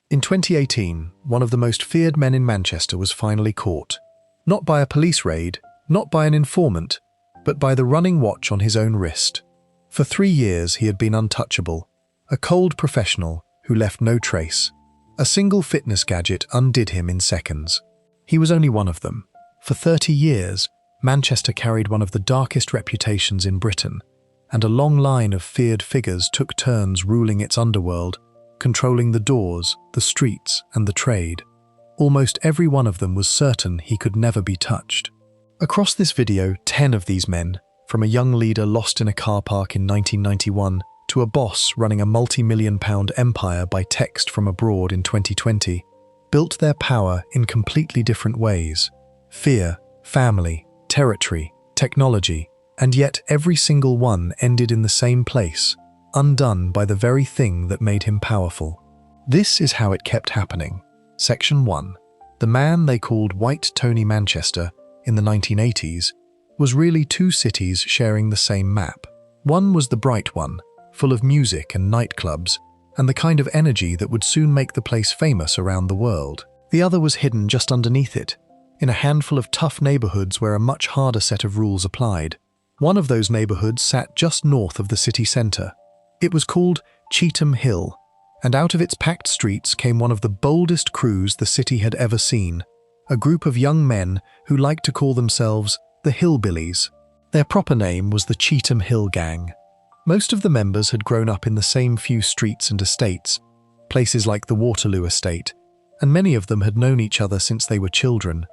In 2018, one of the most feared men in Manchester was finally caught. Not by a police raid, not by an informant, but by the running watch on his own wrist. For 3 years he had been untouchable, a cold professional who left no trace. A single fitness gadget undid him in seconds. He was only one of them. For 30 years, Manchester carried one of the darkest reputations in Britain, and a long line of feared figures took turns ruling its underworld, controlling the doors, the streets, and the trade. Almost every one of them was certain he could never be touched. Across this video, 10 of these men, from a young leader lost in a car park in 1991 to a boss running a multi-million-pound empire by text from abroad in 2020, built their power in completely different ways. Fear, family, territory, technology, and yet every single one ended in the same place, undone by the very thing that made him powerful. This is how it kept happening. Section 1. The man they called White Tony Manchester in the 1980s was really 2 cities sharing the same map. One was the bright one, full of music and nightclubs, and the kind of energy that would soon make the place famous around the world. The other was hidden just underneath it, in a handful of tough neighborhoods where a much harder set of rules applied. One of those neighborhoods sat just north of the city center. It was called Cheetham Hill, and out of its packed streets came one of the boldest crews the city had ever seen, a group of young men who liked to call themselves the Hillbillies. Their proper name was the Cheetham Hill Gang. Most of the members had grown up in the same few streets and estates, places like the Waterloo estate, and many of them had known each other since they were children.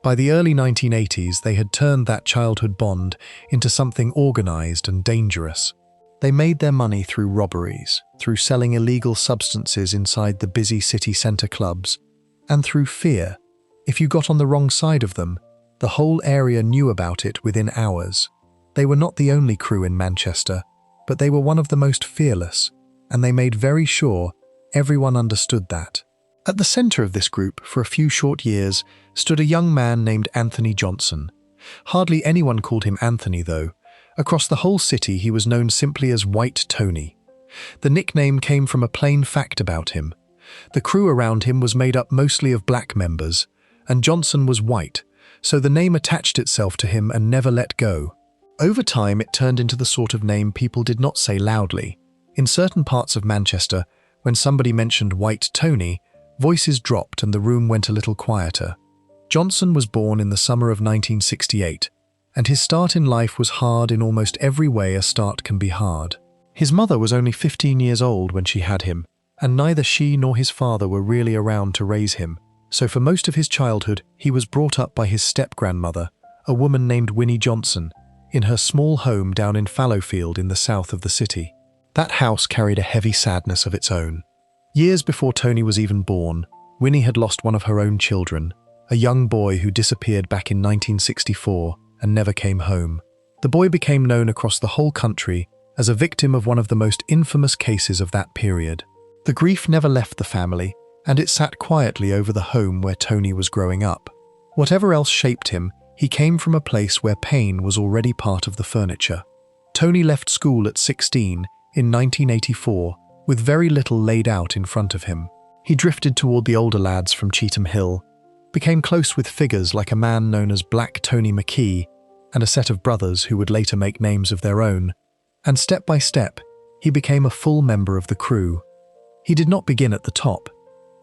By the early 1980s, they had turned that childhood bond into something organized and dangerous. They made their money through robberies, through selling illegal substances inside the busy city centre clubs, and through fear. If you got on the wrong side of them, the whole area knew about it within hours. They were not the only crew in Manchester, but they were one of the most fearless, and they made very sure everyone understood that. At the centre of this group, for a few short years, stood a young man named Anthony Johnson. Hardly anyone called him Anthony, though. Across the whole city, he was known simply as White Tony. The nickname came from a plain fact about him. The crew around him was made up mostly of black members, and Johnson was white, so the name attached itself to him and never let go. Over time, it turned into the sort of name people did not say loudly. In certain parts of Manchester, when somebody mentioned White Tony, voices dropped and the room went a little quieter. Johnson was born in the summer of 1968, and his start in life was hard in almost every way a start can be hard. His mother was only 15 years old when she had him, and neither she nor his father were really around to raise him, so for most of his childhood he was brought up by his step-grandmother, a woman named Winnie Johnson, in her small home down in Fallowfield in the south of the city. That house carried a heavy sadness of its own. Years before Tony was even born, Winnie had lost one of her own children, a young boy who disappeared back in 1964 and never came home. The boy became known across the whole country as a victim of one of the most infamous cases of that period. The grief never left the family, and it sat quietly over the home where Tony was growing up. Whatever else shaped him, he came from a place where pain was already part of the furniture. Tony left school at 16 in 1984 with very little laid out in front of him. He drifted toward the older lads from Cheetham Hill, became close with figures like a man known as Black Tony McKee and a set of brothers who would later make names of their own, and step by step, he became a full member of the crew. He did not begin at the top.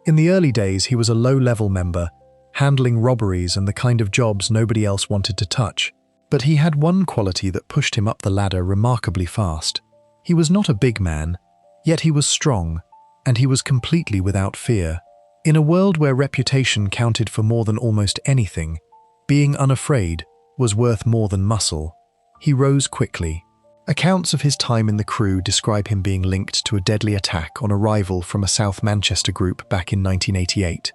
In the early days, he was a low-level member, handling robberies and the kind of jobs nobody else wanted to touch. But he had one quality that pushed him up the ladder remarkably fast. He was not a big man, yet he was strong, and he was completely without fear. In a world where reputation counted for more than almost anything, being unafraid was worth more than muscle. He rose quickly. Accounts of his time in the crew describe him being linked to a deadly attack on a rival from a South Manchester group back in 1988,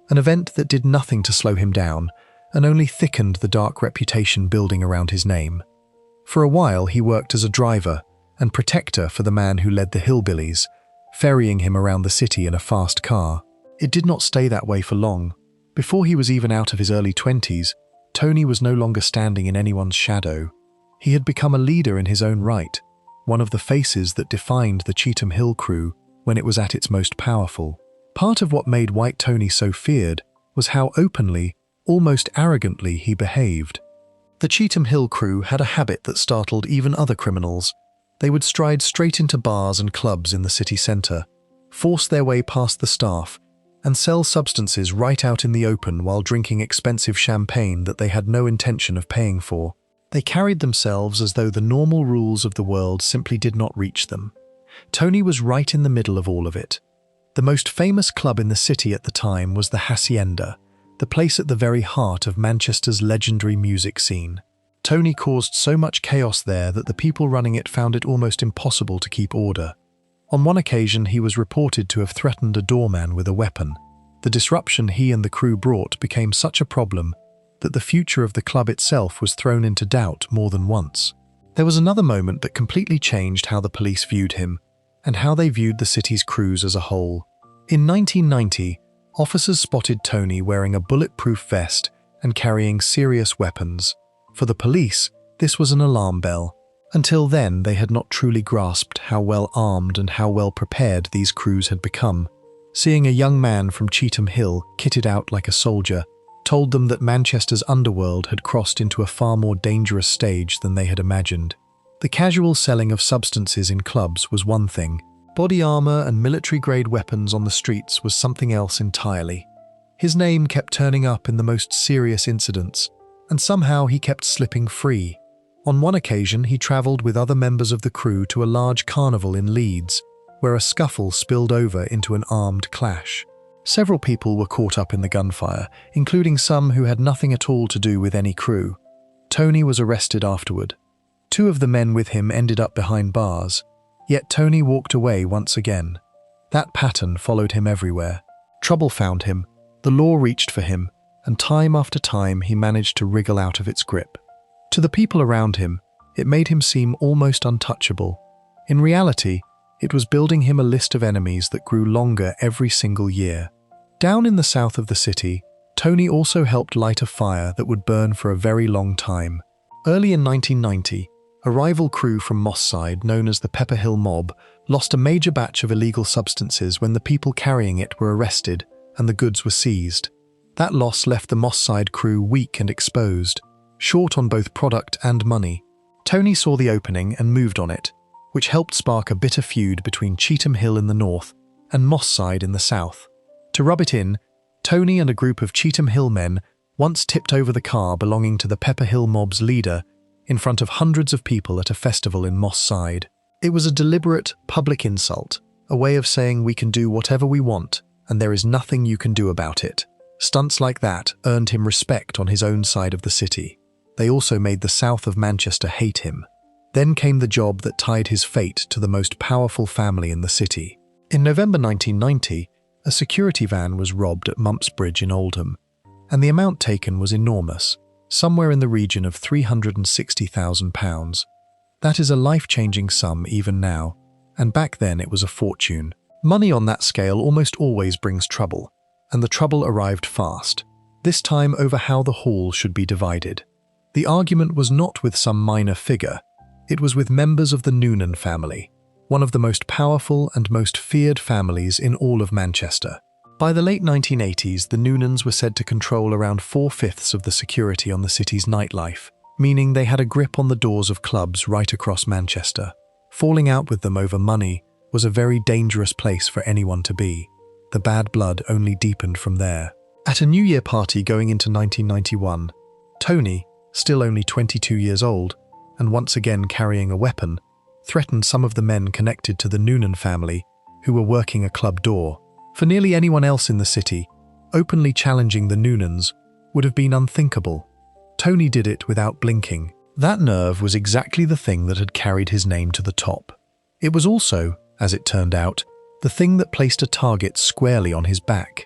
an event that did nothing to slow him down and only thickened the dark reputation building around his name. For a while, he worked as a driver and protector for the man who led the Hillbillies, ferrying him around the city in a fast car. It did not stay that way for long. Before he was even out of his early 20s, Tony was no longer standing in anyone's shadow. He had become a leader in his own right, one of the faces that defined the Cheetham Hill crew when it was at its most powerful. Part of what made White Tony so feared was how openly, almost arrogantly he behaved. The Cheetham Hill crew had a habit that startled even other criminals. They would stride straight into bars and clubs in the city centre, force their way past the staff, and sell substances right out in the open while drinking expensive champagne that they had no intention of paying for. They carried themselves as though the normal rules of the world simply did not reach them. Tony was right in the middle of all of it. The most famous club in the city at the time was the Hacienda, the place at the very heart of Manchester's legendary music scene. Tony caused so much chaos there that the people running it found it almost impossible to keep order. On one occasion, he was reported to have threatened a doorman with a weapon. The disruption he and the crew brought became such a problem that the future of the club itself was thrown into doubt more than once. There was another moment that completely changed how the police viewed him and how they viewed the city's crews as a whole. In 1990, officers spotted Tony wearing a bulletproof vest and carrying serious weapons. For the police, this was an alarm bell. Until then, they had not truly grasped how well armed and how well prepared these crews had become. Seeing a young man from Cheetham Hill, kitted out like a soldier, told them that Manchester's underworld had crossed into a far more dangerous stage than they had imagined. The casual selling of substances in clubs was one thing. Body armor and military-grade weapons on the streets was something else entirely. His name kept turning up in the most serious incidents, and somehow he kept slipping free. On one occasion, he travelled with other members of the crew to a large carnival in Leeds, where a scuffle spilled over into an armed clash. Several people were caught up in the gunfire, including some who had nothing at all to do with any crew. Tony was arrested afterward. 2 of the men with him ended up behind bars, yet Tony walked away once again. That pattern followed him everywhere. Trouble found him, the law reached for him, and time after time he managed to wriggle out of its grip. To the people around him, it made him seem almost untouchable. In reality, it was building him a list of enemies that grew longer every single year. Down in the south of the city, Tony also helped light a fire that would burn for a very long time. Early in 1990, a rival crew from Moss Side, known as the Pepper Hill Mob, lost a major batch of illegal substances when the people carrying it were arrested and the goods were seized. That loss left the Moss Side crew weak and exposed, short on both product and money. Tony saw the opening and moved on it, which helped spark a bitter feud between Cheetham Hill in the north and Moss Side in the south. To rub it in, Tony and a group of Cheetham Hill men once tipped over the car belonging to the Pepper Hill Mob's leader in front of hundreds of people at a festival in Moss Side. It was a deliberate, public insult, a way of saying we can do whatever we want and there is nothing you can do about it. Stunts like that earned him respect on his own side of the city. They also made the south of Manchester hate him. Then came the job that tied his fate to the most powerful family in the city. In November 1990, a security van was robbed at Mumps Bridge in Oldham, and the amount taken was enormous, somewhere in the region of £360,000. That is a life-changing sum even now, and back then it was a fortune. Money on that scale almost always brings trouble, and the trouble arrived fast, this time over how the haul should be divided. The argument was not with some minor figure, it was with members of the Noonan family, one of the most powerful and most feared families in all of Manchester. By the late 1980s, the Noonans were said to control around 4/5 of the security on the city's nightlife, meaning they had a grip on the doors of clubs right across Manchester. Falling out with them over money was a very dangerous place for anyone to be. The bad blood only deepened from there. At a New Year party going into 1991, Tony, still only 22 years old, and once again carrying a weapon, threatened some of the men connected to the Noonan family who were working a club door. For nearly anyone else in the city, openly challenging the Noonans would have been unthinkable. Tony did it without blinking. That nerve was exactly the thing that had carried his name to the top. It was also, as it turned out, the thing that placed a target squarely on his back.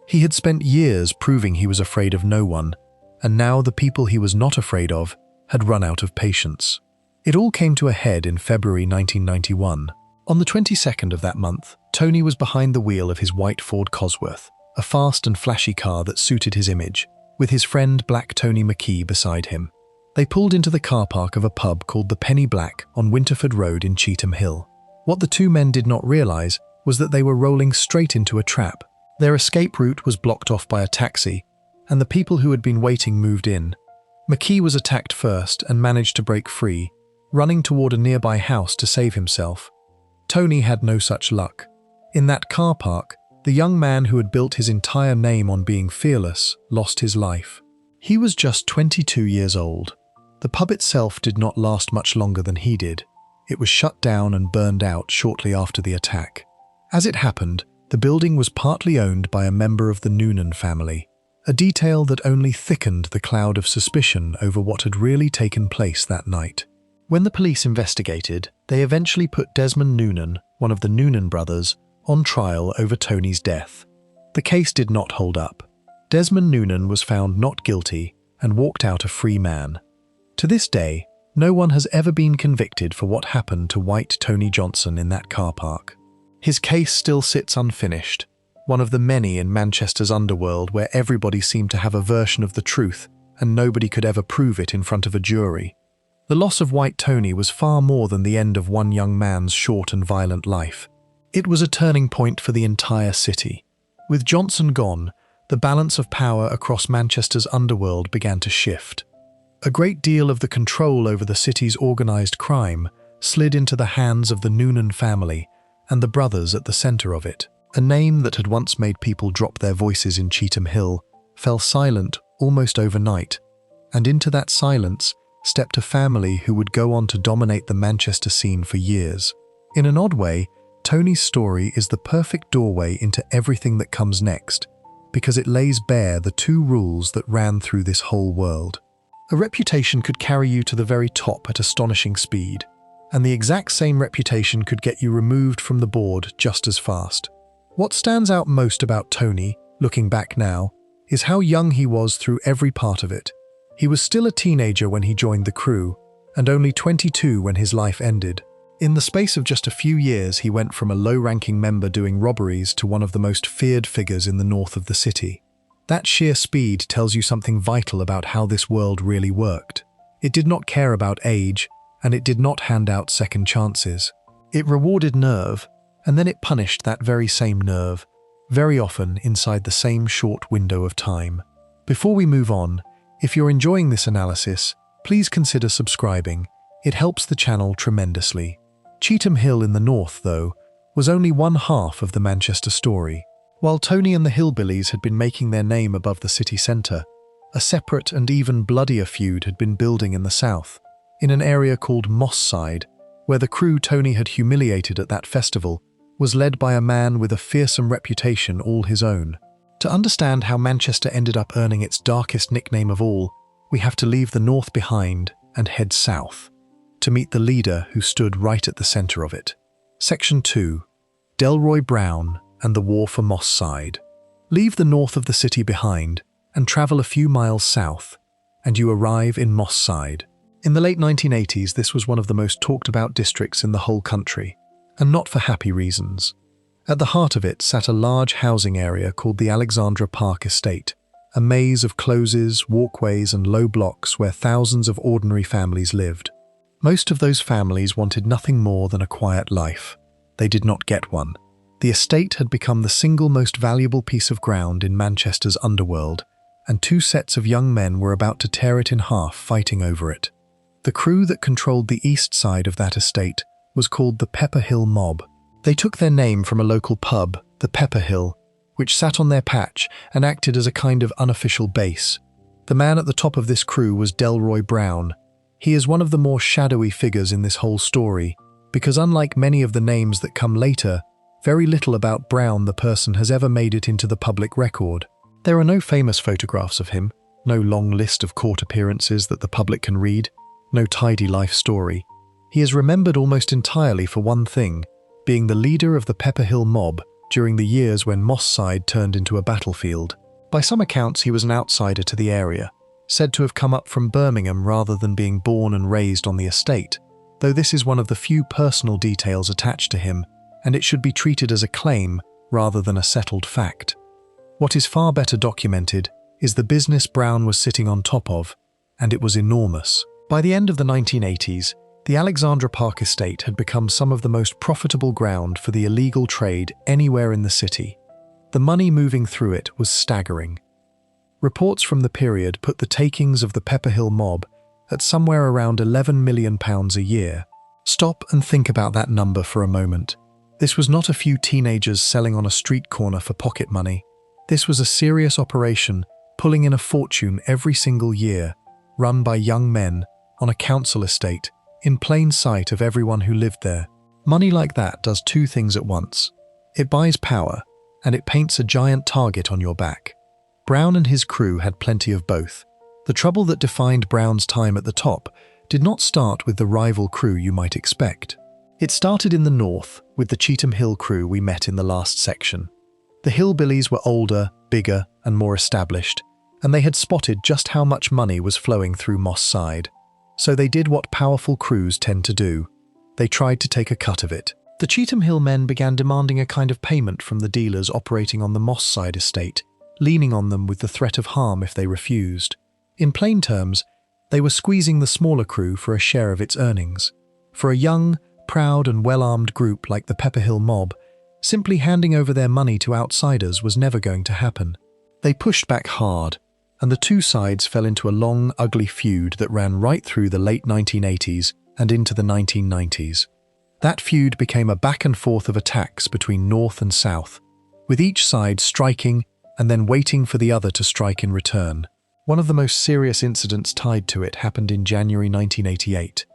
He had spent years proving he was afraid of no one, and now the people he was not afraid of had run out of patience. It all came to a head in February 1991. On the 22nd of that month, Tony was behind the wheel of his white Ford Cosworth, a fast and flashy car that suited his image, with his friend Black Tony McKee beside him. They pulled into the car park of a pub called the Penny Black on Winterford Road in Cheetham Hill. What the two men did not realise was that they were rolling straight into a trap. Their escape route was blocked off by a taxi, and the people who had been waiting moved in. McKee was attacked first and managed to break free, running toward a nearby house to save himself. Tony had no such luck. In that car park, the young man who had built his entire name on being fearless lost his life. He was just 22 years old. The pub itself did not last much longer than he did. It was shut down and burned out shortly after the attack. As it happened, the building was partly owned by a member of the Noonan family, a detail that only thickened the cloud of suspicion over what had really taken place that night. When the police investigated, they eventually put Desmond Noonan, one of the Noonan brothers, on trial over Tony's death. The case did not hold up. Desmond Noonan was found not guilty and walked out a free man. To this day, no one has ever been convicted for what happened to White Tony Johnson in that car park. His case still sits unfinished, one of the many in Manchester's underworld where everybody seemed to have a version of the truth and nobody could ever prove it in front of a jury. The loss of White Tony was far more than the end of one young man's short and violent life. It was a turning point for the entire city. With Johnson gone, the balance of power across Manchester's underworld began to shift. A great deal of the control over the city's organised crime slid into the hands of the Noonan family and the brothers at the centre of it. A name that had once made people drop their voices in Cheetham Hill fell silent almost overnight, and into that silence stepped a family who would go on to dominate the Manchester scene for years. In an odd way, Tony's story is the perfect doorway into everything that comes next, because it lays bare the two rules that ran through this whole world. A reputation could carry you to the very top at astonishing speed, and the exact same reputation could get you removed from the board just as fast. What stands out most about Tony, looking back now, is how young he was through every part of it. He was still a teenager when he joined the crew, and only 22 when his life ended. In the space of just a few years, he went from a low-ranking member doing robberies to one of the most feared figures in the north of the city. That sheer speed tells you something vital about how this world really worked. It did not care about age, and it did not hand out second chances. It rewarded nerve, and then it punished that very same nerve, very often inside the same short window of time. Before we move on, if you're enjoying this analysis, please consider subscribing. It helps the channel tremendously. Cheetham Hill in the north, though, was only one half of the Manchester story. While Tony and the Hillbillies had been making their name above the city centre, a separate and even bloodier feud had been building in the south, in an area called Moss Side, where the crew Tony had humiliated at that festival was led by a man with a fearsome reputation all his own. To understand how Manchester ended up earning its darkest nickname of all, we have to leave the north behind and head south, to meet the leader who stood right at the centre of it. Section 2. Delroy Brown and the War for Moss Side. Leave the north of the city behind and travel a few miles south, and you arrive in Moss Side. In the late 1980s, this was one of the most talked about districts in the whole country, and not for happy reasons. At the heart of it sat a large housing area called the Alexandra Park Estate, a maze of closes, walkways and low blocks where thousands of ordinary families lived. Most of those families wanted nothing more than a quiet life. They did not get one. The estate had become the single most valuable piece of ground in Manchester's underworld, and two sets of young men were about to tear it in half fighting over it. The crew that controlled the east side of that estate was called the Pepper Hill Mob. They took their name from a local pub, the Pepper Hill, which sat on their patch and acted as a kind of unofficial base. The man at the top of this crew was Delroy Brown. He is one of the more shadowy figures in this whole story, because unlike many of the names that come later, very little about Brown the person has ever made it into the public record. There are no famous photographs of him, no long list of court appearances that the public can read, no tidy life story. He is remembered almost entirely for one thing, being the leader of the Pepper Hill Mob during the years when Moss Side turned into a battlefield. By some accounts, he was an outsider to the area, said to have come up from Birmingham rather than being born and raised on the estate, though this is one of the few personal details attached to him, and it should be treated as a claim rather than a settled fact. What is far better documented is the business Brown was sitting on top of, and it was enormous. By the end of the 1980s, the Alexandra Park Estate had become some of the most profitable ground for the illegal trade anywhere in the city. The money moving through it was staggering. Reports from the period put the takings of the Pepperhill mob at somewhere around £11 million a year. Stop and think about that number for a moment. This was not a few teenagers selling on a street corner for pocket money. This was a serious operation, pulling in a fortune every single year, run by young men on a council estate, in plain sight of everyone who lived there. Money like that does two things at once. It buys power, and it paints a giant target on your back. Brown and his crew had plenty of both. The trouble that defined Brown's time at the top did not start with the rival crew you might expect. It started in the north with the Cheetham Hill crew we met in the last section. The hillbillies were older, bigger, and more established, and they had spotted just how much money was flowing through Moss Side. So they did what powerful crews tend to do. They tried to take a cut of it. The Cheetham Hill men began demanding a kind of payment from the dealers operating on the Moss Side estate, leaning on them with the threat of harm if they refused. In plain terms, they were squeezing the smaller crew for a share of its earnings. For a young, proud and well-armed group like the Pepperhill mob, simply handing over their money to outsiders was never going to happen. They pushed back hard, and the two sides fell into a long, ugly feud that ran right through the late 1980s and into the 1990s. That feud became a back and forth of attacks between North and South, with each side striking and then waiting for the other to strike in return. One of the most serious incidents tied to it happened in January 1988,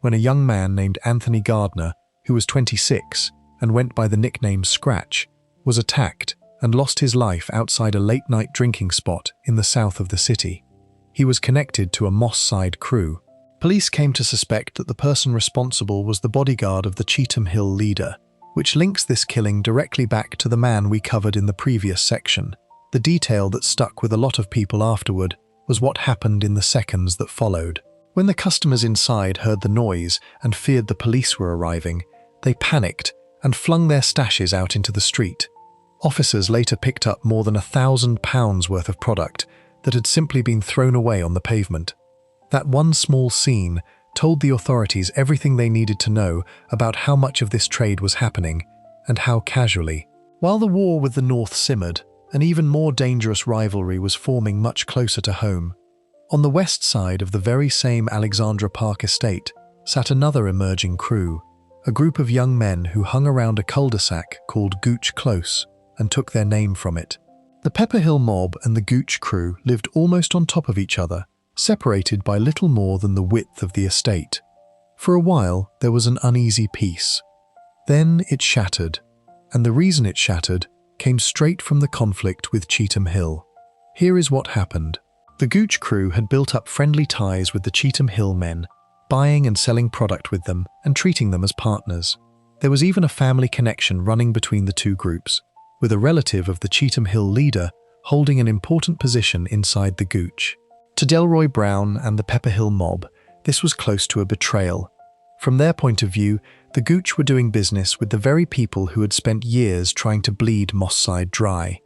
when a young man named Anthony Gardner, who was 26 and went by the nickname Scratch, was attacked and lost his life outside a late-night drinking spot in the south of the city. He was connected to a Moss Side crew. Police came to suspect that the person responsible was the bodyguard of the Cheetham Hill leader, which links this killing directly back to the man we covered in the previous section. The detail that stuck with a lot of people afterward was what happened in the seconds that followed. When the customers inside heard the noise and feared the police were arriving, they panicked and flung their stashes out into the street. Officers later picked up more than £1,000 worth of product that had simply been thrown away on the pavement. That one small scene told the authorities everything they needed to know about how much of this trade was happening and how casually. While the war with the North simmered, an even more dangerous rivalry was forming much closer to home. On the west side of the very same Alexandra Park estate sat another emerging crew, a group of young men who hung around a cul-de-sac called Gooch Close and took their name from it. The Pepperhill mob and the Gooch crew lived almost on top of each other, separated by little more than the width of the estate. For a while, there was an uneasy peace. Then it shattered, and the reason it shattered came straight from the conflict with Cheetham Hill. Here is what happened. The Gooch crew had built up friendly ties with the Cheetham Hill men, buying and selling product with them and treating them as partners. There was even a family connection running between the two groups, with a relative of the Cheetham Hill leader holding an important position inside the Gooch. To Delroy Brown and the Pepperhill mob, this was close to a betrayal. From their point of view, the Gooch were doing business with the very people who had spent years trying to bleed Moss Side dry.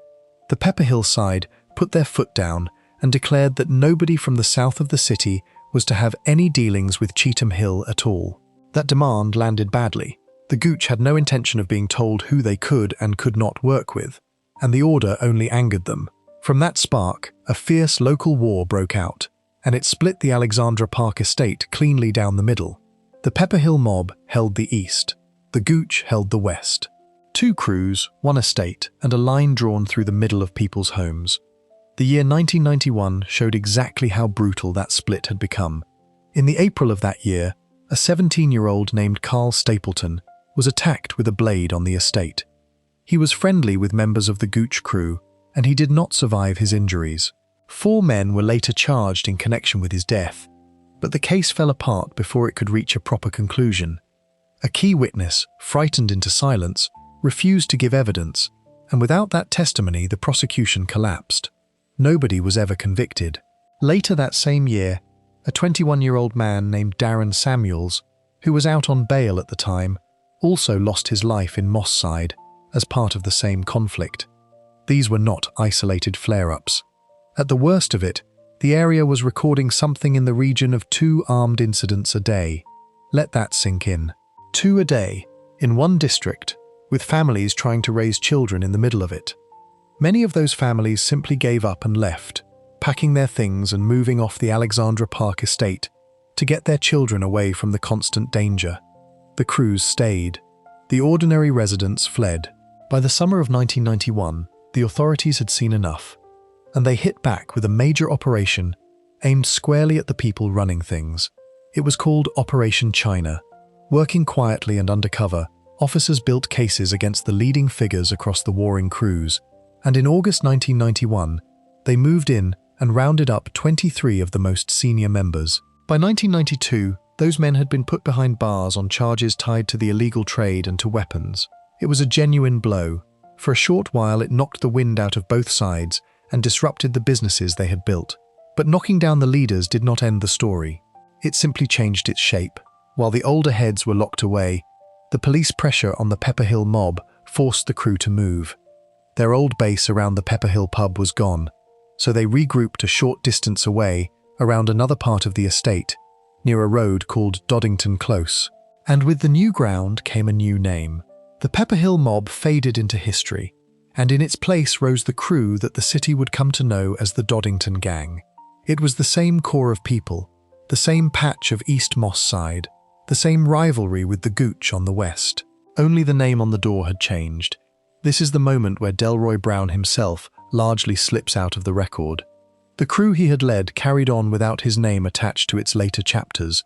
The Pepperhill side put their foot down and declared that nobody from the south of the city was to have any dealings with Cheetham Hill at all. That demand landed badly. The Gooch had no intention of being told who they could and could not work with, and the order only angered them. From that spark, a fierce local war broke out, and it split the Alexandra Park estate cleanly down the middle. The Pepperhill mob held the east, the Gooch held the west. Two crews, one estate, and a line drawn through the middle of people's homes. The year 1991 showed exactly how brutal that split had become. In the April of that year, a 17-year-old named Carl Stapleton was attacked with a blade on the estate. He was friendly with members of the Gooch crew, and he did not survive his injuries. 4 men were later charged in connection with his death, but the case fell apart before it could reach a proper conclusion. A key witness, frightened into silence, refused to give evidence, and without that testimony the prosecution collapsed. Nobody was ever convicted. Later that same year, a 21-year-old man named Darren Samuels, who was out on bail at the time, also lost his life in Moss Side as part of the same conflict. These were not isolated flare-ups. At the worst of it, the area was recording something in the region of 2 armed incidents a day. Let that sink in. 2 a day, in one district, with families trying to raise children in the middle of it. Many of those families simply gave up and left, packing their things and moving off the Alexandra Park estate to get their children away from the constant danger. The crews stayed. The ordinary residents fled. By the summer of 1991, the authorities had seen enough, and they hit back with a major operation aimed squarely at the people running things. It was called Operation China. Working quietly and undercover, officers built cases against the leading figures across the warring crews, and in August 1991, they moved in and rounded up 23 of the most senior members. By 1992, those men had been put behind bars on charges tied to the illegal trade and to weapons. It was a genuine blow. For a short while, it knocked the wind out of both sides and disrupted the businesses they had built. But knocking down the leaders did not end the story. It simply changed its shape. While the older heads were locked away, the police pressure on the Pepper Hill mob forced the crew to move. Their old base around the Pepper Hill pub was gone, so they regrouped a short distance away around another part of the estate, near a road called Doddington Close. And with the new ground came a new name. The Pepper Hill mob faded into history, and in its place rose the crew that the city would come to know as the Doddington Gang. It was the same core of people, the same patch of East Moss Side, the same rivalry with the Gooch on the west. Only the name on the door had changed. This is the moment where Delroy Brown himself largely slips out of the record. The crew he had led carried on without his name attached to its later chapters,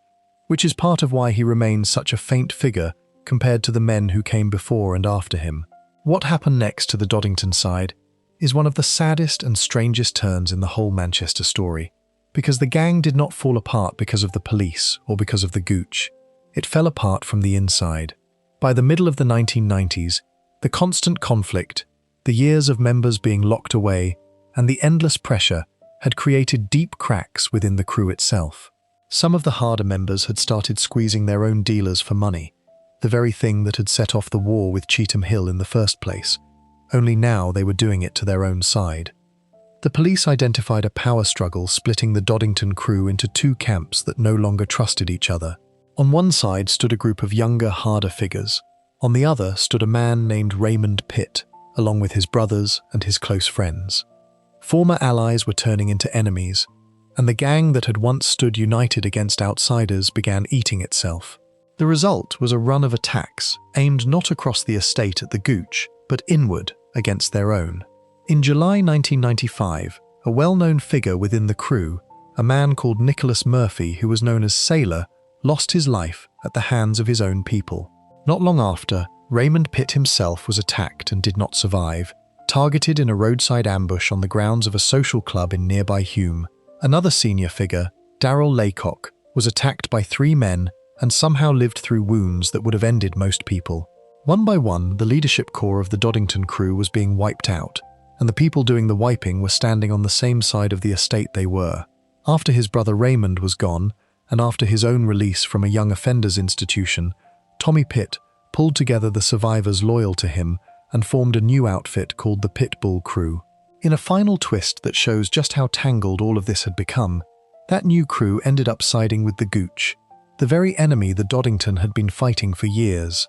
which is part of why he remains such a faint figure compared to the men who came before and after him. What happened next to the Doddington side is one of the saddest and strangest turns in the whole Manchester story, because the gang did not fall apart because of the police or because of the Gooch. It fell apart from the inside. By the middle of the 1990s, the constant conflict, the years of members being locked away, and the endless pressure had created deep cracks within the crew itself. Some of the harder members had started squeezing their own dealers for money, the very thing that had set off the war with Cheetham Hill in the first place, only now they were doing it to their own side. The police identified a power struggle splitting the Doddington crew into two camps that no longer trusted each other. On one side stood a group of younger, harder figures. On the other stood a man named Raymond Pitt, along with his brothers and his close friends. Former allies were turning into enemies, and the gang that had once stood united against outsiders began eating itself. The result was a run of attacks aimed not across the estate at the Gooch, but inward against their own. In July 1995, a well-known figure within the crew, a man called Nicholas Murphy, who was known as Sailor, lost his life at the hands of his own people. Not long after, Raymond Pitt himself was attacked and did not survive, targeted in a roadside ambush on the grounds of a social club in nearby Hume. Another senior figure, Darrell Laycock, was attacked by 3 men and somehow lived through wounds that would have ended most people. One by one, the leadership core of the Doddington crew was being wiped out, and the people doing the wiping were standing on the same side of the estate they were. After his brother Raymond was gone, and after his own release from a young offenders institution, Tommy Pitt pulled together the survivors loyal to him and formed a new outfit called the Pitbull Crew. In a final twist that shows just how tangled all of this had become, that new crew ended up siding with the Gooch, the very enemy the Doddington had been fighting for years.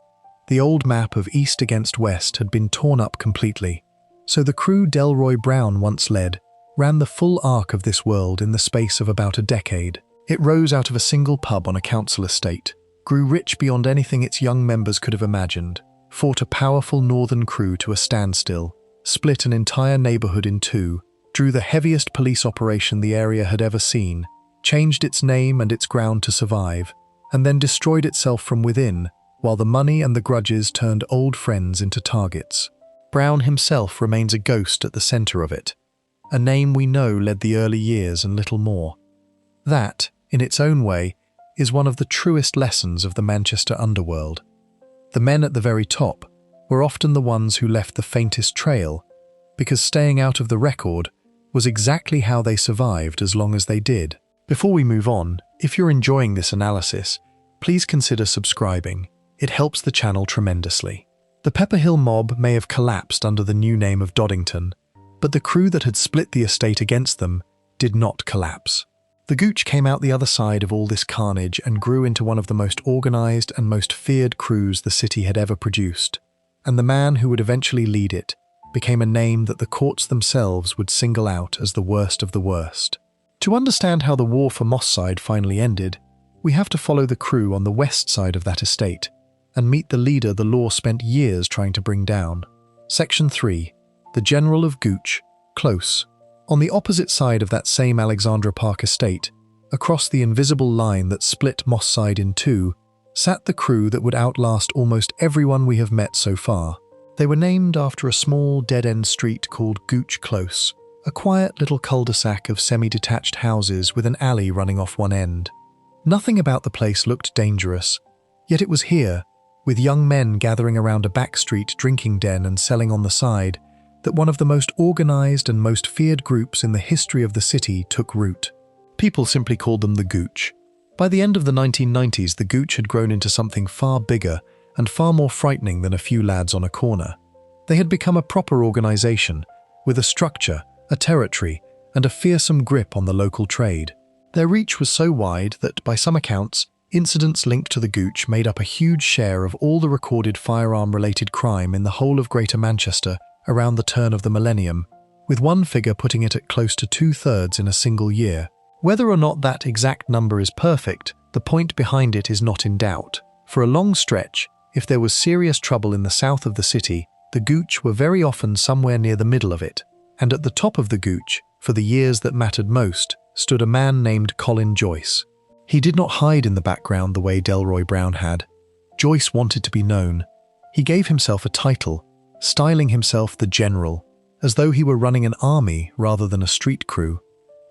The old map of East against West had been torn up completely, so the crew Delroy Brown once led ran the full arc of this world in the space of about a decade. It rose out of a single pub on a council estate, grew rich beyond anything its young members could have imagined, fought a powerful northern crew to a standstill, split an entire neighborhood in two, drew the heaviest police operation the area had ever seen, changed its name and its ground to survive, and then destroyed itself from within, while the money and the grudges turned old friends into targets. Brown himself remains a ghost at the center of it, a name we know led the early years and little more. That, in its own way, is one of the truest lessons of the Manchester underworld. The men at the very top were often the ones who left the faintest trail, because staying out of the record was exactly how they survived as long as they did. Before we move on, if you're enjoying this analysis, please consider subscribing. It helps the channel tremendously. The Pepper Hill mob may have collapsed under the new name of Doddington, but the crew that had split the estate against them did not collapse. The Gooch came out the other side of all this carnage and grew into one of the most organised and most feared crews the city had ever produced, and the man who would eventually lead it became a name that the courts themselves would single out as the worst of the worst. To understand how the war for Moss Side finally ended, we have to follow the crew on the west side of that estate and meet the leader the law spent years trying to bring down. Section 3. The General of Gooch, Close. On the opposite side of that same Alexandra Park estate, across the invisible line that split Moss Side in two, sat the crew that would outlast almost everyone we have met so far. They were named after a small dead-end street called Gooch Close, a quiet little cul-de-sac of semi-detached houses with an alley running off one end. Nothing about the place looked dangerous, yet it was here, with young men gathering around a backstreet drinking den and selling on the side, that one of the most organized and most feared groups in the history of the city took root. People simply called them the Gooch. By the end of the 1990s, the Gooch had grown into something far bigger and far more frightening than a few lads on a corner. They had become a proper organization, with a structure, a territory, and a fearsome grip on the local trade. Their reach was so wide that, by some accounts, incidents linked to the Gooch made up a huge share of all the recorded firearm-related crime in the whole of Greater Manchester around the turn of the millennium, with one figure putting it at close to 2/3 in a single year. Whether or not that exact number is perfect, the point behind it is not in doubt. For a long stretch, if there was serious trouble in the south of the city, the Gooch were very often somewhere near the middle of it, and at the top of the Gooch, for the years that mattered most, stood a man named Colin Joyce. He did not hide in the background the way Delroy Brown had. Joyce wanted to be known. He gave himself a title, styling himself the General, as though he were running an army rather than a street crew.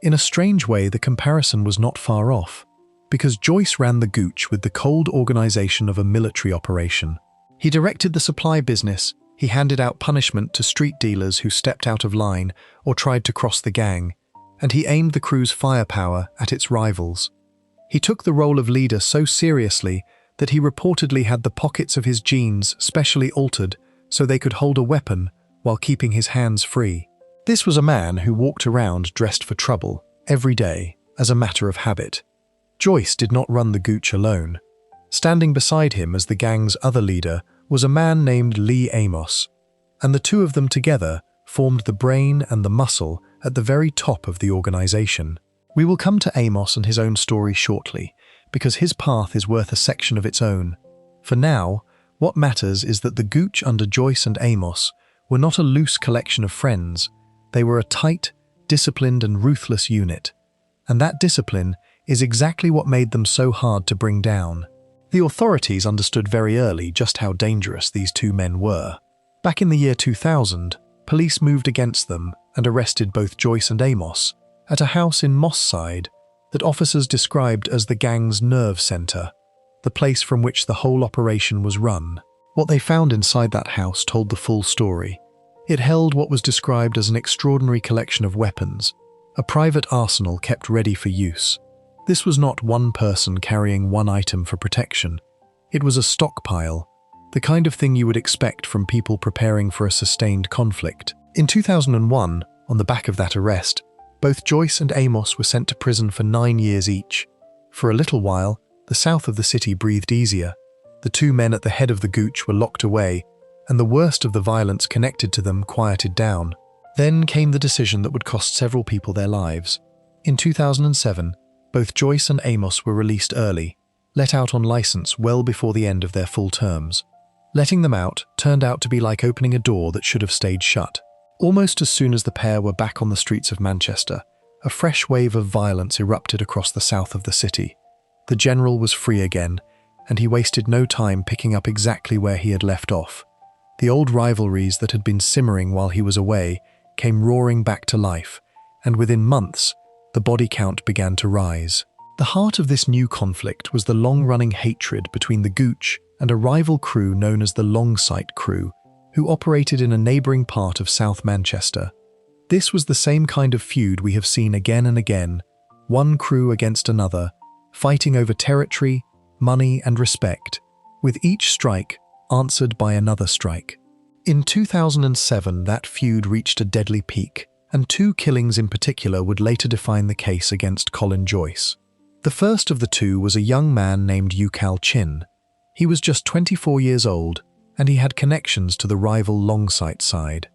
In a strange way, the comparison was not far off, because Joyce ran the Gooch with the cold organization of a military operation. He directed the supply business, he handed out punishment to street dealers who stepped out of line or tried to cross the gang, and he aimed the crew's firepower at its rivals. He took the role of leader so seriously that he reportedly had the pockets of his jeans specially altered so they could hold a weapon while keeping his hands free. This was a man who walked around dressed for trouble every day as a matter of habit. Joyce did not run the Gooch alone. Standing beside him as the gang's other leader was a man named Lee Amos, and the two of them together formed the brain and the muscle at the very top of the organization. We will come to Amos and his own story shortly, because his path is worth a section of its own. For now, what matters is that the Gooch under Joyce and Amos were not a loose collection of friends. They were a tight, disciplined and ruthless unit, and that discipline is exactly what made them so hard to bring down. The authorities understood very early just how dangerous these two men were. Back in the year 2000, police moved against them and arrested both Joyce and Amos at a house in Moss Side that officers described as the gang's nerve centre, the place from which the whole operation was run. What they found inside that house told the full story. It held what was described as an extraordinary collection of weapons, a private arsenal kept ready for use. This was not one person carrying one item for protection. It was a stockpile, the kind of thing you would expect from people preparing for a sustained conflict. In 2001, on the back of that arrest, both Joyce and Amos were sent to prison for 9 years each. For a little while, the south of the city breathed easier. The two men at the head of the Gooch were locked away, and the worst of the violence connected to them quieted down. Then came the decision that would cost several people their lives. In 2007, both Joyce and Amos were released early, let out on license well before the end of their full terms. Letting them out turned out to be like opening a door that should have stayed shut. Almost as soon as the pair were back on the streets of Manchester, a fresh wave of violence erupted across the south of the city. The General was free again, and he wasted no time picking up exactly where he had left off. The old rivalries that had been simmering while he was away came roaring back to life, and within months, the body count began to rise. The heart of this new conflict was the long-running hatred between the Gooch and a rival crew known as the Longsight crew, who operated in a neighbouring part of South Manchester. This was the same kind of feud we have seen again and again, one crew against another, fighting over territory, money and respect, with each strike answered by another strike. In 2007, that feud reached a deadly peak, and 2 killings in particular would later define the case against Colin Joyce. The first of the 2 was a young man named Ukal Chin. He was just 24 years old, and he had connections to the rival Longsight side.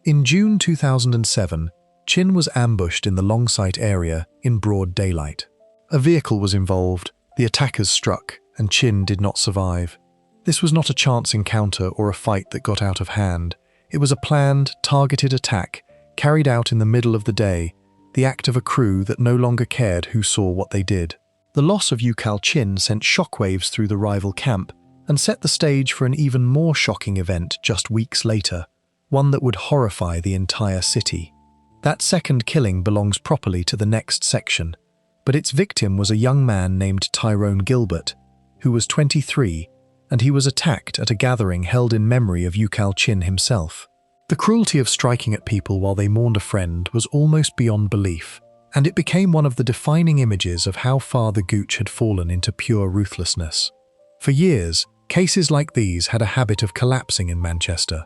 In June 2007, Chin was ambushed in the Longsight area in broad daylight. A vehicle was involved, the attackers struck, and Chin did not survive. This was not a chance encounter or a fight that got out of hand. It was a planned, targeted attack carried out in the middle of the day, the act of a crew that no longer cared who saw what they did. The loss of Yukal Chin sent shockwaves through the rival camp and set the stage for an even more shocking event just weeks later, one that would horrify the entire city. That second killing belongs properly to the next section, but its victim was a young man named Tyrone Gilbert, who was 23, and he was attacked at a gathering held in memory of Yukal Chin himself. The cruelty of striking at people while they mourned a friend was almost beyond belief, and it became one of the defining images of how far the Gooch had fallen into pure ruthlessness. For years, cases like these had a habit of collapsing in Manchester.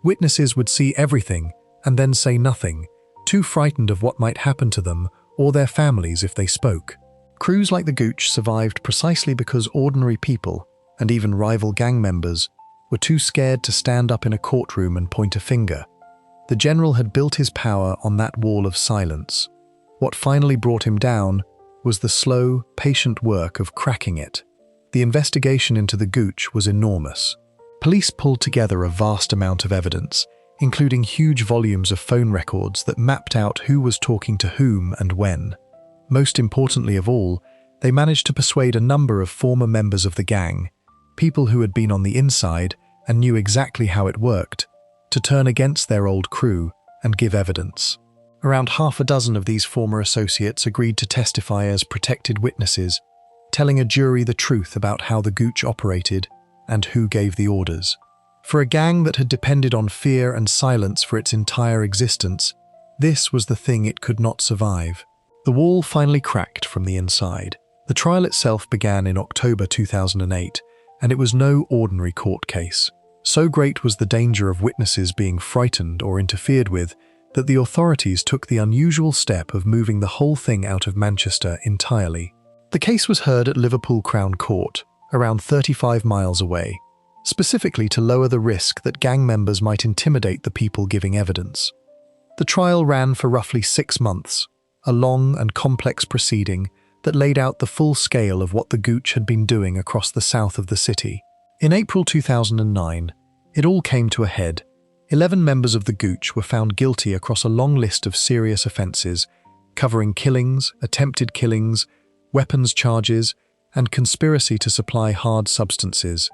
Witnesses would see everything and then say nothing, too frightened of what might happen to them or their families if they spoke. Crews like the Gooch survived precisely because ordinary people, and even rival gang members, were too scared to stand up in a courtroom and point a finger. The general had built his power on that wall of silence. What finally brought him down was the slow, patient work of cracking it. The investigation into the Gooch was enormous. Police pulled together a vast amount of evidence, including huge volumes of phone records that mapped out who was talking to whom and when. Most importantly of all, they managed to persuade a number of former members of the gang, people who had been on the inside and knew exactly how it worked, to turn against their old crew and give evidence. Around half a dozen of these former associates agreed to testify as protected witnesses, telling a jury the truth about how the Gooch operated and who gave the orders. For a gang that had depended on fear and silence for its entire existence, this was the thing it could not survive. The wall finally cracked from the inside. The trial itself began in October 2008, and it was no ordinary court case. So great was the danger of witnesses being frightened or interfered with that the authorities took the unusual step of moving the whole thing out of Manchester entirely. The case was heard at Liverpool Crown Court, around 35 miles away, specifically to lower the risk that gang members might intimidate the people giving evidence. The trial ran for roughly 6 months, a long and complex proceeding that laid out the full scale of what the Gooch had been doing across the south of the city. In April 2009, it all came to a head. 11 members of the Gooch were found guilty across a long list of serious offences, covering killings, attempted killings, weapons charges, and conspiracy to supply hard substances.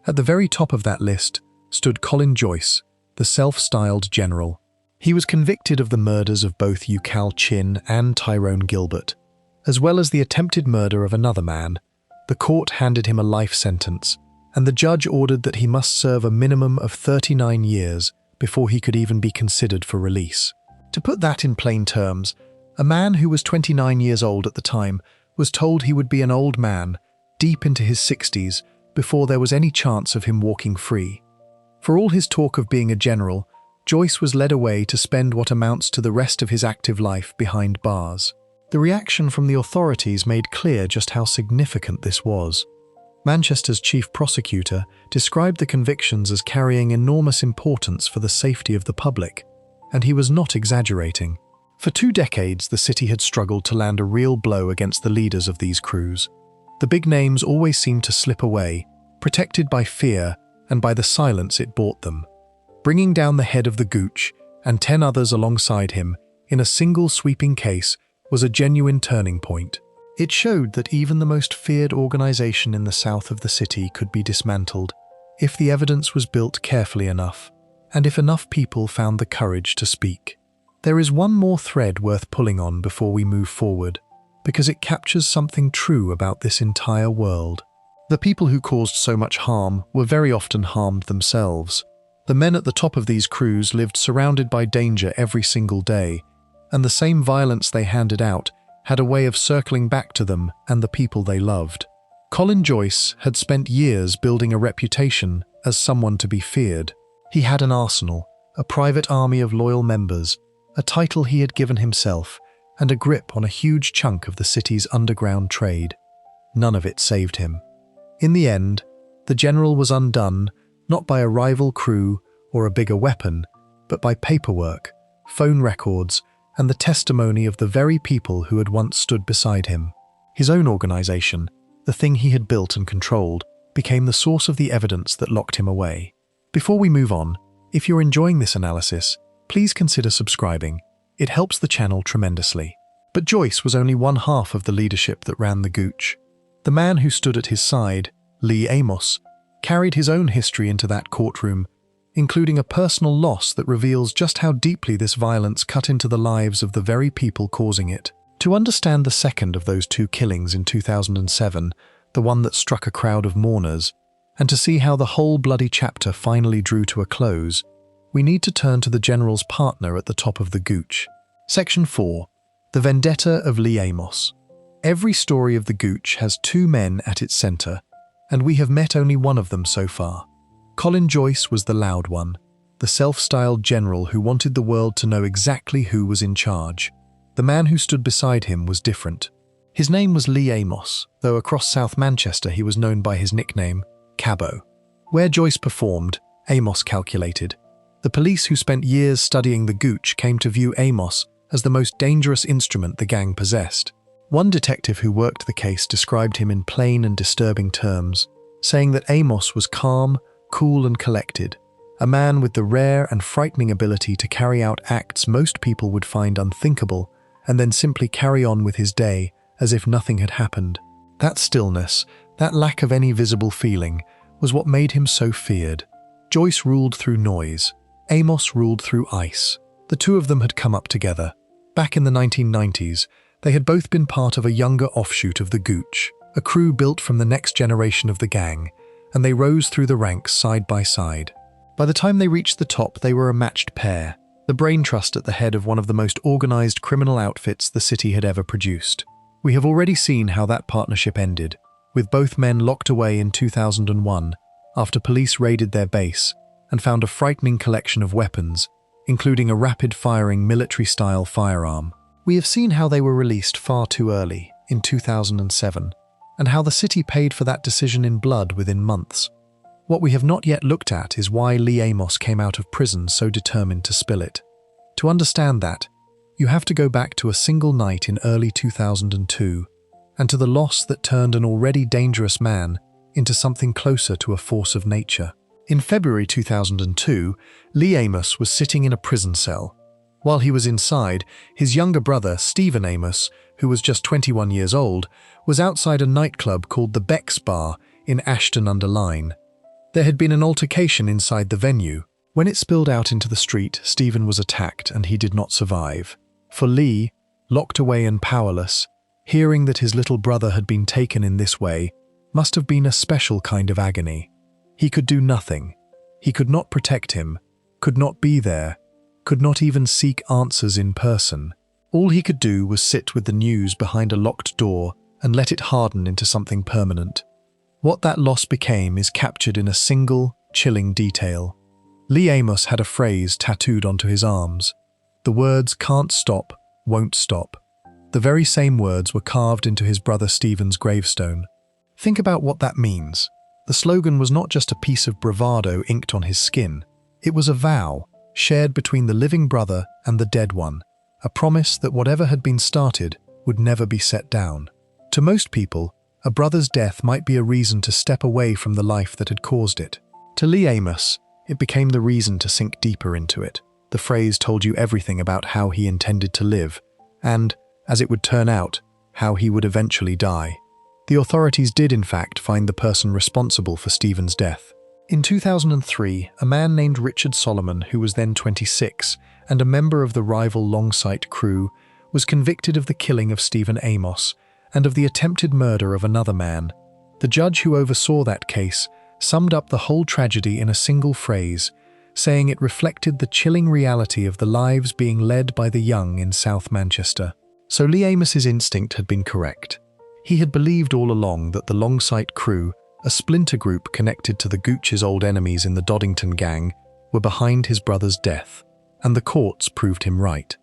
At the very top of that list stood Colin Joyce, the self-styled general. He was convicted of the murders of both Yukal Chin and Tyrone Gilbert, as well as the attempted murder of another man. The court handed him a life sentence, and the judge ordered that he must serve a minimum of 39 years before he could even be considered for release. To put that in plain terms, a man who was 29 years old at the time was told he would be an old man, deep into his 60s, before there was any chance of him walking free. For all his talk of being a general, Joyce was led away to spend what amounts to the rest of his active life behind bars. The reaction from the authorities made clear just how significant this was. Manchester's chief prosecutor described the convictions as carrying enormous importance for the safety of the public, and he was not exaggerating. For 2 decades, the city had struggled to land a real blow against the leaders of these crews. The big names always seemed to slip away, protected by fear and by the silence it brought them. Bringing down the head of the Gooch and 10 others alongside him in a single sweeping case was a genuine turning point. It showed that even the most feared organisation in the south of the city could be dismantled if the evidence was built carefully enough, and if enough people found the courage to speak. There is one more thread worth pulling on before we move forward, because it captures something true about this entire world. The people who caused so much harm were very often harmed themselves. The men at the top of these crews lived surrounded by danger every single day, and the same violence they handed out had a way of circling back to them and the people they loved. Colin Joyce had spent years building a reputation as someone to be feared. He had an arsenal, a private army of loyal members, a title he had given himself, and a grip on a huge chunk of the city's underground trade. None of it saved him. In the end, the general was undone, not by a rival crew or a bigger weapon, but by paperwork, phone records, and the testimony of the very people who had once stood beside him. His own organization, the thing he had built and controlled, became the source of the evidence that locked him away. Before we move on, if you're enjoying this analysis, please consider subscribing. It helps the channel tremendously. But Joyce was only one half of the leadership that ran the Gooch. The man who stood at his side, Lee Amos, carried his own history into that courtroom, including a personal loss that reveals just how deeply this violence cut into the lives of the very people causing it. To understand the second of those two killings in 2007, the one that struck a crowd of mourners, and to see how the whole bloody chapter finally drew to a close, we need to turn to the general's partner at the top of the Gooch. Section 4. The Vendetta of Lee Amos. Every story of the Gooch has two men at its center, and we have met only one of them so far. Colin Joyce was the loud one, the self-styled general who wanted the world to know exactly who was in charge. The man who stood beside him was different. His name was Lee Amos, though across South Manchester he was known by his nickname, Cabo. Where Joyce performed, Amos calculated. The police who spent years studying the Gooch came to view Amos as the most dangerous instrument the gang possessed. One detective who worked the case described him in plain and disturbing terms, saying that Amos was calm, cool and collected, a man with the rare and frightening ability to carry out acts most people would find unthinkable and then simply carry on with his day as if nothing had happened. That stillness, that lack of any visible feeling, was what made him so feared. Joyce ruled through noise. Amos ruled through ice. The two of them had come up together. Back in the 1990s, they had both been part of a younger offshoot of the Gooch, a crew built from the next generation of the gang, and they rose through the ranks side by side. By the time they reached the top, they were a matched pair, the brain trust at the head of one of the most organized criminal outfits the city had ever produced. We have already seen how that partnership ended, with both men locked away in 2001 after police raided their base and found a frightening collection of weapons, including a rapid-firing military-style firearm. We have seen how they were released far too early, in 2007, and how the city paid for that decision in blood within months. What we have not yet looked at is why Lee Amos came out of prison so determined to spill it. To understand that, you have to go back to a single night in early 2002, and to the loss that turned an already dangerous man into something closer to a force of nature. In February 2002, Lee Amos was sitting in a prison cell. While he was inside, his younger brother, Stephen Amos, who was just 21 years old, was outside a nightclub called the Beck's Bar in Ashton-under-Lyne. There had been an altercation inside the venue. When it spilled out into the street, Stephen was attacked and he did not survive. For Lee, locked away and powerless, hearing that his little brother had been taken in this way must have been a special kind of agony. He could do nothing. He could not protect him, could not be there, could not even seek answers in person. All he could do was sit with the news behind a locked door and let it harden into something permanent. What that loss became is captured in a single, chilling detail. Lee Amos had a phrase tattooed onto his arms. The words "can't stop, won't stop." The very same words were carved into his brother Stephen's gravestone. Think about what that means. The slogan was not just a piece of bravado inked on his skin. It was a vow, shared between the living brother and the dead one, a promise that whatever had been started would never be set down. To most people, a brother's death might be a reason to step away from the life that had caused it. To Lee Amos, it became the reason to sink deeper into it. The phrase told you everything about how he intended to live, and, as it would turn out, how he would eventually die. The authorities did in fact find the person responsible for Stephen's death. In 2003, a man named Richard Solomon, who was then 26 and a member of the rival Longsight crew, was convicted of the killing of Stephen Amos and of the attempted murder of another man. The judge who oversaw that case summed up the whole tragedy in a single phrase, saying it reflected the chilling reality of the lives being led by the young in South Manchester. So Lee Amos's instinct had been correct. He had believed all along that the Longsight crew, a splinter group connected to the Gooch's old enemies in the Doddington gang, were behind his brother's death, and the courts proved him right.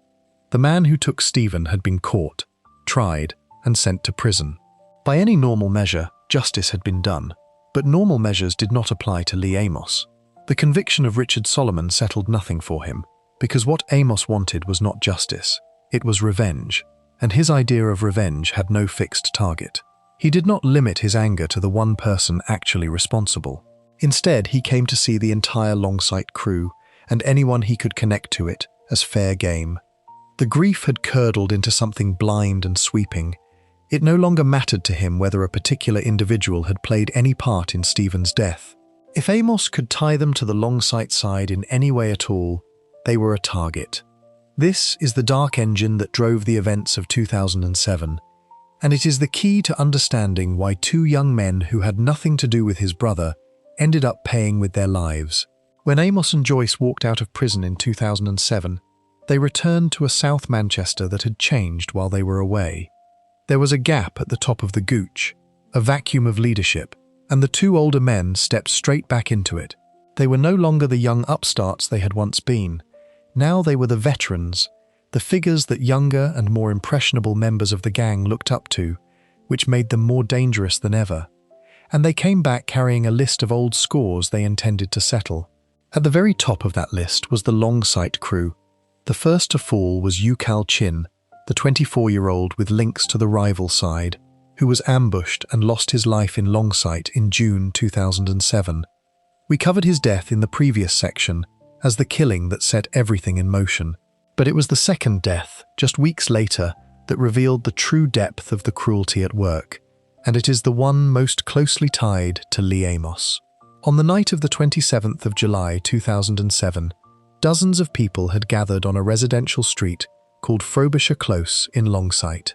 The man who took Stephen had been caught, tried, and sent to prison. By any normal measure, justice had been done, but normal measures did not apply to Lee Amos. The conviction of Richard Solomon settled nothing for him. because what Amos wanted was not justice, it was revenge, and his idea of revenge had no fixed target. He did not limit his anger to the one person actually responsible. Instead, he came to see the entire Longsight crew, and anyone he could connect to it, as fair game. The grief had curdled into something blind and sweeping. It no longer mattered to him whether a particular individual had played any part in Stephen's death. If Amos could tie them to the Longsight side in any way at all, they were a target. This is the dark engine that drove the events of 2007, and it is the key to understanding why two young men who had nothing to do with his brother ended up paying with their lives. When Amos and Joyce walked out of prison in 2007, they returned to a South Manchester that had changed while they were away. There was a gap at the top of the gooch, a vacuum of leadership, and the two older men stepped straight back into it. They were no longer the young upstarts they had once been. Now they were the veterans, the figures that younger and more impressionable members of the gang looked up to, which made them more dangerous than ever. And they came back carrying a list of old scores they intended to settle. At the very top of that list was the Longsight crew. The first to fall was Yukal Chin, the 24-year-old with links to the rival side, who was ambushed and lost his life in Longsight in June 2007. We covered his death in the previous section as the killing that set everything in motion. But it was the second death, just weeks later, that revealed the true depth of the cruelty at work, and it is the one most closely tied to Lee Amos. On the night of the 27th of July 2007, dozens of people had gathered on a residential street called Frobisher Close in Longsight.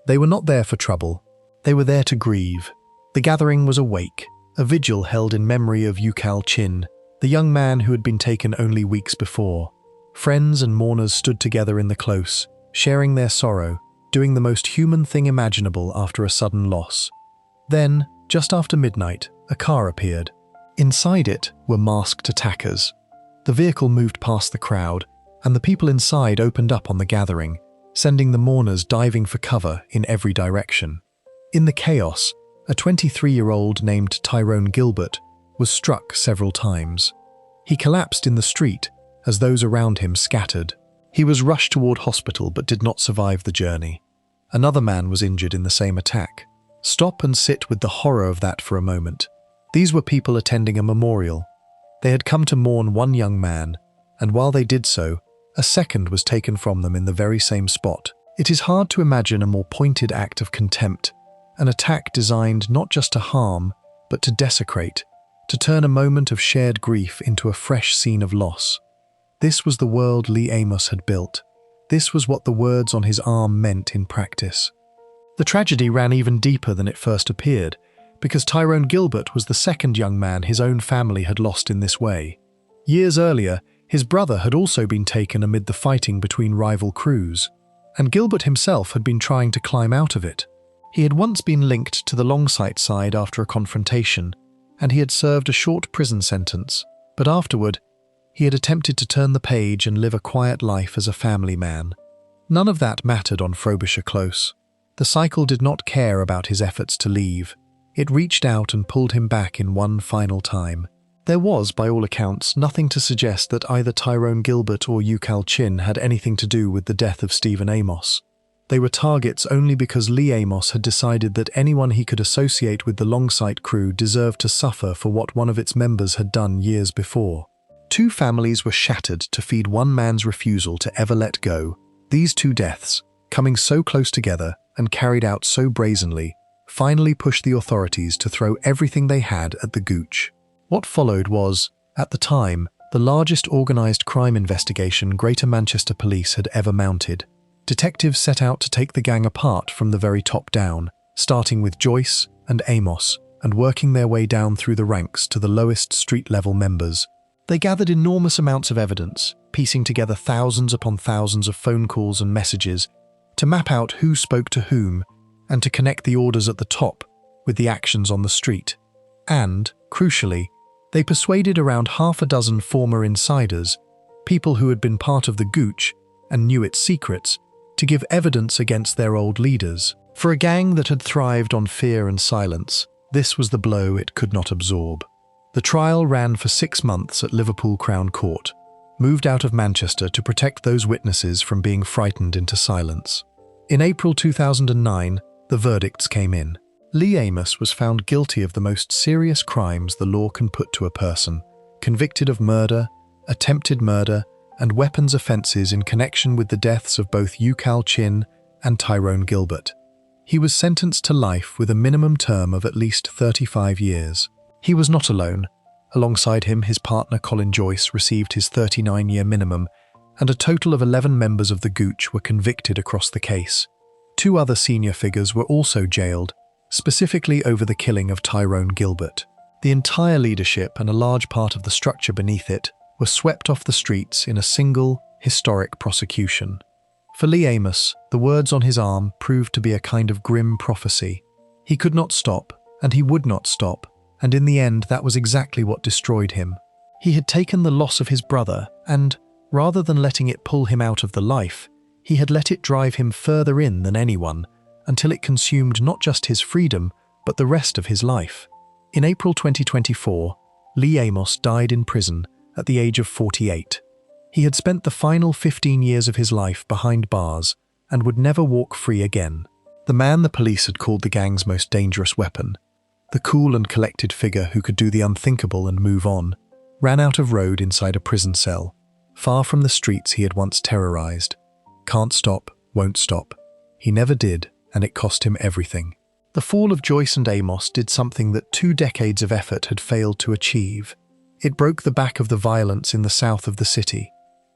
They were not there for trouble, they were there to grieve. The gathering was a wake, a vigil held in memory of Yukal Chin, the young man who had been taken only weeks before. Friends and mourners stood together in the close, sharing their sorrow, doing the most human thing imaginable after a sudden loss. Then, just after midnight, a car appeared. Inside it were masked attackers. The vehicle moved past the crowd, and the people inside opened up on the gathering, sending the mourners diving for cover in every direction. In the chaos, a 23-year-old named Tyrone Gilbert was struck several times. He collapsed in the street as those around him scattered. He was rushed toward hospital but did not survive the journey. Another man was injured in the same attack. Stop and sit with the horror of that for a moment. These were people attending a memorial. They had come to mourn one young man, and while they did so, a second was taken from them in the very same spot. It is hard to imagine a more pointed act of contempt, an attack designed not just to harm, but to desecrate, to turn a moment of shared grief into a fresh scene of loss. This was the world Lee Amos had built. This was what the words on his arm meant in practice. The tragedy ran even deeper than it first appeared, because Tyrone Gilbert was the second young man his own family had lost in this way. Years earlier, his brother had also been taken amid the fighting between rival crews, and Gilbert himself had been trying to climb out of it. He had once been linked to the Longsight side after a confrontation, and he had served a short prison sentence, but afterward, he had attempted to turn the page and live a quiet life as a family man. None of that mattered on Frobisher Close. The cycle did not care about his efforts to leave. It reached out and pulled him back in one final time. There was, by all accounts, nothing to suggest that either Tyrone Gilbert or Yukal Chin had anything to do with the death of Stephen Amos. They were targets only because Lee Amos had decided that anyone he could associate with the Longsight crew deserved to suffer for what one of its members had done years before. Two families were shattered to feed one man's refusal to ever let go. These two deaths, coming so close together and carried out so brazenly, finally pushed the authorities to throw everything they had at the gooch. What followed was, at the time, the largest organised crime investigation Greater Manchester Police had ever mounted. Detectives set out to take the gang apart from the very top down, starting with Joyce and Amos and working their way down through the ranks to the lowest street-level members. They gathered enormous amounts of evidence, piecing together thousands upon thousands of phone calls and messages to map out who spoke to whom and to connect the orders at the top with the actions on the street. And, crucially, they persuaded around half a dozen former insiders, people who had been part of the gooch and knew its secrets, to give evidence against their old leaders. For a gang that had thrived on fear and silence, this was the blow it could not absorb. The trial ran for 6 months at Liverpool Crown Court. moved out of Manchester to protect those witnesses from being frightened into silence. In April 2009, the verdicts came in. Lee Amos was found guilty of the most serious crimes the law can put to a person, convicted of murder, attempted murder, and weapons offences in connection with the deaths of both Yukal Chin and Tyrone Gilbert. He was sentenced to life with a minimum term of at least 35 years. He was not alone. Alongside him, his partner Colin Joyce received his 39-year minimum, and a total of 11 members of the Gooch were convicted across the case. 2 other senior figures were also jailed, specifically over the killing of Tyrone Gilbert. The entire leadership and a large part of the structure beneath it were swept off the streets in a single, historic prosecution. For Lee Amos, the words on his arm proved to be a kind of grim prophecy. He could not stop, and he would not stop, and in the end that was exactly what destroyed him. He had taken the loss of his brother and, rather than letting it pull him out of the life, he had let it drive him further in than anyone, until it consumed not just his freedom, but the rest of his life. In April 2024, Lee Amos died in prison at the age of 48. He had spent the final 15 years of his life behind bars and would never walk free again. The man the police had called the gang's most dangerous weapon, the cool and collected figure who could do the unthinkable and move on, ran out of road inside a prison cell, far from the streets he had once terrorized. Can't stop, won't stop. He never did, and it cost him everything. The fall of Joyce and Amos did something that 2 decades of effort had failed to achieve. It broke the back of the violence in the south of the city.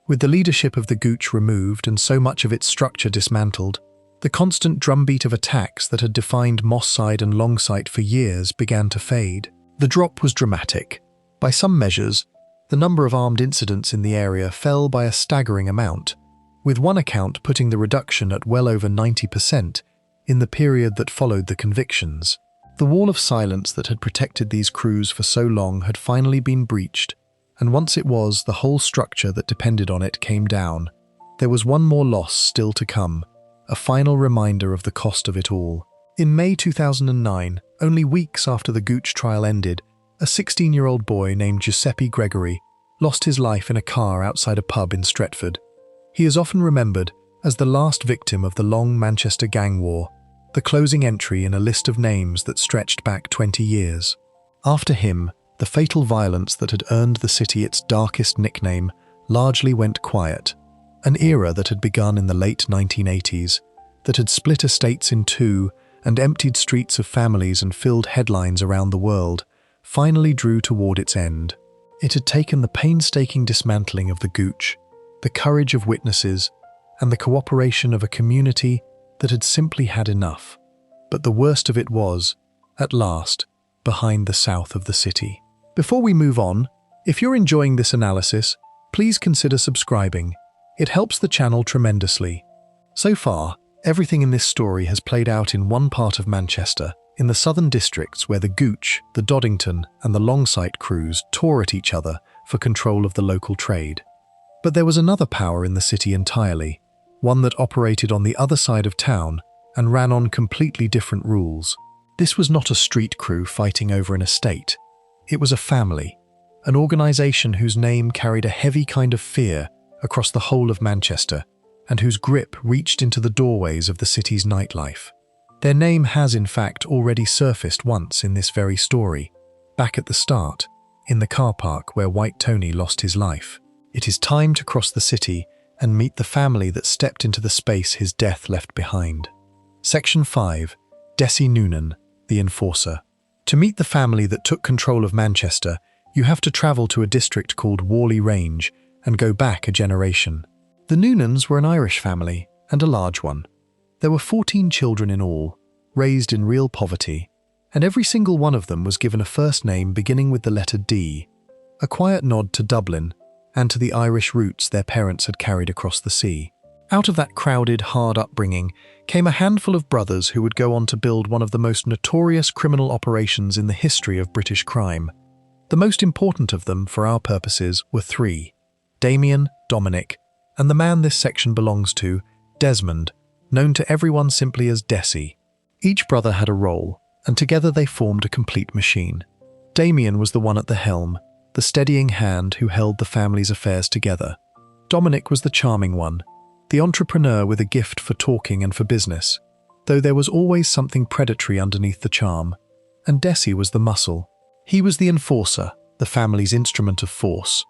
With the leadership of the Gooch removed and so much of its structure dismantled, the constant drumbeat of attacks that had defined Moss Side and Longsight for years began to fade. The drop was dramatic. By some measures, the number of armed incidents in the area fell by a staggering amount, with one account putting the reduction at well over 90% in the period that followed the convictions. The wall of silence that had protected these crews for so long had finally been breached, and once it was, the whole structure that depended on it came down. There was one more loss still to come, a final reminder of the cost of it all. In May 2009, only weeks after the Gooch trial ended, a 16-year-old boy named Giuseppe Gregory lost his life in a car outside a pub in Stretford. He is often remembered as the last victim of the long Manchester gang war, the closing entry in a list of names that stretched back 20 years. After him, the fatal violence that had earned the city its darkest nickname largely went quiet. An era that had begun in the late 1980s, that had split estates in 2 and emptied streets of families and filled headlines around the world, finally drew toward its end. It had taken the painstaking dismantling of the Gooch, the courage of witnesses, and the cooperation of a community that had simply had enough. But the worst of it was, at last, behind the south of the city. Before we move on, if you're enjoying this analysis, please consider subscribing. It helps the channel tremendously. So far, everything in this story has played out in one part of Manchester, in the southern districts where the Gooch, the Doddington, and the Longsight crews tore at each other for control of the local trade. But there was another power in the city entirely, one that operated on the other side of town and ran on completely different rules. This was not a street crew fighting over an estate. It was a family, an organisation whose name carried a heavy kind of fear across the whole of Manchester and whose grip reached into the doorways of the city's nightlife. Their name has in fact already surfaced once in this very story, back at the start, in the car park where White Tony lost his life. It is time to cross the city and meet the family that stepped into the space his death left behind. Section 5. Desi Noonan, the Enforcer. To meet the family that took control of Manchester, you have to travel to a district called Whalley Range and go back a generation. The Noonans were an Irish family, and a large one. There were 14 children in all, raised in real poverty, and every single one of them was given a first name beginning with the letter D, a quiet nod to Dublin and to the Irish roots their parents had carried across the sea. Out of that crowded, hard upbringing came a handful of brothers who would go on to build one of the most notorious criminal operations in the history of British crime. The most important of them, for our purposes, were 3: Damien, Dominic, and the man this section belongs to, Desmond, known to everyone simply as Desi. Each brother had a role, and together they formed a complete machine. Damien was the one at the helm, the steadying hand who held the family's affairs together. Dominic was the charming one, the entrepreneur with a gift for talking and for business, though there was always something predatory underneath the charm. And Desi was the muscle. He was the enforcer, the family's instrument of force.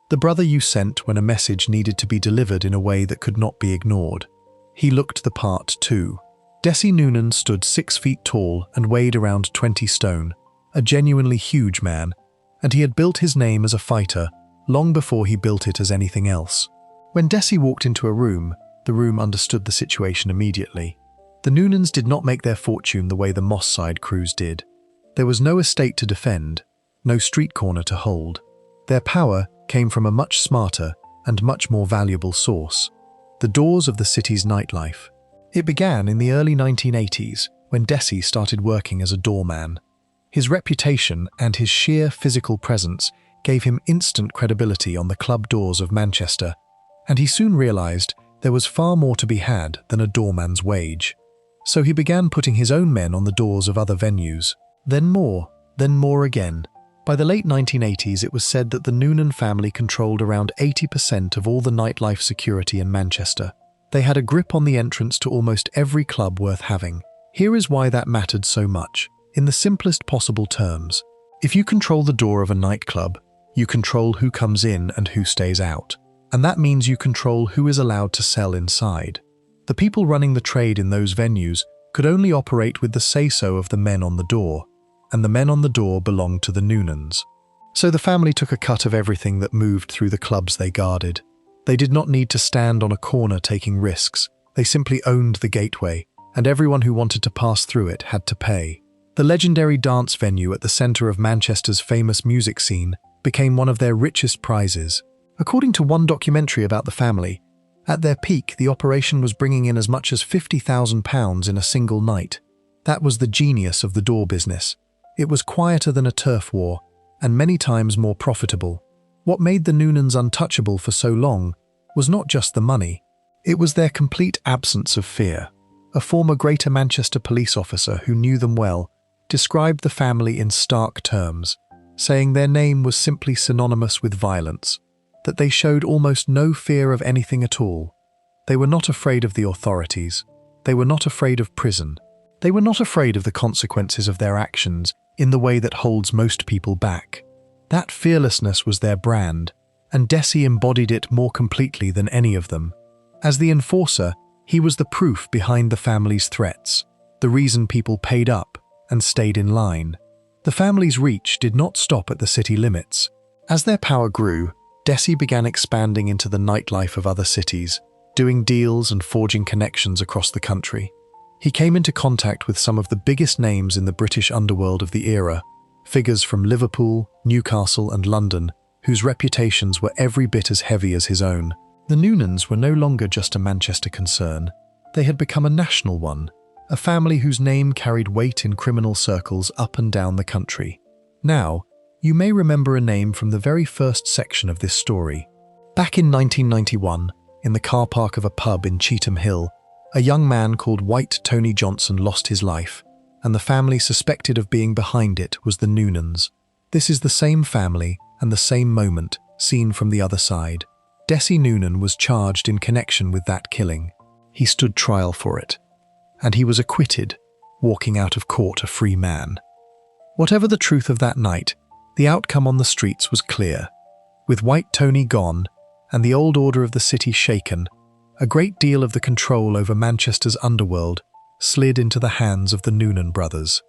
The brother you sent when a message needed to be delivered in a way that could not be ignored. He looked the part too. Desi Noonan stood 6 feet tall and weighed around 20 stone, a genuinely huge man, and he had built his name as a fighter long before he built it as anything else. When Desi walked into a room, the room understood the situation immediately. The Noonans did not make their fortune the way the Moss Side crews did. There was no estate to defend, no street corner to hold. Their power came from a much smarter and much more valuable source: the doors of the city's nightlife. It began in the early 1980s when Desi started working as a doorman. His reputation and his sheer physical presence gave him instant credibility on the club doors of Manchester, and he soon realized there was far more to be had than a doorman's wage. So he began putting his own men on the doors of other venues. Then more again. By the late 1980s, it was said that the Noonan family controlled around 80% of all the nightlife security in Manchester. They had a grip on the entrance to almost every club worth having. Here is why that mattered so much. In the simplest possible terms, if you control the door of a nightclub, you control who comes in and who stays out. And that means you control who is allowed to sell inside. The people running the trade in those venues could only operate with the say-so of the men on the door, and the men on the door belonged to the Noonans. So the family took a cut of everything that moved through the clubs they guarded. They did not need to stand on a corner taking risks. They simply owned the gateway, and everyone who wanted to pass through it had to pay. The legendary dance venue at the centre of Manchester's famous music scene became one of their richest prizes. According to one documentary about the family, at their peak the operation was bringing in as much as £50,000 in a single night. That was the genius of the door business. It was quieter than a turf war, and many times more profitable. What made the Noonans untouchable for so long was not just the money, it was their complete absence of fear. A former Greater Manchester police officer who knew them well described the family in stark terms, saying their name was simply synonymous with violence, that they showed almost no fear of anything at all. They were not afraid of the authorities. They were not afraid of prison. They were not afraid of the consequences of their actions in the way that holds most people back. That fearlessness was their brand, and Desi embodied it more completely than any of them. As the enforcer, he was the proof behind the family's threats, the reason people paid up and stayed in line. The family's reach did not stop at the city limits. As their power grew, Desi began expanding into the nightlife of other cities, doing deals and forging connections across the country. He came into contact with some of the biggest names in the British underworld of the era, figures from Liverpool, Newcastle and London, whose reputations were every bit as heavy as his own. The Noonans were no longer just a Manchester concern. They had become a national one, a family whose name carried weight in criminal circles up and down the country. Now, you may remember a name from the very first section of this story. Back in 1991, in the car park of a pub in Cheetham Hill, a young man called White Tony Johnson lost his life, and the family suspected of being behind it was the Noonans. This is the same family and the same moment, seen from the other side. Desi Noonan was charged in connection with that killing. He stood trial for it, and he was acquitted, walking out of court a free man. Whatever the truth of that night, the outcome on the streets was clear. With White Tony gone, and the old order of the city shaken, a great deal of the control over Manchester's underworld slid into the hands of the Noonan brothers.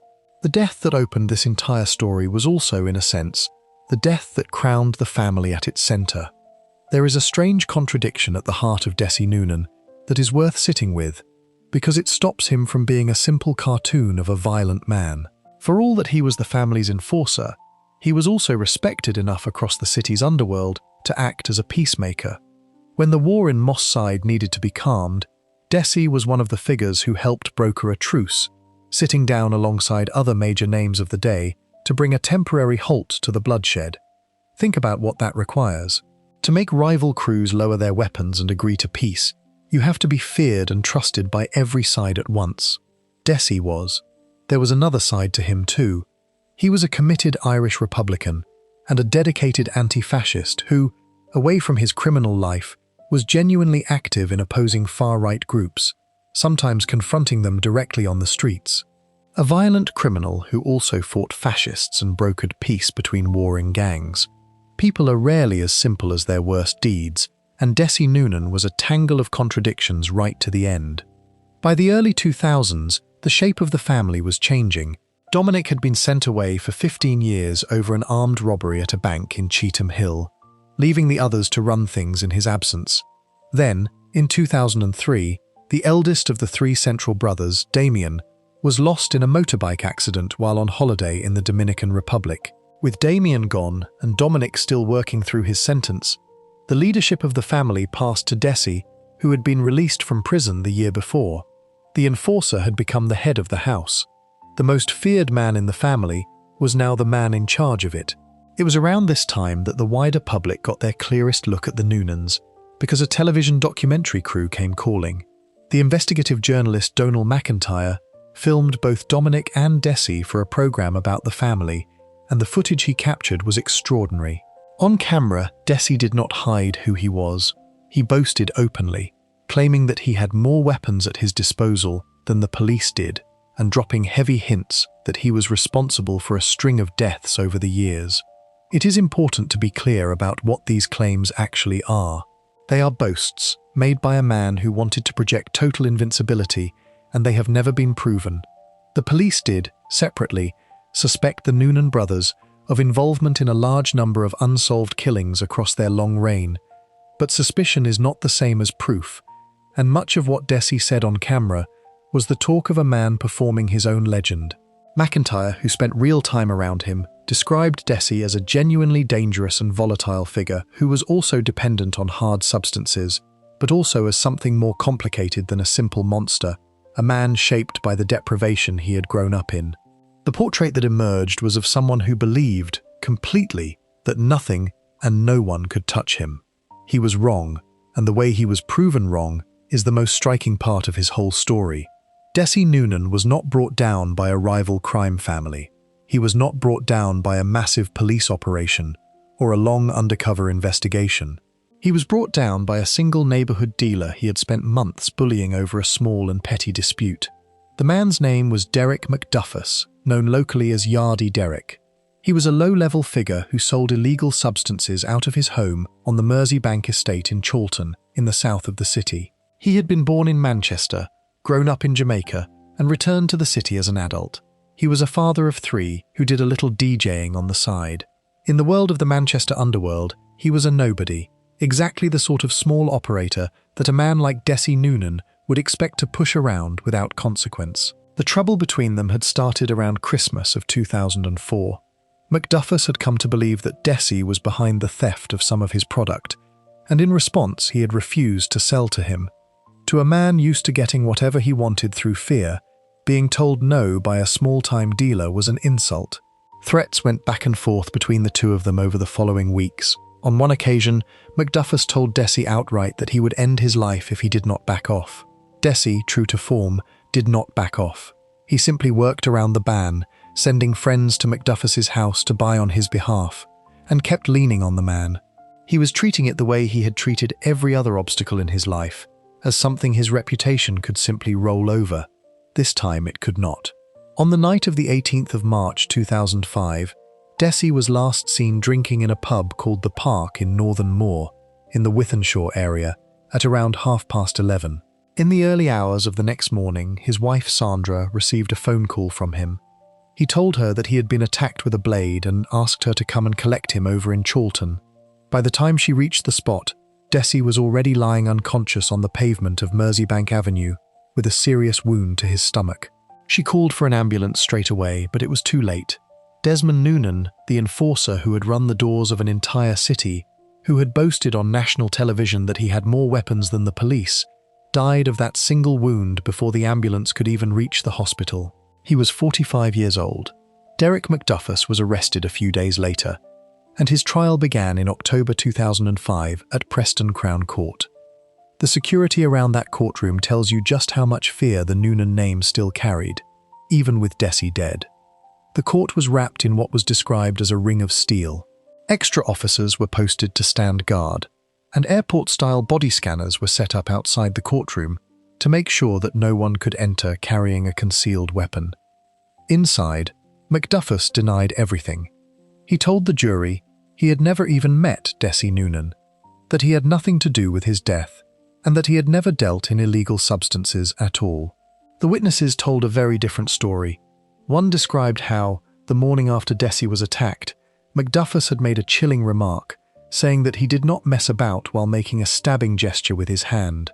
The death that opened this entire story was also, in a sense, the death that crowned the family at its centre. There is a strange contradiction at the heart of Desi Noonan that is worth sitting with, because it stops him from being a simple cartoon of a violent man. For all that he was the family's enforcer, he was also respected enough across the city's underworld to act as a peacemaker. When the war in Moss Side needed to be calmed, Desi was one of the figures who helped broker a truce, sitting down alongside other major names of the day to bring a temporary halt to the bloodshed. Think about what that requires. To make rival crews lower their weapons and agree to peace, you have to be feared and trusted by every side at once. Desi was. There was another side to him too. He was a committed Irish Republican, and a dedicated anti-fascist who, away from his criminal life, was genuinely active in opposing far-right groups, sometimes confronting them directly on the streets. A violent criminal who also fought fascists and brokered peace between warring gangs. People are rarely as simple as their worst deeds, and Desi Noonan was a tangle of contradictions right to the end. By the early 2000s, the shape of the family was changing. Dominic had been sent away for 15 years over an armed robbery at a bank in Cheetham Hill, leaving the others to run things in his absence. Then, in 2003, the eldest of the three Central brothers, Damien, was lost in a motorbike accident while on holiday in the Dominican Republic. With Damien gone and Dominic still working through his sentence, the leadership of the family passed to Desi, who had been released from prison the year before. The enforcer had become the head of the house. The most feared man in the family was now the man in charge of it. It was around this time that the wider public got their clearest look at the Noonans, because a television documentary crew came calling. The investigative journalist Donal McIntyre filmed both Dominic and Desi for a program about the family, and the footage he captured was extraordinary. On camera, Desi did not hide who he was. He boasted openly, claiming that he had more weapons at his disposal than the police did, and dropping heavy hints that he was responsible for a string of deaths over the years. It is important to be clear about what these claims actually are. They are boasts made by a man who wanted to project total invincibility, and they have never been proven. The police did, separately, suspect the Noonan brothers of involvement in a large number of unsolved killings across their long reign, but suspicion is not the same as proof, and much of what Desi said on camera was the talk of a man performing his own legend. McIntyre, who spent real time around him, described Desi as a genuinely dangerous and volatile figure who was also dependent on hard substances, but also as something more complicated than a simple monster, a man shaped by the deprivation he had grown up in. The portrait that emerged was of someone who believed, completely, that nothing and no one could touch him. He was wrong, and the way he was proven wrong is the most striking part of his whole story. Desi Noonan was not brought down by a rival crime family. He was not brought down by a massive police operation or a long undercover investigation. He was brought down by a single neighborhood dealer he had spent months bullying over a small and petty dispute. The man's name was Derek McDuffus, known locally as Yardie Derek. He was a low-level figure who sold illegal substances out of his home on the Merseybank estate in Chorlton, in the south of the city. He had been born in Manchester, grown up in Jamaica, and returned to the city as an adult. He was a father of three who did a little DJing on the side. In the world of the Manchester underworld, he was a nobody, exactly the sort of small operator that a man like Desi Noonan would expect to push around without consequence. The trouble between them had started around Christmas of 2004. McDuffus had come to believe that Desi was behind the theft of some of his product, and in response he had refused to sell to him. To a man used to getting whatever he wanted through fear, being told no by a small-time dealer was an insult. Threats went back and forth between the two of them over the following weeks. On one occasion, McDuffus told Desi outright that he would end his life if he did not back off. Desi, true to form, did not back off. He simply worked around the ban, sending friends to McDuffus's house to buy on his behalf, and kept leaning on the man. He was treating it the way he had treated every other obstacle in his life, as something his reputation could simply roll over. This time it could not. On the night of the 18th of March 2005, Desi was last seen drinking in a pub called The Park in Northern Moor, in the Wythenshawe area, at around 11:30. In the early hours of the next morning, his wife Sandra received a phone call from him. He told her that he had been attacked with a blade and asked her to come and collect him over in Chorlton. By the time she reached the spot, Desi was already lying unconscious on the pavement of Merseybank Avenue, with a serious wound to his stomach. She called for an ambulance straight away, but it was too late. Desmond Noonan, the enforcer who had run the doors of an entire city, who had boasted on national television that he had more weapons than the police, died of that single wound before the ambulance could even reach the hospital. He was 45 years old. Derek McDuffus was arrested a few days later, and his trial began in October 2005 at Preston Crown Court. The security around that courtroom tells you just how much fear the Noonan name still carried, even with Desi dead. The court was wrapped in what was described as a ring of steel. Extra officers were posted to stand guard, and airport-style body scanners were set up outside the courtroom to make sure that no one could enter carrying a concealed weapon. Inside, McDuffus denied everything. He told the jury he had never even met Dessie Noonan, that he had nothing to do with his death, and that he had never dealt in illegal substances at all. The witnesses told a very different story. One described how, the morning after Dessie was attacked, McDuffus had made a chilling remark, saying that he did not mess about while making a stabbing gesture with his hand.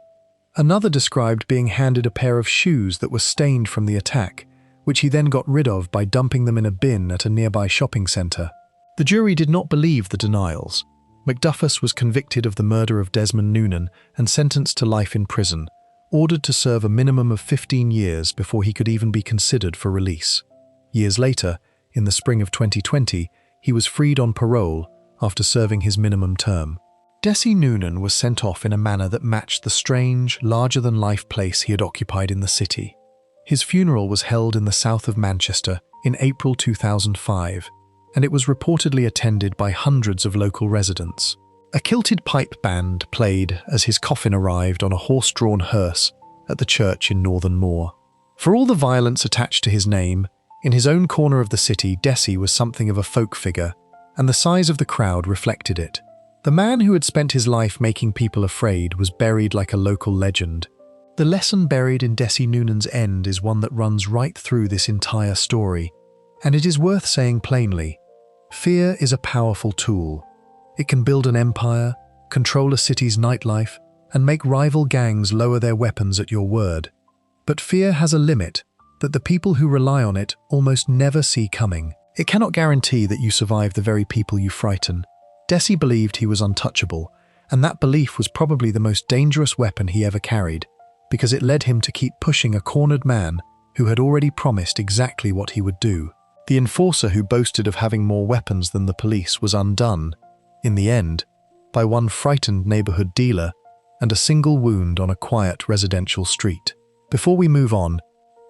Another described being handed a pair of shoes that were stained from the attack, which he then got rid of by dumping them in a bin at a nearby shopping centre. The jury did not believe the denials. McDuffus was convicted of the murder of Desmond Noonan and sentenced to life in prison, ordered to serve a minimum of 15 years before he could even be considered for release. Years later, in the spring of 2020, he was freed on parole after serving his minimum term. Dessie Noonan was sent off in a manner that matched the strange, larger-than-life place he had occupied in the city. His funeral was held in the south of Manchester in April 2005, and it was reportedly attended by hundreds of local residents. A kilted pipe band played as his coffin arrived on a horse-drawn hearse at the church in Northern Moor. For all the violence attached to his name, in his own corner of the city, Dessie was something of a folk figure, and the size of the crowd reflected it. The man who had spent his life making people afraid was buried like a local legend. The lesson buried in Dessie Noonan's end is one that runs right through this entire story, and it is worth saying plainly: fear is a powerful tool. It can build an empire, control a city's nightlife, and make rival gangs lower their weapons at your word. But fear has a limit that the people who rely on it almost never see coming. It cannot guarantee that you survive the very people you frighten. Dessie believed he was untouchable, and that belief was probably the most dangerous weapon he ever carried, because it led him to keep pushing a cornered man who had already promised exactly what he would do. The enforcer who boasted of having more weapons than the police was undone, in the end, by one frightened neighborhood dealer and a single wound on a quiet residential street. Before we move on,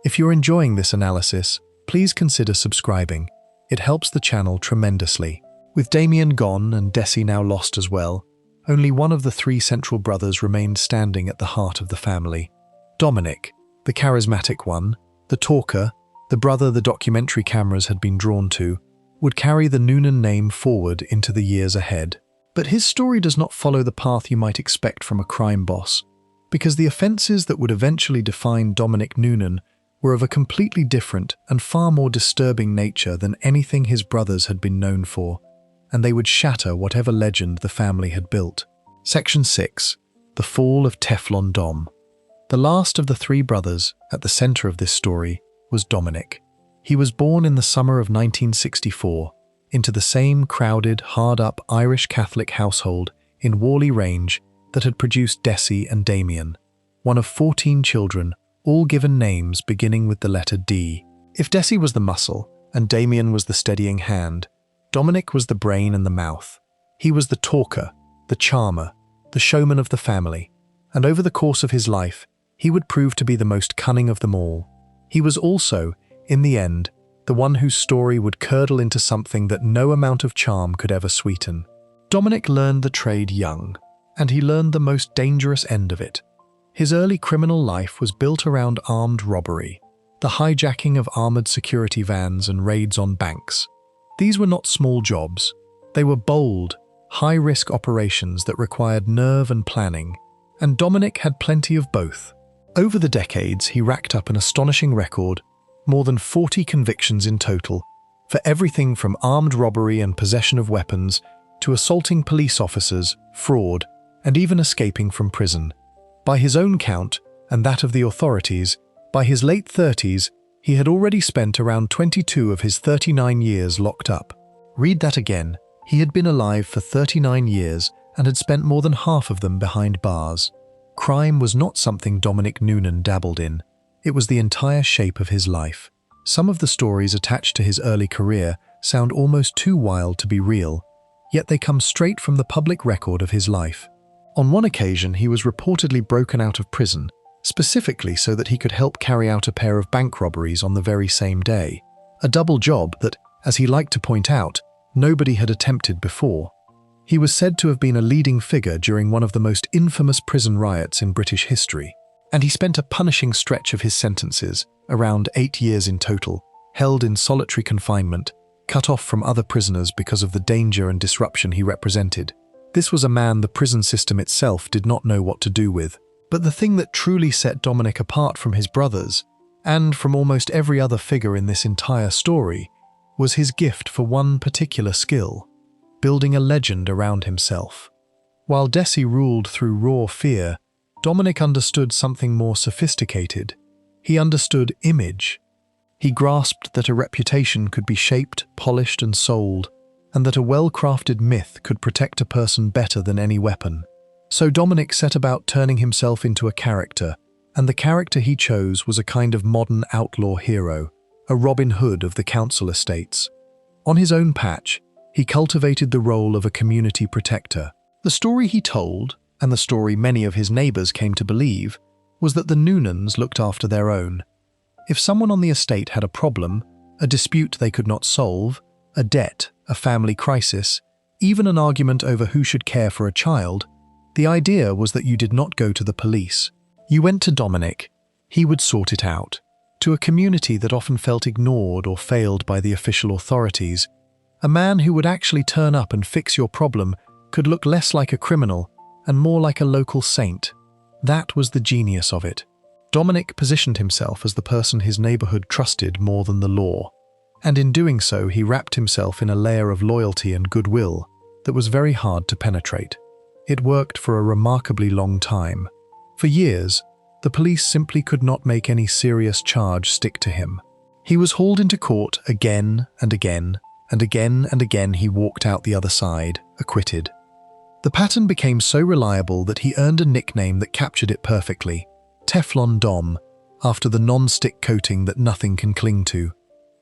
if you're enjoying this analysis, please consider subscribing. It helps the channel tremendously. With Damien gone and Dessie now lost as well, only one of the three central brothers remained standing at the heart of the family. Dominic, the charismatic one, the talker, the brother the documentary cameras had been drawn to, would carry the Noonan name forward into the years ahead. But his story does not follow the path you might expect from a crime boss, because the offences that would eventually define Dominic Noonan were of a completely different and far more disturbing nature than anything his brothers had been known for, and they would shatter whatever legend the family had built. Section 6. The Fall of Teflon Dom. The last of the three brothers at the centre of this story was Dominic. He was born in the summer of 1964 into the same crowded, hard-up Irish Catholic household in Whalley Range that had produced Dessie and Damien, one of 14 children, all given names beginning with the letter D. If Dessie was the muscle and Damien was the steadying hand, Dominic was the brain and the mouth. He was the talker, the charmer, the showman of the family, and over the course of his life, he would prove to be the most cunning of them all. He was also, in the end, the one whose story would curdle into something that no amount of charm could ever sweeten. Dominic learned the trade young, and he learned the most dangerous end of it. His early criminal life was built around armed robbery, the hijacking of armoured security vans and raids on banks. These were not small jobs. They were bold, high-risk operations that required nerve and planning, and Dominic had plenty of both. Over the decades, he racked up an astonishing record, more than 40 convictions in total, for everything from armed robbery and possession of weapons to assaulting police officers, fraud, and even escaping from prison. By his own count, and that of the authorities, by his late 30s, he had already spent around 22 of his 39 years locked up. Read that again. He had been alive for 39 years and had spent more than half of them behind bars. Crime was not something Dominic Noonan dabbled in. It was the entire shape of his life. Some of the stories attached to his early career sound almost too wild to be real, yet they come straight from the public record of his life. On one occasion, he was reportedly broken out of prison, specifically so that he could help carry out a pair of bank robberies on the very same day. A double job that, as he liked to point out, nobody had attempted before. He was said to have been a leading figure during one of the most infamous prison riots in British history, and he spent a punishing stretch of his sentences, around 8 years in total, held in solitary confinement, cut off from other prisoners because of the danger and disruption he represented. This was a man the prison system itself did not know what to do with. But the thing that truly set Dominic apart from his brothers, and from almost every other figure in this entire story, was his gift for one particular skill: building a legend around himself. While Desi ruled through raw fear, Dominic understood something more sophisticated. He understood image. He grasped that a reputation could be shaped, polished, and sold, and that a well-crafted myth could protect a person better than any weapon. So Dominic set about turning himself into a character, and the character he chose was a kind of modern outlaw hero, a Robin Hood of the council estates. On his own patch, he cultivated the role of a community protector. The story he told, and the story many of his neighbours came to believe, was that the Noonans looked after their own. If someone on the estate had a problem, a dispute they could not solve, a debt, a family crisis, even an argument over who should care for a child, the idea was that you did not go to the police. You went to Dominic. He would sort it out. To a community that often felt ignored or failed by the official authorities, a man who would actually turn up and fix your problem could look less like a criminal and more like a local saint. That was the genius of it. Dominic positioned himself as the person his neighborhood trusted more than the law, and in doing so he wrapped himself in a layer of loyalty and goodwill that was very hard to penetrate. It worked for a remarkably long time. For years, the police simply could not make any serious charge stick to him. He was hauled into court again and again, and again and again he walked out the other side, acquitted. The pattern became so reliable that he earned a nickname that captured it perfectly: Teflon Dom, after the non-stick coating that nothing can cling to.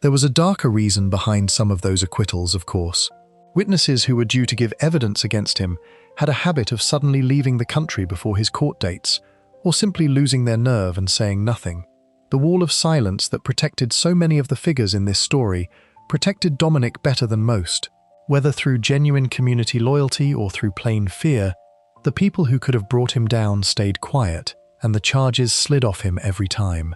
There was a darker reason behind some of those acquittals, of course. Witnesses who were due to give evidence against him had a habit of suddenly leaving the country before his court dates, or simply losing their nerve and saying nothing. The wall of silence that protected so many of the figures in this story protected Dominic better than most. Whether through genuine community loyalty or through plain fear, the people who could have brought him down stayed quiet, and the charges slid off him every time.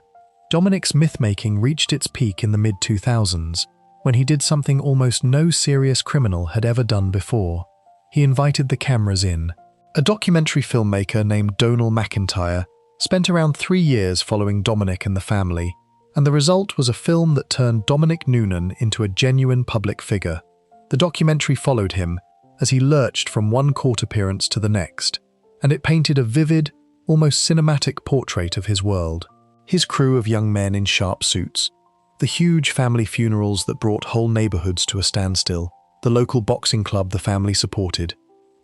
Dominic's myth-making reached its peak in the mid-2000s, when he did something almost no serious criminal had ever done before. He invited the cameras in. A documentary filmmaker named Donal McIntyre spent around 3 years following Dominic and the family, and the result was a film that turned Dominic Noonan into a genuine public figure. The documentary followed him as he lurched from one court appearance to the next, and it painted a vivid, almost cinematic portrait of his world. His crew of young men in sharp suits, the huge family funerals that brought whole neighborhoods to a standstill, the local boxing club the family supported,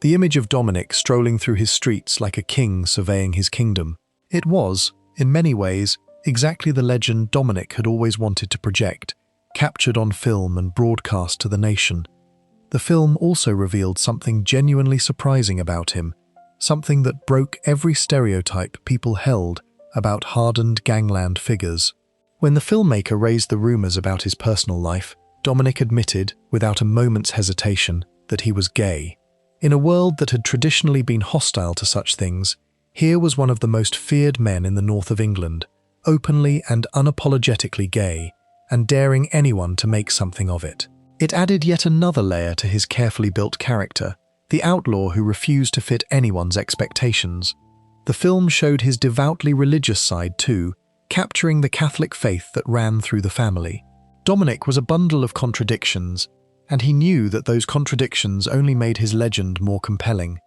the image of Dominic strolling through his streets like a king surveying his kingdom. It was, in many ways, exactly the legend Dominic had always wanted to project, captured on film and broadcast to the nation. The film also revealed something genuinely surprising about him, something that broke every stereotype people held about hardened gangland figures. When the filmmaker raised the rumors about his personal life, Dominic admitted, without a moment's hesitation, that he was gay. In a world that had traditionally been hostile to such things, here was one of the most feared men in the north of England, openly and unapologetically gay, and daring anyone to make something of it. It added yet another layer to his carefully built character, the outlaw who refused to fit anyone's expectations. The film showed his devoutly religious side too, capturing the Catholic faith that ran through the family. Dominic was a bundle of contradictions, and he knew that those contradictions only made his legend more compelling.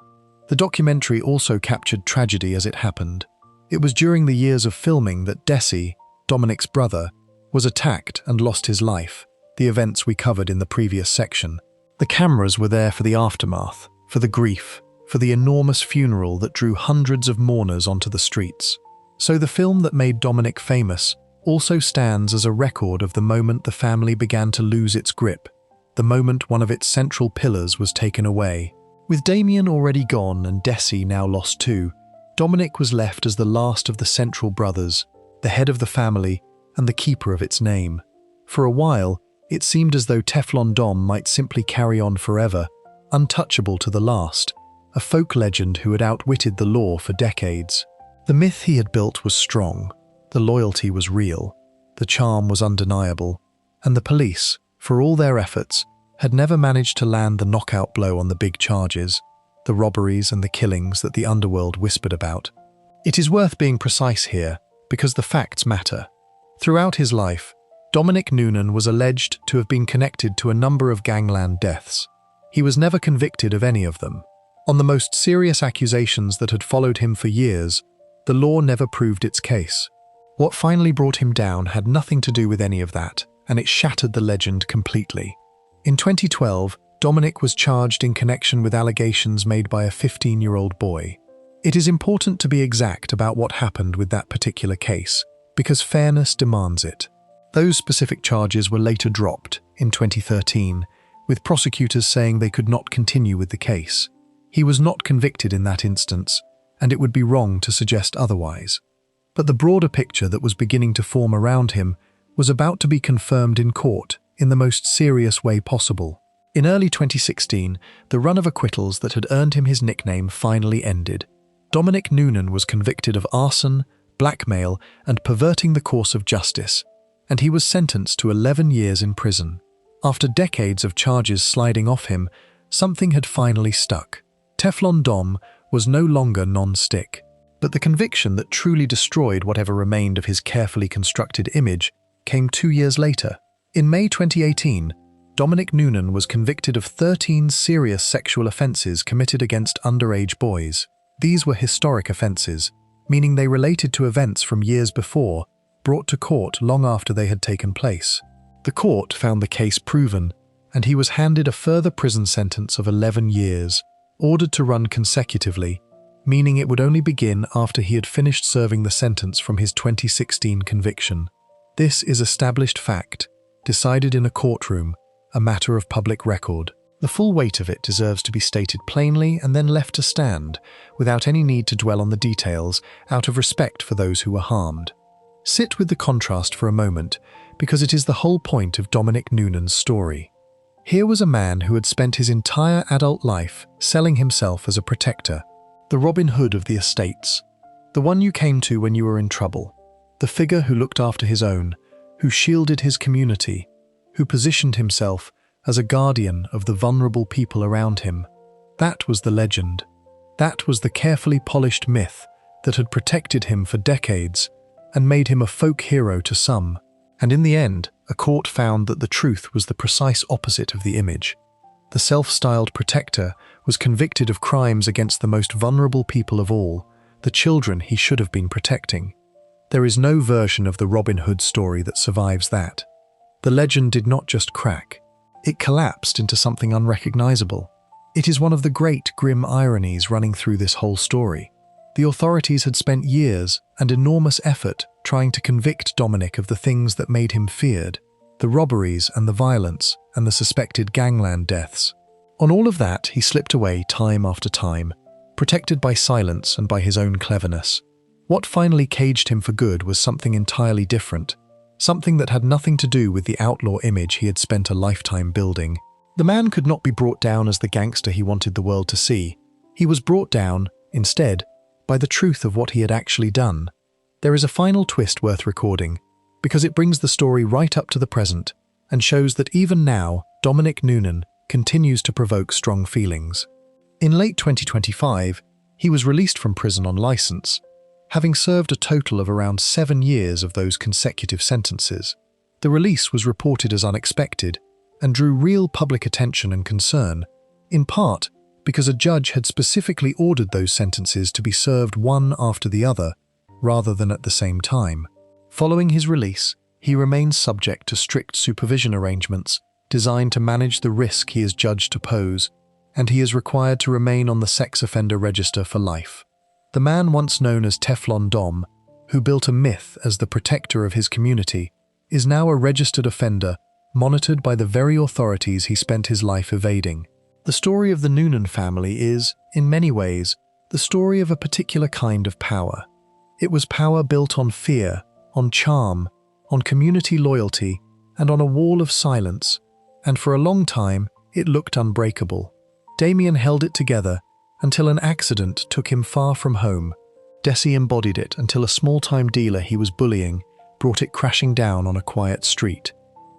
The documentary also captured tragedy as it happened. It was during the years of filming that Desi, Dominic's brother, was attacked and lost his life, the events we covered in the previous section. The cameras were there for the aftermath, for the grief, for the enormous funeral that drew hundreds of mourners onto the streets. So the film that made Dominic famous also stands as a record of the moment the family began to lose its grip, the moment one of its central pillars was taken away. With Damien already gone and Desi now lost too, Dominic was left as the last of the central brothers, the head of the family and the keeper of its name. For a while, It seemed as though Teflon Dom might simply carry on forever, untouchable to the last, a folk legend who had outwitted the law for decades. The myth he had built was strong, the loyalty was real, the charm was undeniable, and the police, for all their efforts, had never managed to land the knockout blow on the big charges, the robberies and the killings that the underworld whispered about. It is worth being precise here, because the facts matter. Throughout his life, Dominic Noonan was alleged to have been connected to a number of gangland deaths. He was never convicted of any of them. On the most serious accusations that had followed him for years, the law never proved its case. What finally brought him down had nothing to do with any of that, and it shattered the legend completely. In 2012, Dominic was charged in connection with allegations made by a 15-year-old boy. It is important to be exact about what happened with that particular case, because fairness demands it. Those specific charges were later dropped in 2013, with prosecutors saying they could not continue with the case. He was not convicted in that instance, and it would be wrong to suggest otherwise. But the broader picture that was beginning to form around him was about to be confirmed in court in the most serious way possible. In early 2016, the run of acquittals that had earned him his nickname finally ended. Dominic Noonan was convicted of arson, blackmail, and perverting the course of justice, and he was sentenced to 11 years in prison. After decades of charges sliding off him, something had finally stuck. Teflon Dom was no longer non-stick, but the conviction that truly destroyed whatever remained of his carefully constructed image came 2 years later. In May 2018, Dominic Noonan was convicted of 13 serious sexual offences committed against underage boys. These were historic offences, meaning they related to events from years before, brought to court long after they had taken place. The court found the case proven, and he was handed a further prison sentence of 11 years, ordered to run consecutively, meaning it would only begin after he had finished serving the sentence from his 2016 conviction. This is established fact, decided in a courtroom, a matter of public record. The full weight of it deserves to be stated plainly and then left to stand, without any need to dwell on the details, out of respect for those who were harmed. Sit with the contrast for a moment, because it is the whole point of Dominic Noonan's story. Here was a man who had spent his entire adult life selling himself as a protector, the Robin Hood of the estates, the one you came to when you were in trouble, the figure who looked after his own, who shielded his community, who positioned himself as a guardian of the vulnerable people around him. That was the legend. That was the carefully polished myth that had protected him for decades and made him a folk hero to some. And in the end, a court found that the truth was the precise opposite of the image. The self-styled protector was convicted of crimes against the most vulnerable people of all, the children he should have been protecting. There is no version of the Robin Hood story that survives that. The legend did not just crack. It collapsed into something unrecognizable. It is one of the great grim ironies running through this whole story. The authorities had spent years and enormous effort trying to convict Dominic of the things that made him feared, the robberies and the violence and the suspected gangland deaths. On all of that, he slipped away time after time, protected by silence and by his own cleverness. What finally caged him for good was something entirely different, something that had nothing to do with the outlaw image he had spent a lifetime building. The man could not be brought down as the gangster he wanted the world to see. He was brought down, instead, by the truth of what he had actually done. There is a final twist worth recording, because it brings the story right up to the present and shows that even now, Dominic Noonan continues to provoke strong feelings. In late 2025, he was released from prison on license, having served a total of around 7 years of those consecutive sentences. The release was reported as unexpected and drew real public attention and concern, in part because a judge had specifically ordered those sentences to be served one after the other, rather than at the same time. Following his release, he remains subject to strict supervision arrangements designed to manage the risk he is judged to pose, and he is required to remain on the sex offender register for life. The man once known as Teflon Dom, who built a myth as the protector of his community, is now a registered offender, monitored by the very authorities he spent his life evading. The story of the Noonan family is, in many ways, the story of a particular kind of power. It was power built on fear, on charm, on community loyalty, and on a wall of silence, and for a long time it looked unbreakable. Damien held it together until an accident took him far from home. Desi embodied it until a small-time dealer he was bullying brought it crashing down on a quiet street.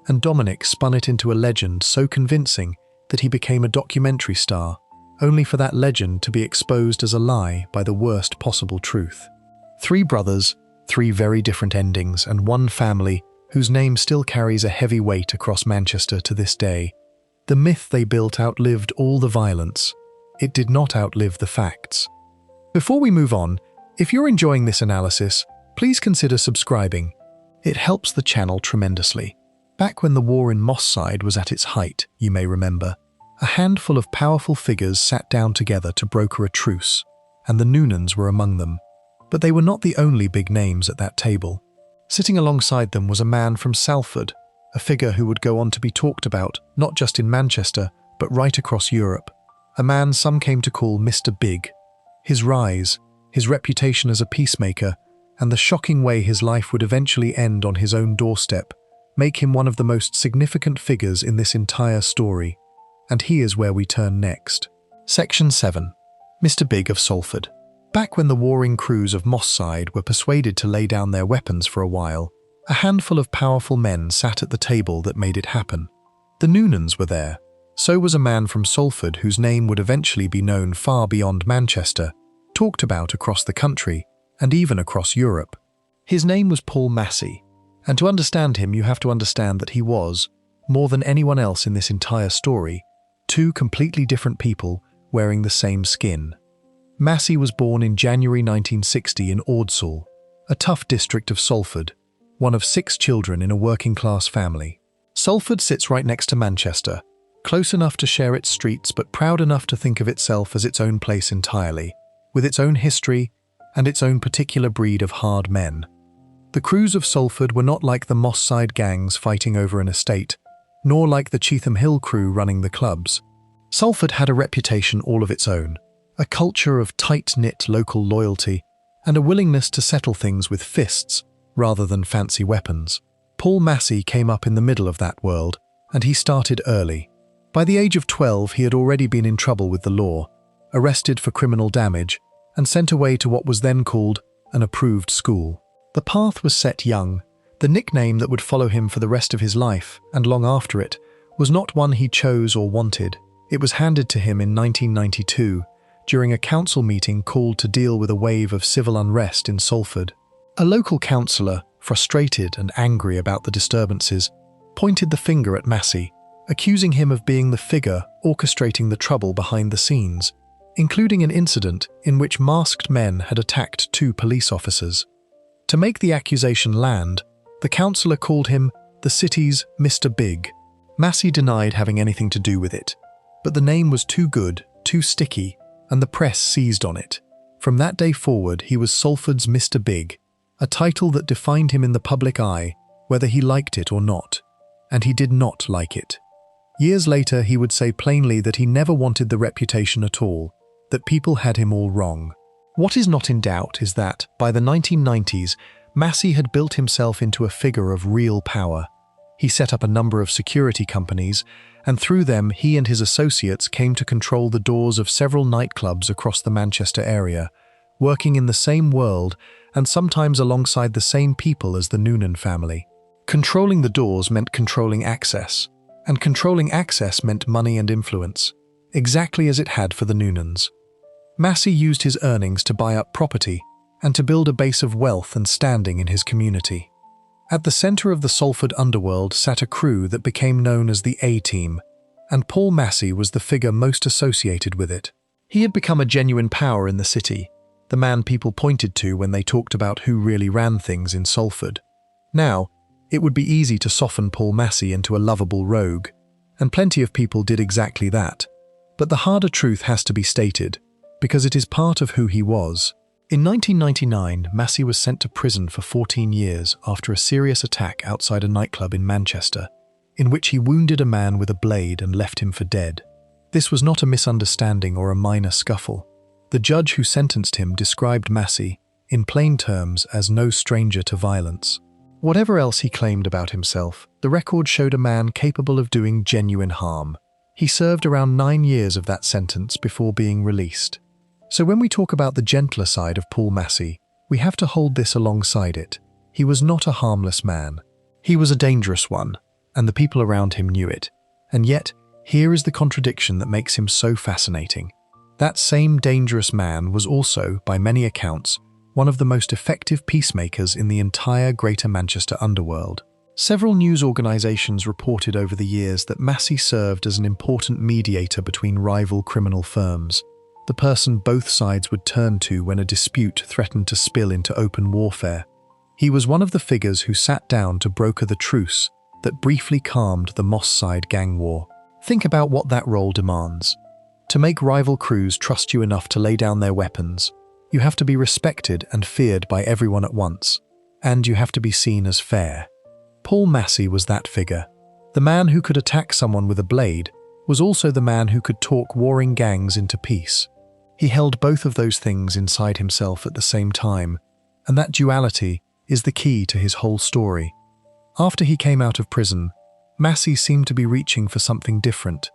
And Dominic spun it into a legend so convincing that he became a documentary star, only for that legend to be exposed as a lie by the worst possible truth. 3 brothers, 3 very different endings, and one family whose name still carries a heavy weight across Manchester to this day. The myth they built outlived all the violence. It did not outlive the facts. Before we move on, if you're enjoying this analysis, please consider subscribing. It helps the channel tremendously. Back when the war in Moss Side was at its height, you may remember, a handful of powerful figures sat down together to broker a truce, and the Noonans were among them. But they were not the only big names at that table. Sitting alongside them was a man from Salford, a figure who would go on to be talked about not just in Manchester, but right across Europe. A man some came to call Mr. Big. His rise, his reputation as a peacemaker, and the shocking way his life would eventually end on his own doorstep make him one of the most significant figures in this entire story. And he is where we turn next. Section 7. Mr. Big of Salford. Back when the warring crews of Moss Side were persuaded to lay down their weapons for a while, a handful of powerful men sat at the table that made it happen. The Noonans were there. So was a man from Salford whose name would eventually be known far beyond Manchester, talked about across the country, and even across Europe. His name was Paul Massey, and to understand him you have to understand that he was, more than anyone else in this entire story, 2 completely different people wearing the same skin. Massey was born in January 1960 in Ordsall, a tough district of Salford, one of 6 children in a working-class family. Salford sits right next to Manchester, close enough to share its streets but proud enough to think of itself as its own place entirely, with its own history and its own particular breed of hard men. The crews of Salford were not like the Moss Side gangs fighting over an estate, nor like the Cheetham Hill crew running the clubs. Salford had a reputation all of its own, a culture of tight-knit local loyalty, and a willingness to settle things with fists rather than fancy weapons. Paul Massey came up in the middle of that world, and he started early. By the age of 12, he had already been in trouble with the law, arrested for criminal damage, and sent away to what was then called an approved school. The path was set young. The nickname that would follow him for the rest of his life, and long after it, was not one he chose or wanted. It was handed to him in 1992, during a council meeting called to deal with a wave of civil unrest in Salford. A local councillor, frustrated and angry about the disturbances, pointed the finger at Massey, accusing him of being the figure orchestrating the trouble behind the scenes, including an incident in which masked men had attacked 2 police officers. To make the accusation land, the councillor called him the city's Mr. Big. Massey denied having anything to do with it, but the name was too good, too sticky, and the press seized on it. From that day forward, he was Salford's Mr. Big, a title that defined him in the public eye, whether he liked it or not. And he did not like it. Years later, he would say plainly that he never wanted the reputation at all, that people had him all wrong. What is not in doubt is that, by the 1990s, Massey had built himself into a figure of real power. He set up a number of security companies, and through them he and his associates came to control the doors of several nightclubs across the Manchester area, working in the same world and sometimes alongside the same people as the Noonan family. Controlling the doors meant controlling access, and controlling access meant money and influence, exactly as it had for the Noonans. Massey used his earnings to buy up property and to build a base of wealth and standing in his community. At the center of the Salford underworld sat a crew that became known as the A-Team, and Paul Massey was the figure most associated with it. He had become a genuine power in the city, the man people pointed to when they talked about who really ran things in Salford. Now, it would be easy to soften Paul Massey into a lovable rogue, and plenty of people did exactly that. But the harder truth has to be stated, because it is part of who he was. In 1999, Massey was sent to prison for 14 years after a serious attack outside a nightclub in Manchester, in which he wounded a man with a blade and left him for dead. This was not a misunderstanding or a minor scuffle. The judge who sentenced him described Massey, in plain terms, as no stranger to violence. Whatever else he claimed about himself, the record showed a man capable of doing genuine harm. He served around 9 years of that sentence before being released. So when we talk about the gentler side of Paul Massey, we have to hold this alongside it. He was not a harmless man. He was a dangerous one, and the people around him knew it. And yet, here is the contradiction that makes him so fascinating. That same dangerous man was also, by many accounts, one of the most effective peacemakers in the entire Greater Manchester underworld. Several news organisations reported over the years that Massey served as an important mediator between rival criminal firms, the person both sides would turn to when a dispute threatened to spill into open warfare. He was one of the figures who sat down to broker the truce that briefly calmed the Moss Side gang war. Think about what that role demands. To make rival crews trust you enough to lay down their weapons, you have to be respected and feared by everyone at once, and you have to be seen as fair. Paul Massey was that figure. The man who could attack someone with a blade was also the man who could talk warring gangs into peace. He held both of those things inside himself at the same time, and that duality is the key to his whole story. After he came out of prison, Massey seemed to be reaching for something different.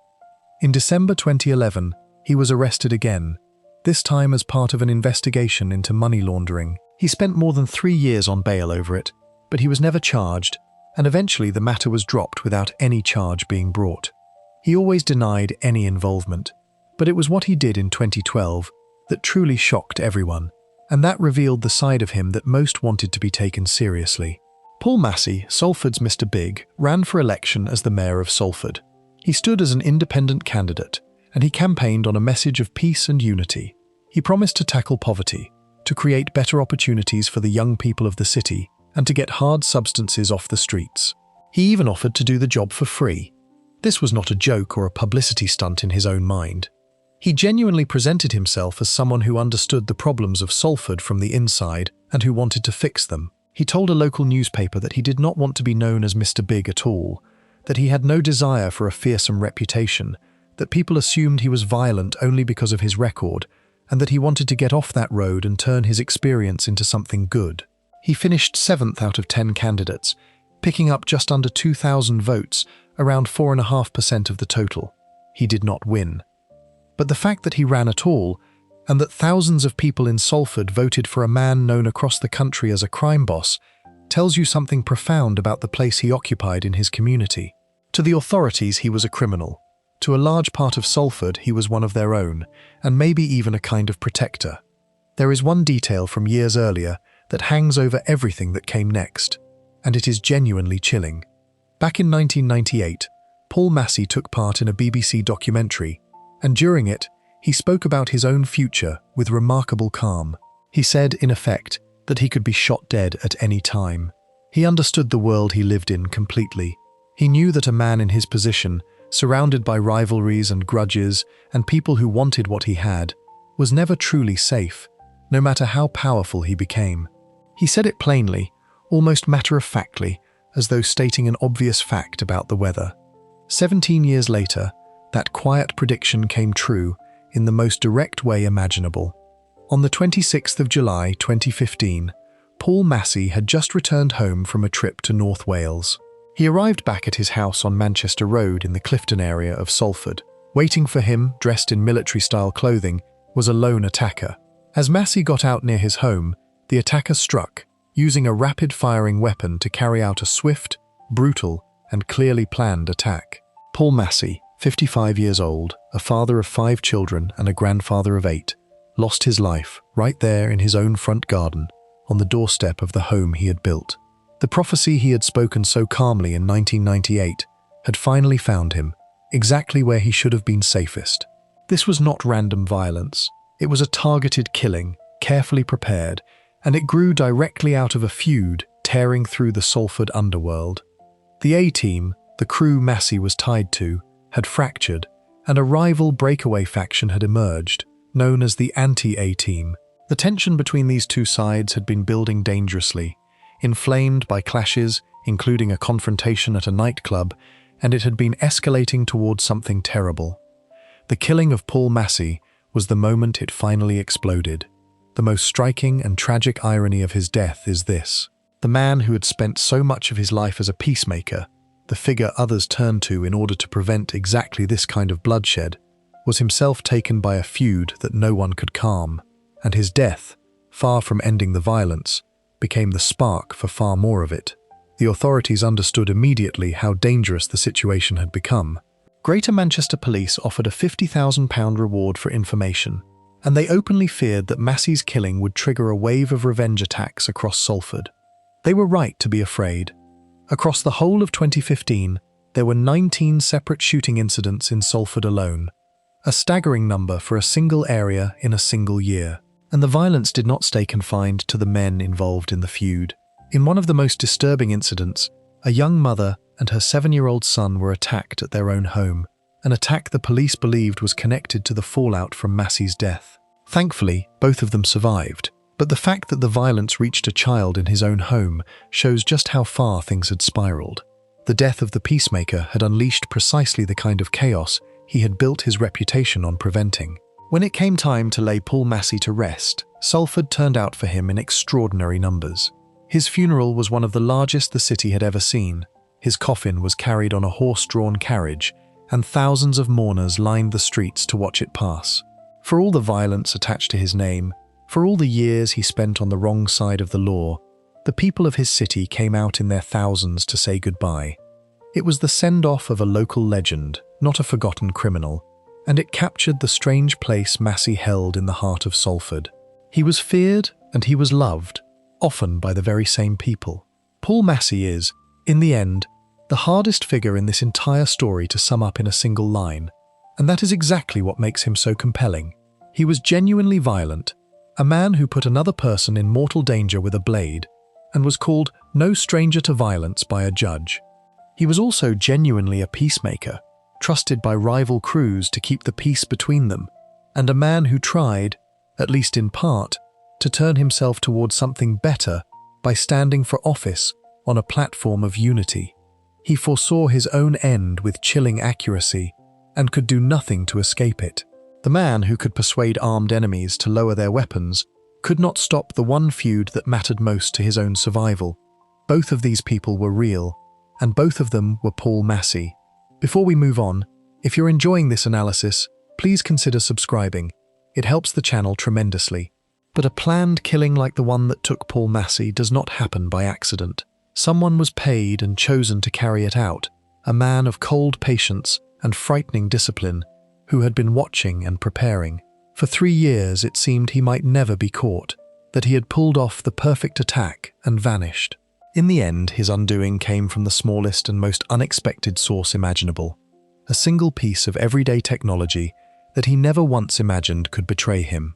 In December 2011, he was arrested again, this time as part of an investigation into money laundering. He spent more than 3 years on bail over it, but he was never charged, and eventually the matter was dropped without any charge being brought. He always denied any involvement, but it was what he did in 2012 that truly shocked everyone, and that revealed the side of him that most wanted to be taken seriously. Paul Massey, Salford's Mr. Big, ran for election as the mayor of Salford. He stood as an independent candidate, and he campaigned on a message of peace and unity. He promised to tackle poverty, to create better opportunities for the young people of the city, and to get hard substances off the streets. He even offered to do the job for free. This was not a joke or a publicity stunt in his own mind. He genuinely presented himself as someone who understood the problems of Salford from the inside and who wanted to fix them. He told a local newspaper that he did not want to be known as Mr. Big at all, that he had no desire for a fearsome reputation, that people assumed he was violent only because of his record, and that he wanted to get off that road and turn his experience into something good. He finished 7th out of 10 candidates, picking up just under 2,000 votes, around 4.5% of the total. He did not win. But the fact that he ran at all, and that thousands of people in Salford voted for a man known across the country as a crime boss, tells you something profound about the place he occupied in his community. To the authorities, he was a criminal. To a large part of Salford, he was one of their own, and maybe even a kind of protector. There is one detail from years earlier that hangs over everything that came next, and it is genuinely chilling. Back in 1998, Paul Massey took part in a BBC documentary, and during it, he spoke about his own future with remarkable calm. He said, in effect, that he could be shot dead at any time. He understood the world he lived in completely. He knew that a man in his position, surrounded by rivalries and grudges and people who wanted what he had, was never truly safe, no matter how powerful he became. He said it plainly, almost matter-of-factly, as though stating an obvious fact about the weather. 17 years later, that quiet prediction came true in the most direct way imaginable. On the 26th of July 2015, Paul Massey had just returned home from a trip to North Wales. He arrived back at his house on Manchester Road in the Clifton area of Salford. Waiting for him, dressed in military-style clothing, was a lone attacker. As Massey got out near his home, the attacker struck, using a rapid-firing weapon to carry out a swift, brutal, and clearly planned attack. Paul Massey, 55 years old, a father of 5 children and a grandfather of 8, lost his life right there in his own front garden, on the doorstep of the home he had built. The prophecy he had spoken so calmly in 1998 had finally found him, exactly where he should have been safest. This was not random violence. It was a targeted killing, carefully prepared, and it grew directly out of a feud tearing through the Salford underworld. The A-team, the crew Massey was tied to, had fractured, and a rival breakaway faction had emerged, known as the anti-A-team. The tension between these two sides had been building dangerously, inflamed by clashes, including a confrontation at a nightclub, and it had been escalating towards something terrible. The killing of Paul Massey was the moment it finally exploded. The most striking and tragic irony of his death is this. The The man who had spent so much of his life as a peacemaker, the figure others turned to in order to prevent exactly this kind of bloodshed, was himself taken by a feud that no one could calm, and his death, far from ending the violence, became the spark for far more of it. The authorities understood immediately how dangerous the situation had become. Greater Manchester Police offered a £50,000 reward for information, and they openly feared that Massey's killing would trigger a wave of revenge attacks across Salford. They were right to be afraid. Across the whole of 2015, there were 19 separate shooting incidents in Salford alone, a staggering number for a single area in a single year. And the violence did not stay confined to the men involved in the feud. In one of the most disturbing incidents, a young mother and her 7-year-old son were attacked at their own home, an attack the police believed was connected to the fallout from Massey's death. Thankfully, both of them survived, but the fact that the violence reached a child in his own home shows just how far things had spiraled. The death of the peacemaker had unleashed precisely the kind of chaos he had built his reputation on preventing. When it came time to lay Paul Massey to rest, Salford turned out for him in extraordinary numbers. His funeral was one of the largest the city had ever seen. His coffin was carried on a horse-drawn carriage, and thousands of mourners lined the streets to watch it pass. For all the violence attached to his name, for all the years he spent on the wrong side of the law, the people of his city came out in their thousands to say goodbye. It was the send-off of a local legend, not a forgotten criminal, and it captured the strange place Massey held in the heart of Salford. He was feared and he was loved, often by the very same people. Paul Massey is, in the end, the hardest figure in this entire story to sum up in a single line, and that is exactly what makes him so compelling. He was genuinely violent, a man who put another person in mortal danger with a blade, and was called no stranger to violence by a judge. He was also genuinely a peacemaker, trusted by rival crews to keep the peace between them, and a man who tried, at least in part, to turn himself towards something better by standing for office on a platform of unity. He foresaw his own end with chilling accuracy and could do nothing to escape it. The man who could persuade armed enemies to lower their weapons could not stop the one feud that mattered most to his own survival. Both of these people were real, and both of them were Paul Massey. Before we move on, if you're enjoying this analysis, please consider subscribing. It helps the channel tremendously. But a planned killing like the one that took Paul Massey does not happen by accident. Someone was paid and chosen to carry it out, a man of cold patience and frightening discipline, who had been watching and preparing. For 3 years it seemed he might never be caught, that he had pulled off the perfect attack and vanished. In the end, his undoing came from the smallest and most unexpected source imaginable, a single piece of everyday technology that he never once imagined could betray him.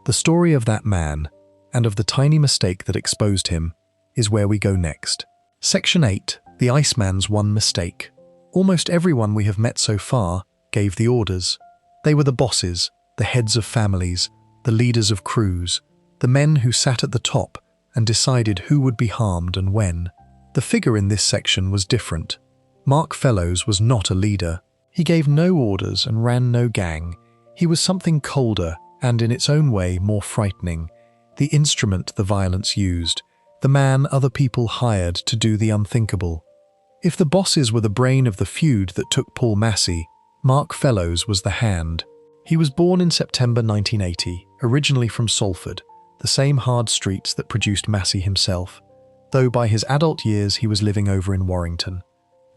The story of that man, and of the tiny mistake that exposed him, is where we go next. Section 8, The Iceman's One Mistake. Almost everyone we have met so far gave the orders. They were the bosses, the heads of families, the leaders of crews, the men who sat at the top and decided who would be harmed and when. The figure in this section was different. Mark Fellows was not a leader. He gave no orders and ran no gang. He was something colder and, in its own way, more frightening. The instrument the violence used, the man other people hired to do the unthinkable. If the bosses were the brain of the feud that took Paul Massey, Mark Fellows was the hand. He was born in September 1980, originally from Salford, the same hard streets that produced Massey himself, though by his adult years he was living over in Warrington.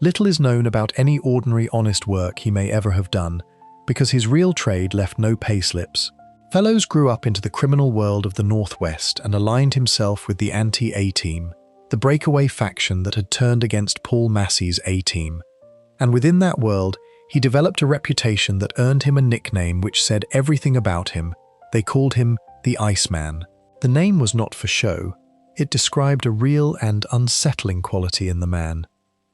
Little is known about any ordinary honest work he may ever have done, because his real trade left no payslips. Fellows grew up into the criminal world of the Northwest and aligned himself with the anti-A-Team, the breakaway faction that had turned against Paul Massey's A-Team. And within that world, he developed a reputation that earned him a nickname which said everything about him. They called him the Iceman. The name was not for show. It described a real and unsettling quality in the man.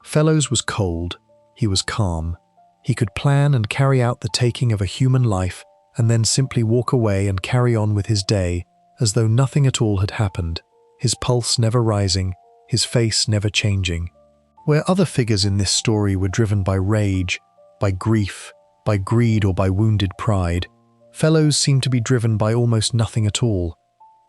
Fellows was cold. He was calm. He could plan and carry out the taking of a human life and then simply walk away and carry on with his day as though nothing at all had happened, his pulse never rising, his face never changing. Where other figures in this story were driven by rage, by grief, by greed or by wounded pride, Fellows seemed to be driven by almost nothing at all.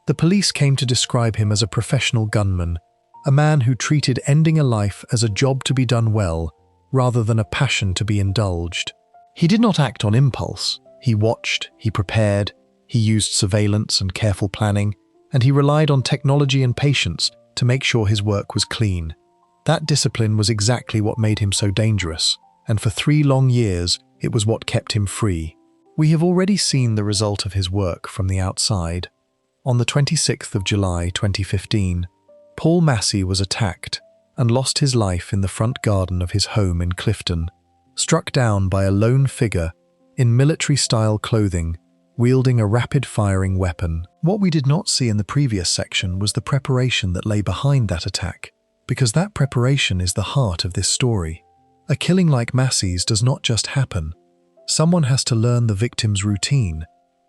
The police came to describe him as a professional gunman, a man who treated ending a life as a job to be done well, rather than a passion to be indulged. He did not act on impulse. He watched, he prepared, he used surveillance and careful planning, and he relied on technology and patience to make sure his work was clean. That discipline was exactly what made him so dangerous, and for 3 long years, it was what kept him free. We have already seen the result of his work from the outside. On the 26th of July 2015, Paul Massey was attacked and lost his life in the front garden of his home in Clifton, struck down by a lone figure in military-style clothing, wielding a rapid-firing weapon. What we did not see in the previous section was the preparation that lay behind that attack, because that preparation is the heart of this story. A killing like Massey's does not just happen. Someone has to learn the victim's routine.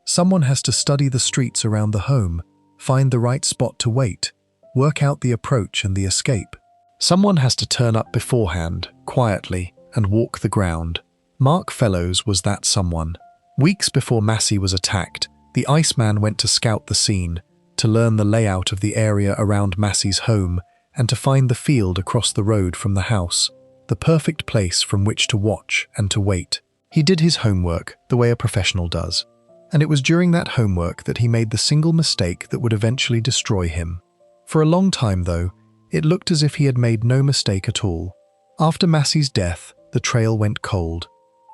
Someone has to study the streets around the home, find the right spot to wait, work out the approach and the escape. Someone has to turn up beforehand, quietly, and walk the ground. Mark Fellows was that someone. Weeks before Massey was attacked, the Iceman went to scout the scene, to learn the layout of the area around Massey's home, and to find the field across the road from the house, the perfect place from which to watch and to wait. He did his homework the way a professional does, and it was during that homework that he made the single mistake that would eventually destroy him. For a long time, though, it looked as if he had made no mistake at all. After Massey's death, the trail went cold.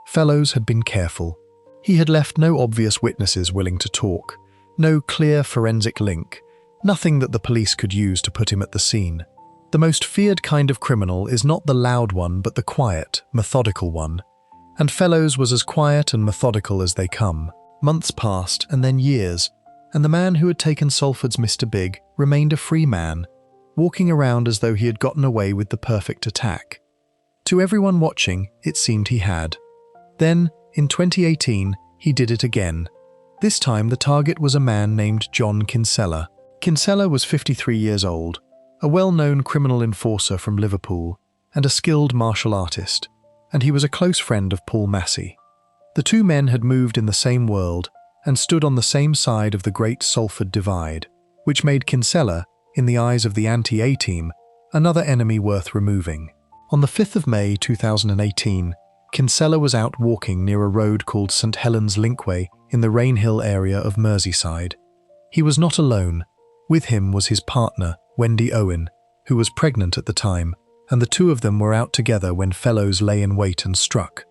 Fellows had been careful. He had left no obvious witnesses willing to talk, no clear forensic link, nothing that the police could use to put him at the scene. The most feared kind of criminal is not the loud one but the quiet, methodical one. And Fellows was as quiet and methodical as they come. Months passed, and then years, and the man who had taken Salford's Mr. Big remained a free man, walking around as though he had gotten away with the perfect attack. To everyone watching, it seemed he had. Then, in 2018, he did it again. This time the target was a man named John Kinsella. Kinsella was 53 years old, a well-known criminal enforcer from Liverpool, and a skilled martial artist, and he was a close friend of Paul Massey. The two men had moved in the same world and stood on the same side of the Great Salford Divide, which made Kinsella, in the eyes of the anti-A team, another enemy worth removing. On the 5th of May 2018, Kinsella was out walking near a road called St Helens Linkway in the Rainhill area of Merseyside. He was not alone. With him was his partner, Wendy Owen, who was pregnant at the time, and the two of them were out together when Fellows lay in wait and struck.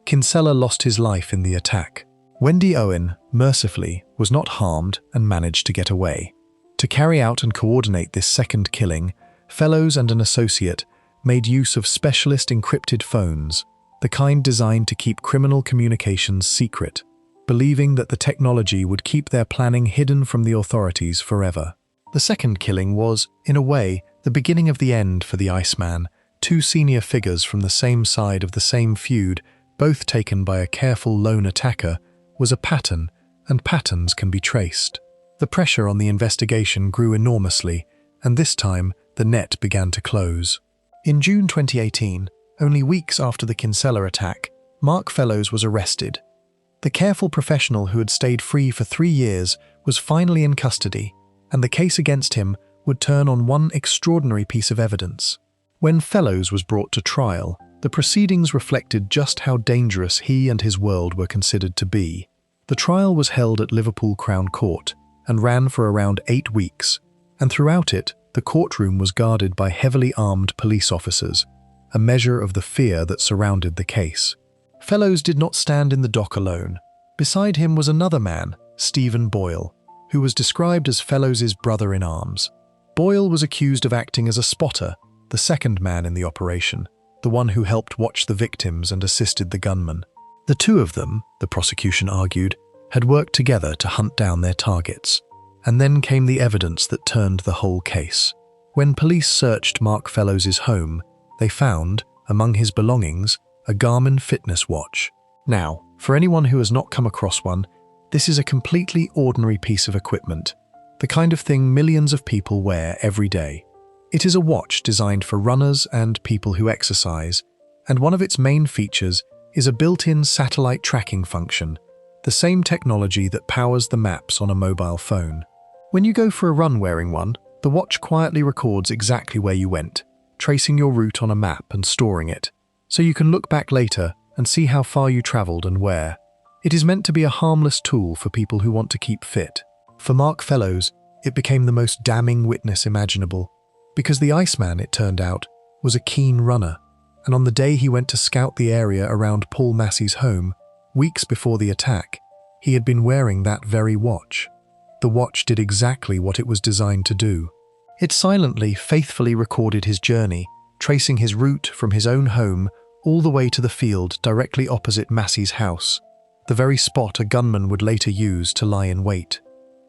Kinsella lost his life in the attack. Wendy Owen, mercifully, was not harmed and managed to get away. To carry out and coordinate this second killing, Fellows and an associate made use of specialist encrypted phones, the kind designed to keep criminal communications secret, believing that the technology would keep their planning hidden from the authorities forever. The second killing was, in a way, the beginning of the end for the Iceman, two senior figures from the same side of the same feud, both taken by a careful lone attacker, was a pattern, and patterns can be traced. The pressure on the investigation grew enormously, and this time the net began to close. In June 2018, only weeks after the Kinsella attack, Mark Fellows was arrested. The careful professional who had stayed free for 3 years was finally in custody, and the case against him would turn on one extraordinary piece of evidence. When Fellows was brought to trial, the proceedings reflected just how dangerous he and his world were considered to be. The trial was held at Liverpool Crown Court and ran for around 8 weeks, and throughout it, the courtroom was guarded by heavily armed police officers, a measure of the fear that surrounded the case. Fellows did not stand in the dock alone. Beside him was another man, Stephen Boyle, who was described as Fellows' brother-in-arms. Boyle was accused of acting as a spotter, the second man in the operation, the one who helped watch the victims and assisted the gunman. The two of them, the prosecution argued, had worked together to hunt down their targets. And then came the evidence that turned the whole case. When police searched Mark Fellows' home, they found, among his belongings, a Garmin fitness watch. Now, for anyone who has not come across one, this is a completely ordinary piece of equipment, the kind of thing millions of people wear every day. It is a watch designed for runners and people who exercise, and one of its main features is a built-in satellite tracking function, the same technology that powers the maps on a mobile phone. When you go for a run wearing one, The watch quietly records exactly where you went, tracing your route on a map and storing it, so you can look back later and see how far you traveled and where. It is meant to be a harmless tool for people who want to keep fit. For Mark Fellows, it became the most damning witness imaginable, because the Iceman, it turned out, was a keen runner, and on the day he went to scout the area around Paul Massey's home, weeks before the attack, he had been wearing that very watch. The watch did exactly what it was designed to do. It silently, faithfully recorded his journey, tracing his route from his own home all the way to the field directly opposite Massey's house, the very spot a gunman would later use to lie in wait.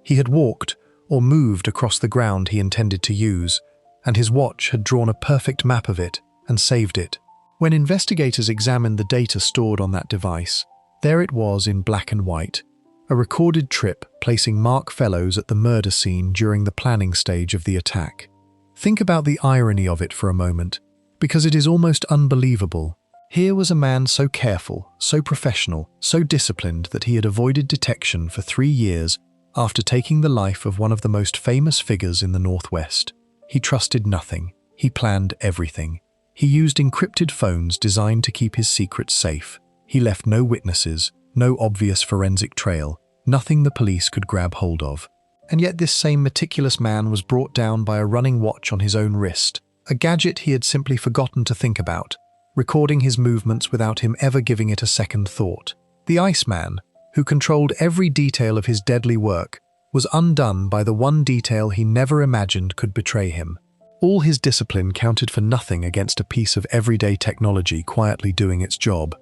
He had walked or moved across the ground he intended to use, and his watch had drawn a perfect map of it and saved it. When investigators examined the data stored on that device, there it was in black and white, a recorded trip placing Mark Fellows at the murder scene during the planning stage of the attack. Think about the irony of it for a moment, because it is almost unbelievable. Here was a man so careful, so professional, so disciplined that he had avoided detection for 3 years after taking the life of one of the most famous figures in the Northwest. He trusted nothing. He planned everything. He used encrypted phones designed to keep his secrets safe. He left no witnesses, no obvious forensic trail, nothing the police could grab hold of. And yet this same meticulous man was brought down by a running watch on his own wrist, a gadget he had simply forgotten to think about, recording his movements without him ever giving it a second thought. The Iceman, who controlled every detail of his deadly work, was undone by the one detail he never imagined could betray him. All his discipline counted for nothing against a piece of everyday technology quietly doing its job.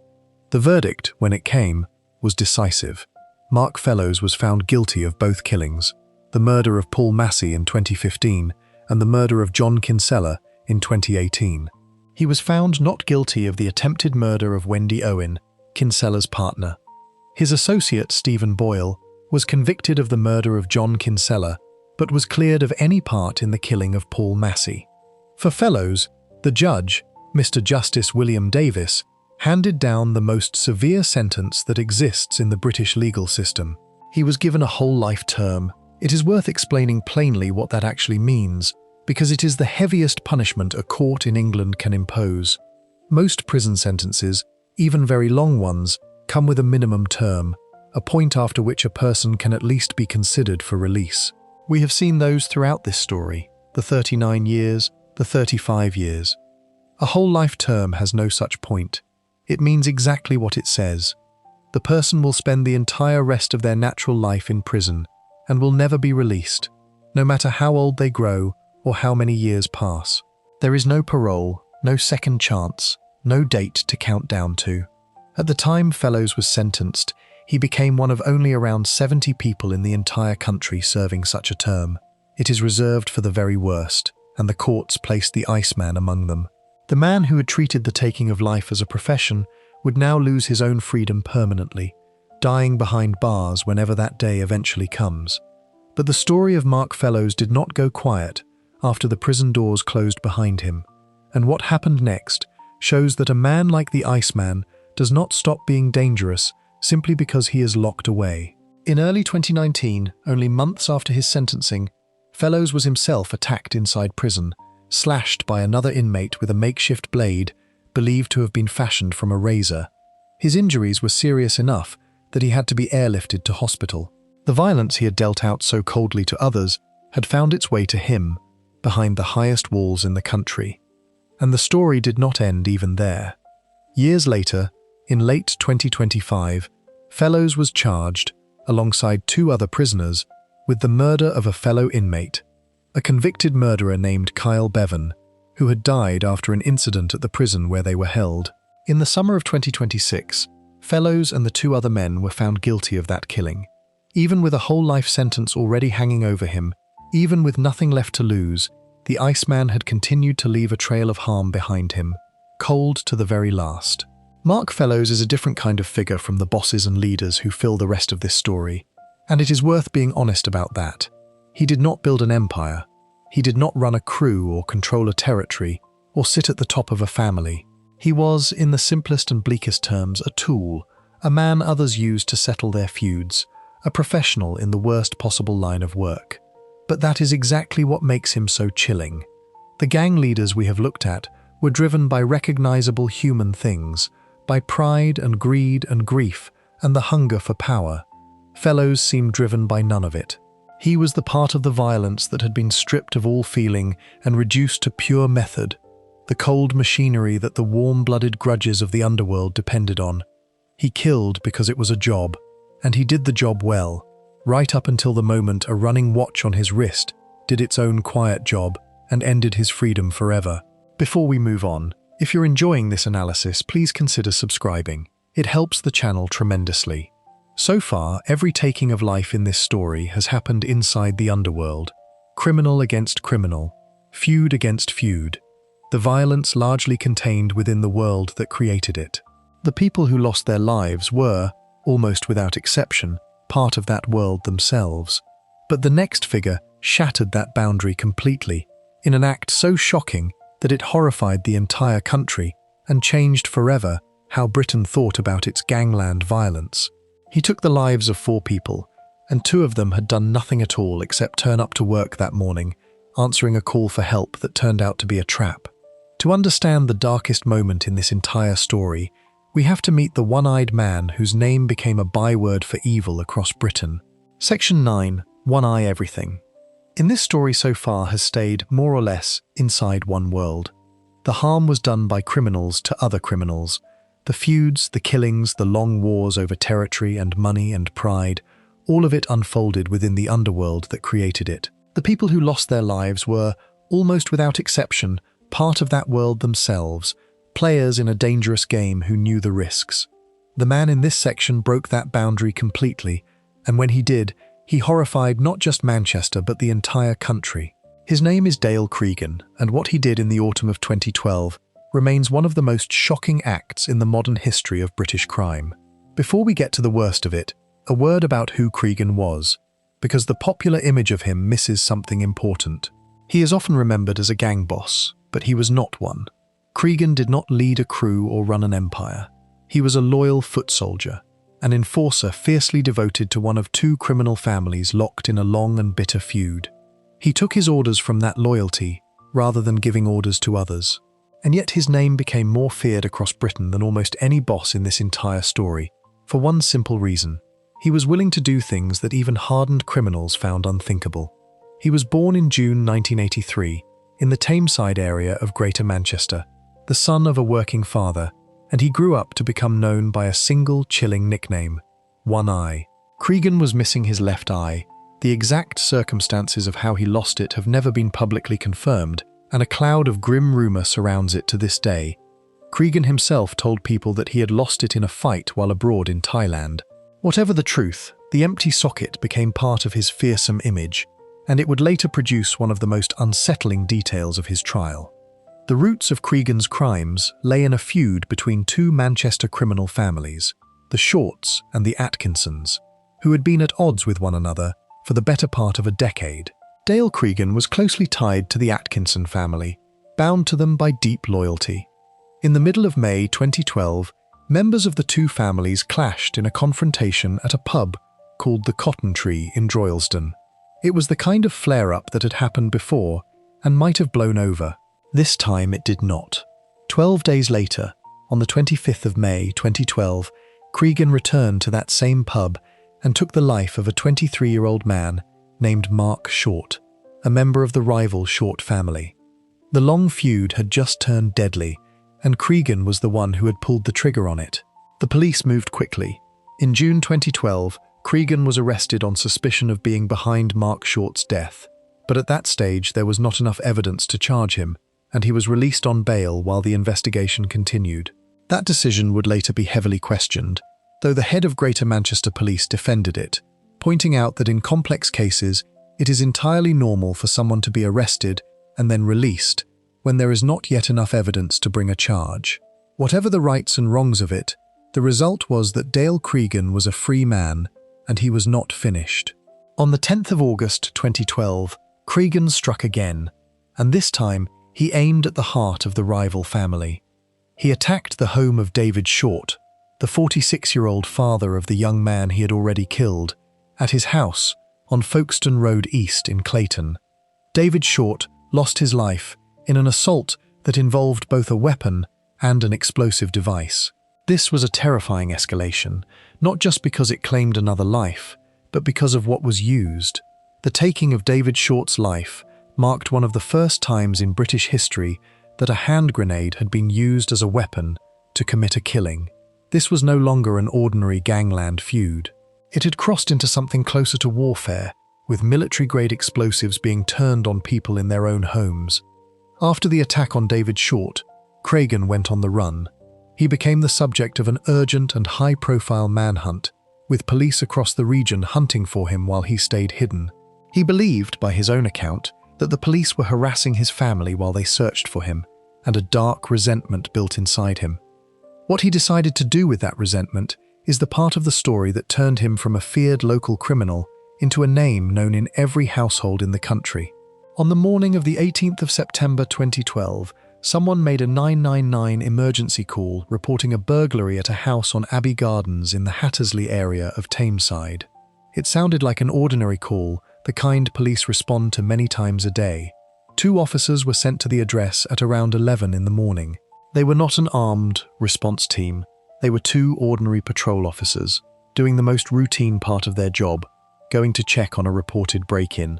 The verdict, when it came, was decisive. Mark Fellows was found guilty of both killings, the murder of Paul Massey in 2015 and the murder of John Kinsella in 2018. He was found not guilty of the attempted murder of Wendy Owen, Kinsella's partner. His associate, Stephen Boyle, was convicted of the murder of John Kinsella, but was cleared of any part in the killing of Paul Massey. For Fellows, the judge, Mr. Justice William Davis, handed down the most severe sentence that exists in the British legal system. He was given a whole life term. It is worth explaining plainly what that actually means, because it is the heaviest punishment a court in England can impose. Most prison sentences, even very long ones, come with a minimum term, a point after which a person can at least be considered for release. We have seen those throughout this story, the 39 years, the 35 years. A whole life term has no such point. It means exactly what it says. The person will spend the entire rest of their natural life in prison and will never be released, no matter how old they grow or how many years pass. There is no parole, no second chance, no date to count down to. At the time Fellows was sentenced, he became one of only around 70 people in the entire country serving such a term. It is reserved for the very worst, and the courts placed the Iceman among them. The man who had treated the taking of life as a profession would now lose his own freedom permanently, dying behind bars whenever that day eventually comes. But the story of Mark Fellows did not go quiet after the prison doors closed behind him, and what happened next shows that a man like the Iceman does not stop being dangerous simply because he is locked away. In early 2019, only months after his sentencing, Fellows was himself attacked inside prison, slashed by another inmate with a makeshift blade believed to have been fashioned from a razor. His injuries were serious enough that he had to be airlifted to hospital. The violence he had dealt out so coldly to others had found its way to him, behind the highest walls in the country. And the story did not end even there. Years later, in late 2025, Fellows was charged, alongside 2 other prisoners, with the murder of a fellow inmate, a convicted murderer named Kyle Bevan, who had died after an incident at the prison where they were held. In the summer of 2026, Fellows and the 2 other men were found guilty of that killing. Even with a whole life sentence already hanging over him, even with nothing left to lose, the Iceman had continued to leave a trail of harm behind him, cold to the very last. Mark Fellows is a different kind of figure from the bosses and leaders who fill the rest of this story, and it is worth being honest about that. He did not build an empire. He did not run a crew or control a territory or sit at the top of a family. He was, in the simplest and bleakest terms, a tool, a man others used to settle their feuds, a professional in the worst possible line of work. But that is exactly what makes him so chilling. The gang leaders we have looked at were driven by recognizable human things, by pride and greed and grief and the hunger for power. Fellows seemed driven by none of it. He was the part of the violence that had been stripped of all feeling and reduced to pure method, the cold machinery that the warm-blooded grudges of the underworld depended on. He killed because it was a job, and he did the job well, right up until the moment a running watch on his wrist did its own quiet job and ended his freedom forever. Before we move on, if you're enjoying this analysis, please consider subscribing. It helps the channel tremendously. So far, every taking of life in this story has happened inside the underworld. Criminal against criminal, feud against feud. The violence largely contained within the world that created it. The people who lost their lives were, almost without exception, part of that world themselves. But the next figure shattered that boundary completely, in an act so shocking that it horrified the entire country and changed forever how Britain thought about its gangland violence. He took the lives of 4 people, and 2 of them had done nothing at all except turn up to work that morning, answering a call for help that turned out to be a trap. To understand the darkest moment in this entire story, we have to meet the one-eyed man whose name became a byword for evil across Britain. Section 9. One-eye everything. In this story so far has stayed, more or less, inside one world. The harm was done by criminals to other criminals. The feuds, the killings, the long wars over territory and money and pride, all of it unfolded within the underworld that created it. The people who lost their lives were, almost without exception, part of that world themselves, players in a dangerous game who knew the risks. The man in this section broke that boundary completely, and when he did, he horrified not just Manchester but the entire country. His name is Dale Cregan, and what he did in the autumn of 2012 remains one of the most shocking acts in the modern history of British crime. Before we get to the worst of it, a word about who Cregan was, because the popular image of him misses something important. He is often remembered as a gang boss, but he was not one. Cregan did not lead a crew or run an empire. He was a loyal foot soldier, an enforcer fiercely devoted to one of 2 criminal families locked in a long and bitter feud. He took his orders from that loyalty, rather than giving orders to others. And yet his name became more feared across Britain than almost any boss in this entire story, for one simple reason. He was willing to do things that even hardened criminals found unthinkable. He was born in June 1983, in the Tameside area of Greater Manchester, the son of a working father, and he grew up to become known by a single chilling nickname, One Eye. Cregan was missing his left eye. The exact circumstances of how he lost it have never been publicly confirmed, and a cloud of grim rumor surrounds it to this day. Cregan himself told people that he had lost it in a fight while abroad in Thailand. Whatever the truth, the empty socket became part of his fearsome image, and it would later produce one of the most unsettling details of his trial. The roots of Cregan's crimes lay in a feud between 2 Manchester criminal families, the Shorts and the Atkinsons, who had been at odds with one another for the better part of a decade. Dale Cregan was closely tied to the Atkinson family, bound to them by deep loyalty. In the middle of May 2012, members of the 2 families clashed in a confrontation at a pub called the Cotton Tree in Droylsden. It was the kind of flare-up that had happened before and might have blown over. This time it did not. 12 days later, on the 25th of May 2012, Cregan returned to that same pub and took the life of a 23-year-old man named Mark Short, a member of the rival Short family. The long feud had just turned deadly, and Cregan was the one who had pulled the trigger on it. The police moved quickly. In June 2012, Cregan was arrested on suspicion of being behind Mark Short's death, but at that stage there was not enough evidence to charge him, and he was released on bail while the investigation continued. That decision would later be heavily questioned, though the head of Greater Manchester Police defended it, pointing out that in complex cases, it is entirely normal for someone to be arrested and then released when there is not yet enough evidence to bring a charge. Whatever the rights and wrongs of it, the result was that Dale Cregan was a free man, and he was not finished. On the 10th of August 2012, Cregan struck again, and this time he aimed at the heart of the rival family. He attacked the home of David Short, the 46-year-old father of the young man he had already killed, at his house on Folkestone Road East in Clayton. David Short lost his life in an assault that involved both a weapon and an explosive device. This was a terrifying escalation, not just because it claimed another life, but because of what was used. The taking of David Short's life marked one of the first times in British history that a hand grenade had been used as a weapon to commit a killing. This was no longer an ordinary gangland feud. It had crossed into something closer to warfare, with military-grade explosives being turned on people in their own homes. After the attack on David Short, Cragen went on the run. He became the subject of an urgent and high-profile manhunt, with police across the region hunting for him while he stayed hidden. He believed, by his own account, that the police were harassing his family while they searched for him, and a dark resentment built inside him. What he decided to do with that resentment is the part of the story that turned him from a feared local criminal into a name known in every household in the country. On the morning of the 18th of September 2012, someone made a 999 emergency call reporting a burglary at a house on Abbey Gardens in the Hattersley area of Tameside. It sounded like an ordinary call, the kind police respond to many times a day. 2 officers were sent to the address at around 11 in the morning. They were not an armed response team. They were 2 ordinary patrol officers, doing the most routine part of their job, going to check on a reported break-in.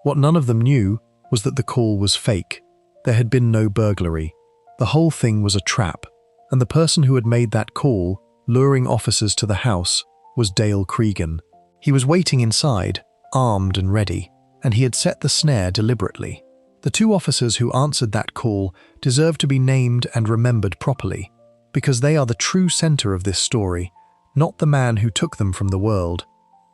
What none of them knew was that the call was fake. There had been no burglary. The whole thing was a trap, and the person who had made that call, luring officers to the house, was Dale Cregan. He was waiting inside, armed and ready, and he had set the snare deliberately. The 2 officers who answered that call deserve to be named and remembered properly, because they are the true center of this story, not the man who took them from the world.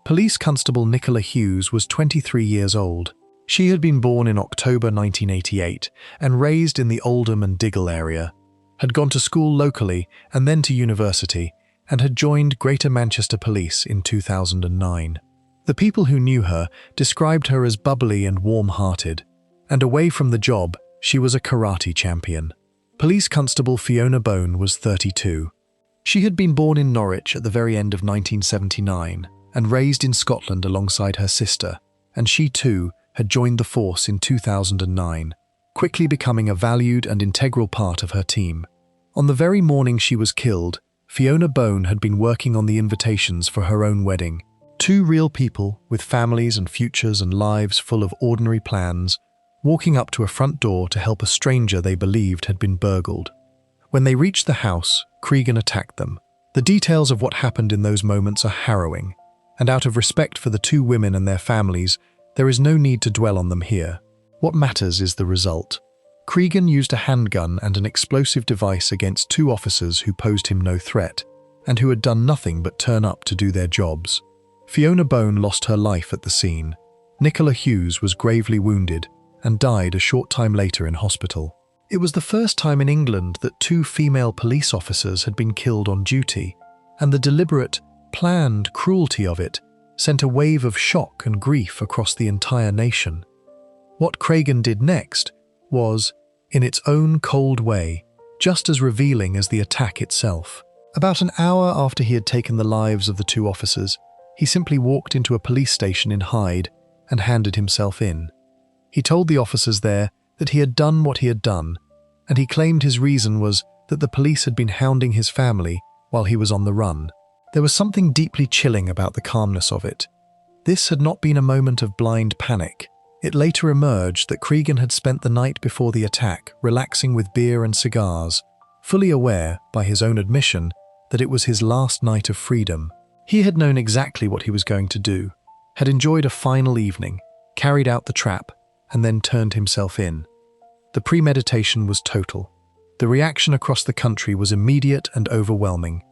Police Constable Nicola Hughes was 23 years old. She had been born in October 1988 and raised in the Oldham and Diggle area, had gone to school locally and then to university, and had joined Greater Manchester Police in 2009. The people who knew her described her as bubbly and warm-hearted, and away from the job, she was a karate champion. Police Constable Fiona Bone was 32. She had been born in Norwich at the very end of 1979 and raised in Scotland alongside her sister, and she too had joined the force in 2009, quickly becoming a valued and integral part of her team. On the very morning she was killed, Fiona Bone had been working on the invitations for her own wedding. 2 real people with families and futures and lives full of ordinary plans, walking up to a front door to help a stranger they believed had been burgled. When they reached the house, Cregan attacked them. The details of what happened in those moments are harrowing, and out of respect for the 2 women and their families, there is no need to dwell on them here. What matters is the result. Cregan used a handgun and an explosive device against 2 officers who posed him no threat, and who had done nothing but turn up to do their jobs. Fiona Bone lost her life at the scene. Nicola Hughes was gravely wounded and died a short time later in hospital. It was the first time in England that 2 female police officers had been killed on duty, and the deliberate, planned cruelty of it sent a wave of shock and grief across the entire nation. What Cregan did next was, in its own cold way, just as revealing as the attack itself. About an hour after he had taken the lives of the 2 officers, he simply walked into a police station in Hyde and handed himself in. He told the officers there that he had done what he had done, and he claimed his reason was that the police had been hounding his family while he was on the run. There was something deeply chilling about the calmness of it. This had not been a moment of blind panic. It later emerged that Cregan had spent the night before the attack relaxing with beer and cigars, fully aware, by his own admission, that it was his last night of freedom. He had known exactly what he was going to do, had enjoyed a final evening, carried out the trap, and then turned himself in. The premeditation was total. The reaction across the country was immediate and overwhelming.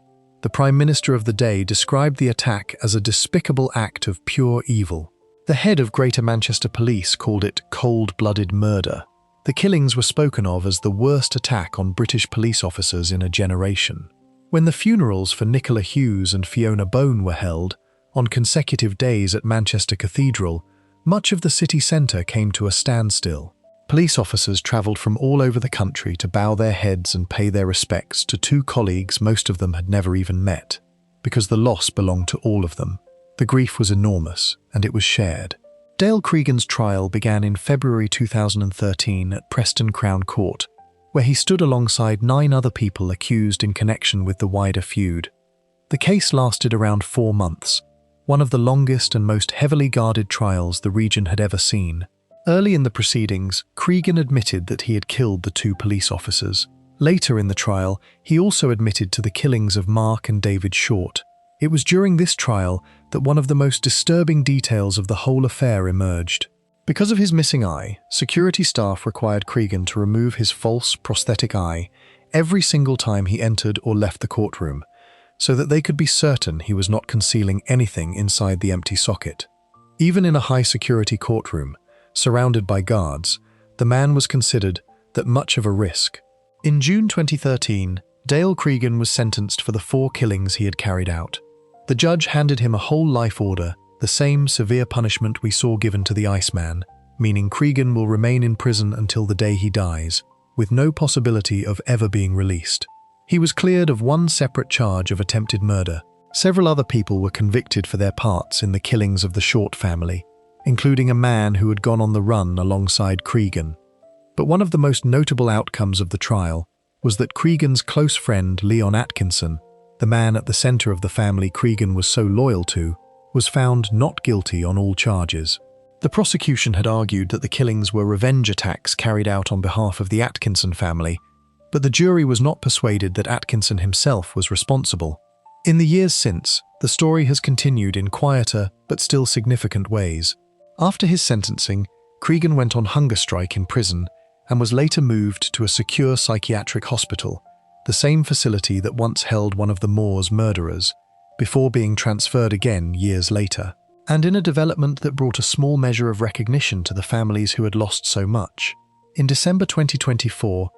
The Prime Minister of the day described the attack as a despicable act of pure evil. The head of Greater Manchester Police called it cold-blooded murder. The killings were spoken of as the worst attack on British police officers in a generation. When the funerals for Nicola Hughes and Fiona Bone were held, on consecutive days at Manchester Cathedral, much of the city centre came to a standstill. Police officers travelled from all over the country to bow their heads and pay their respects to 2 colleagues most of them had never even met, because the loss belonged to all of them. The grief was enormous, and it was shared. Dale Cregan's trial began in February 2013 at Preston Crown Court, where he stood alongside 9 other people accused in connection with the wider feud. The case lasted around 4 months, one of the longest and most heavily guarded trials the region had ever seen. Early in the proceedings, Cregan admitted that he had killed the 2 police officers. Later in the trial, he also admitted to the killings of Mark and David Short. It was during this trial that one of the most disturbing details of the whole affair emerged. Because of his missing eye, security staff required Cregan to remove his false prosthetic eye every single time he entered or left the courtroom, so that they could be certain he was not concealing anything inside the empty socket. Even in a high-security courtroom, surrounded by guards, the man was considered that much of a risk. In June 2013, Dale Cregan was sentenced for the 4 killings he had carried out. The judge handed him a whole life order, the same severe punishment we saw given to the Iceman, meaning Cregan will remain in prison until the day he dies, with no possibility of ever being released. He was cleared of one separate charge of attempted murder. Several other people were convicted for their parts in the killings of the Short family, including a man who had gone on the run alongside Cregan. But one of the most notable outcomes of the trial was that Cregan's close friend Leon Atkinson, the man at the center of the family Cregan was so loyal to, was found not guilty on all charges. The prosecution had argued that the killings were revenge attacks carried out on behalf of the Atkinson family, but the jury was not persuaded that Atkinson himself was responsible. In the years since, the story has continued in quieter but still significant ways. After his sentencing, Cregan went on hunger strike in prison and was later moved to a secure psychiatric hospital, the same facility that once held one of the Moore's murderers, before being transferred again years later. And in a development that brought a small measure of recognition to the families who had lost so much, in December 2024,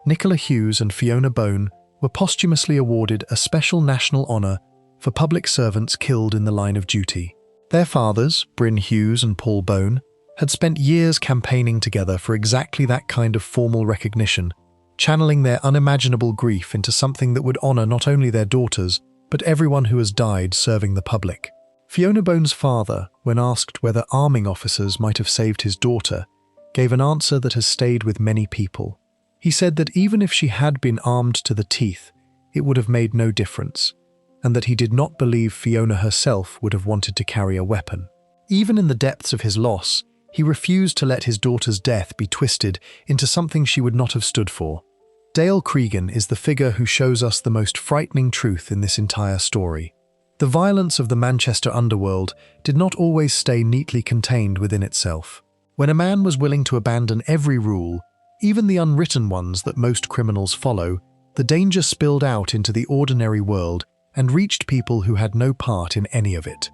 Nicola Hughes and Fiona Bone were posthumously awarded a special national honour for public servants killed in the line of duty. Their fathers, Bryn Hughes and Paul Bone, had spent years campaigning together for exactly that kind of formal recognition, channeling their unimaginable grief into something that would honour not only their daughters, but everyone who has died serving the public. Fiona Bone's father, when asked whether arming officers might have saved his daughter, gave an answer that has stayed with many people. He said that even if she had been armed to the teeth, it would have made no difference, and that he did not believe Fiona herself would have wanted to carry a weapon. Even in the depths of his loss, he refused to let his daughter's death be twisted into something she would not have stood for. Dale Cregan is the figure who shows us the most frightening truth in this entire story. The violence of the Manchester underworld did not always stay neatly contained within itself. When a man was willing to abandon every rule, even the unwritten ones that most criminals follow, the danger spilled out into the ordinary world and reached people who had no part in any of it.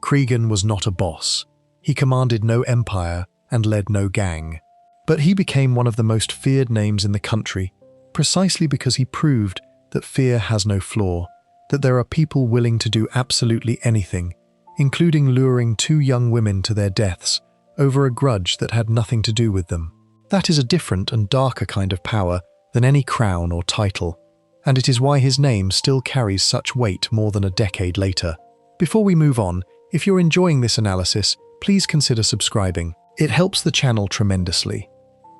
Cregan was not a boss. He commanded no empire and led no gang. But he became one of the most feared names in the country, precisely because he proved that fear has no flaw, that there are people willing to do absolutely anything, including luring 2 young women to their deaths over a grudge that had nothing to do with them. That is a different and darker kind of power than any crown or title, and it is why his name still carries such weight more than a decade later. Before we move on, if you're enjoying this analysis, please consider subscribing. It helps the channel tremendously.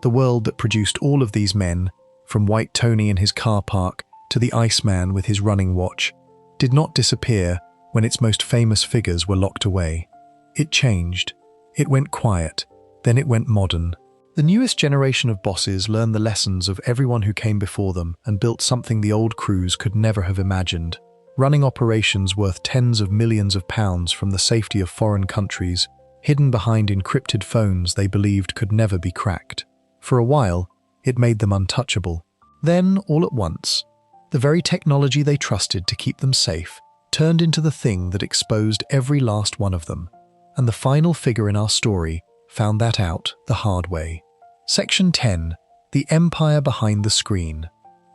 The world that produced all of these men, from White Tony in his car park to the Iceman with his running watch, did not disappear when its most famous figures were locked away. It changed. It went quiet, then it went modern. The newest generation of bosses learned the lessons of everyone who came before them and built something the old crews could never have imagined, running operations worth tens of millions of pounds from the safety of foreign countries, hidden behind encrypted phones they believed could never be cracked. For a while, it made them untouchable. Then, all at once, the very technology they trusted to keep them safe turned into the thing that exposed every last one of them. And the final figure in our story found that out the hard way. Section 10. The Empire Behind the Screen.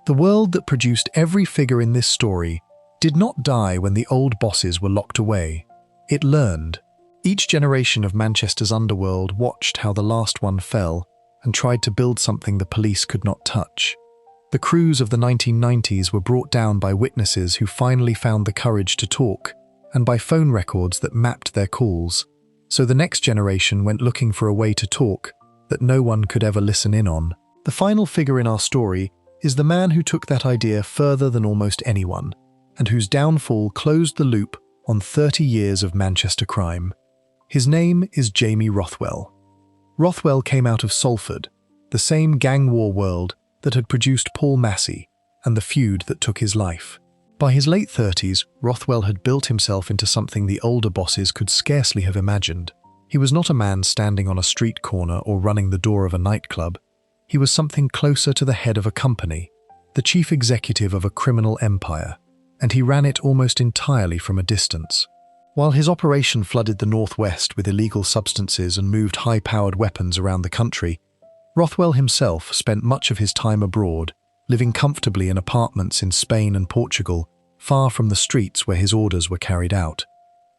The world that produced every figure in this story did not die when the old bosses were locked away. It learned. Each generation of Manchester's underworld watched how the last one fell and tried to build something the police could not touch. The crews of the 1990s were brought down by witnesses who finally found the courage to talk and by phone records that mapped their calls. So the next generation went looking for a way to talk that no one could ever listen in on. The final figure in our story is the man who took that idea further than almost anyone, and whose downfall closed the loop on 30 years of Manchester crime. His name is Jamie Rothwell. Rothwell came out of Salford, the same gang war world that had produced Paul Massey and the feud that took his life. By his late 30s, Rothwell had built himself into something the older bosses could scarcely have imagined. He was not a man standing on a street corner or running the door of a nightclub. He was something closer to the head of a company, the chief executive of a criminal empire, and he ran it almost entirely from a distance. While his operation flooded the Northwest with illegal substances and moved high-powered weapons around the country, Rothwell himself spent much of his time abroad, living comfortably in apartments in Spain and Portugal, far from the streets where his orders were carried out.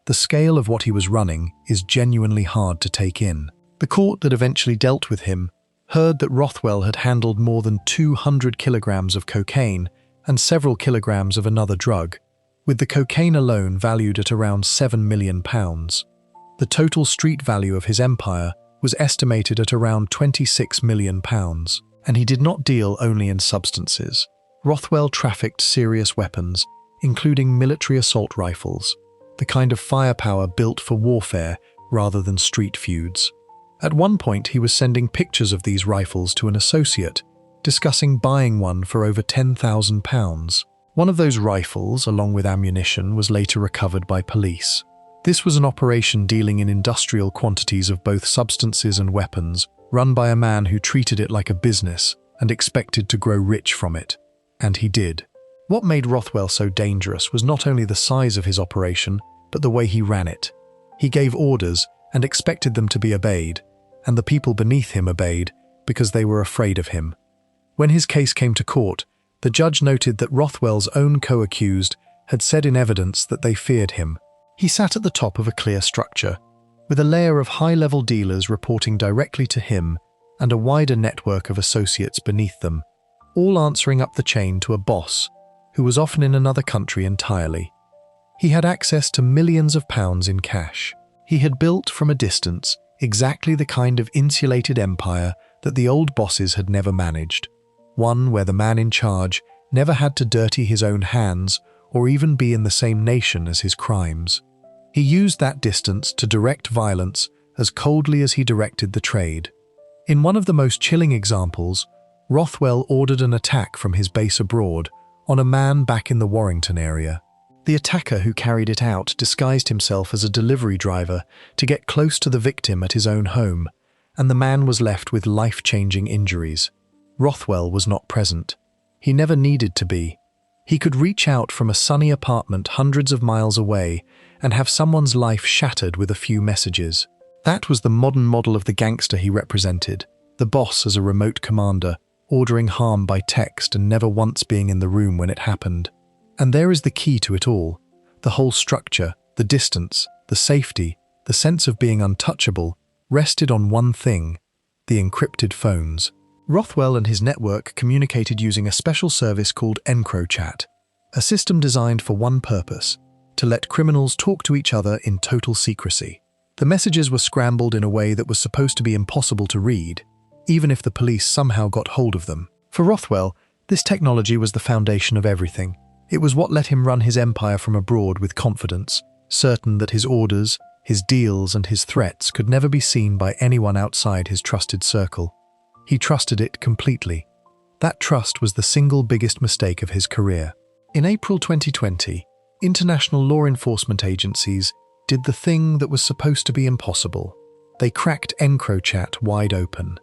The scale of what he was running is genuinely hard to take in. The court that eventually dealt with him heard that Rothwell had handled more than 200 kilograms of cocaine and several kilograms of another drug, with the cocaine alone valued at around £7 million. The total street value of his empire was estimated at around £26 million, and he did not deal only in substances. Rothwell trafficked serious weapons, including military assault rifles, the kind of firepower built for warfare rather than street feuds. At one point, he was sending pictures of these rifles to an associate, discussing buying one for over £10,000. One of those rifles, along with ammunition, was later recovered by police. This was an operation dealing in industrial quantities of both substances and weapons, run by a man who treated it like a business and expected to grow rich from it. And he did. What made Rothwell so dangerous was not only the size of his operation, but the way he ran it. He gave orders and expected them to be obeyed, and the people beneath him obeyed because they were afraid of him. When his case came to court, the judge noted that Rothwell's own co-accused had said in evidence that they feared him. He sat at the top of a clear structure, with a layer of high-level dealers reporting directly to him and a wider network of associates beneath them, all answering up the chain to a boss who was often in another country entirely. He had access to millions of pounds in cash. He had built from a distance exactly the kind of insulated empire that the old bosses had never managed, one where the man in charge never had to dirty his own hands or even be in the same nation as his crimes. He used that distance to direct violence as coldly as he directed the trade. In one of the most chilling examples, Rothwell ordered an attack from his base abroad on a man back in the Warrington area. The attacker who carried it out disguised himself as a delivery driver to get close to the victim at his own home, and the man was left with life-changing injuries. Rothwell was not present. He never needed to be. He could reach out from a sunny apartment hundreds of miles away and have someone's life shattered with a few messages. That was the modern model of the gangster he represented, the boss as a remote commander, ordering harm by text and never once being in the room when it happened. And there is the key to it all. The whole structure, the distance, the safety, the sense of being untouchable, rested on one thing: the encrypted phones. Rothwell and his network communicated using a special service called EncroChat, a system designed for one purpose: to let criminals talk to each other in total secrecy. The messages were scrambled in a way that was supposed to be impossible to read, even if the police somehow got hold of them. For Rothwell, this technology was the foundation of everything. It was what let him run his empire from abroad with confidence, certain that his orders, his deals, and his threats could never be seen by anyone outside his trusted circle. He trusted it completely. That trust was the single biggest mistake of his career. In April 2020, international law enforcement agencies did the thing that was supposed to be impossible. They cracked EncroChat wide open.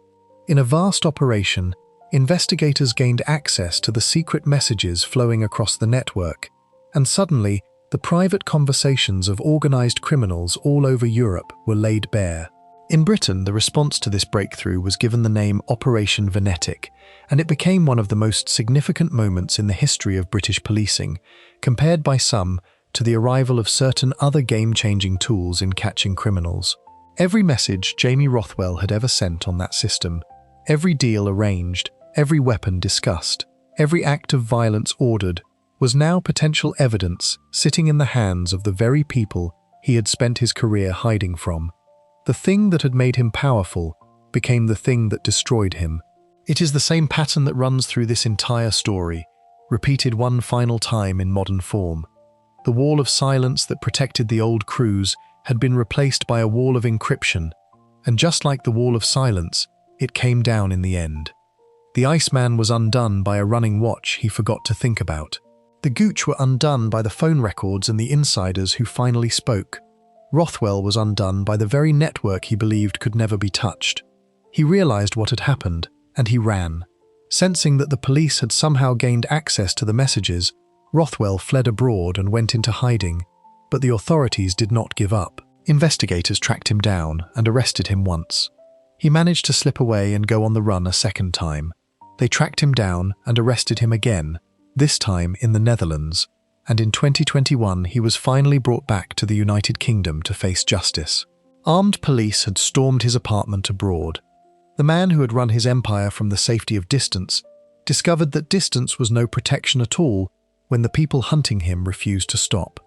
In a vast operation, investigators gained access to the secret messages flowing across the network, and suddenly, the private conversations of organized criminals all over Europe were laid bare. In Britain, the response to this breakthrough was given the name Operation Venetic, and it became one of the most significant moments in the history of British policing, compared by some to the arrival of certain other game-changing tools in catching criminals. Every message Jamie Rothwell had ever sent on that system, every deal arranged, every weapon discussed, every act of violence ordered, was now potential evidence sitting in the hands of the very people he had spent his career hiding from. The thing that had made him powerful became the thing that destroyed him. It is the same pattern that runs through this entire story, repeated one final time in modern form. The wall of silence that protected the old crews had been replaced by a wall of encryption, and just like the wall of silence, it came down in the end. The Iceman was undone by a running watch he forgot to think about. The Gooch were undone by the phone records and the insiders who finally spoke. Rothwell was undone by the very network he believed could never be touched. He realized what had happened, and he ran. Sensing that the police had somehow gained access to the messages, Rothwell fled abroad and went into hiding, but the authorities did not give up. Investigators tracked him down and arrested him once. He managed to slip away and go on the run a second time. They tracked him down and arrested him again, this time in the Netherlands, and in 2021 he was finally brought back to the United Kingdom to face justice. Armed police had stormed his apartment abroad. The man who had run his empire from the safety of distance discovered that distance was no protection at all when the people hunting him refused to stop.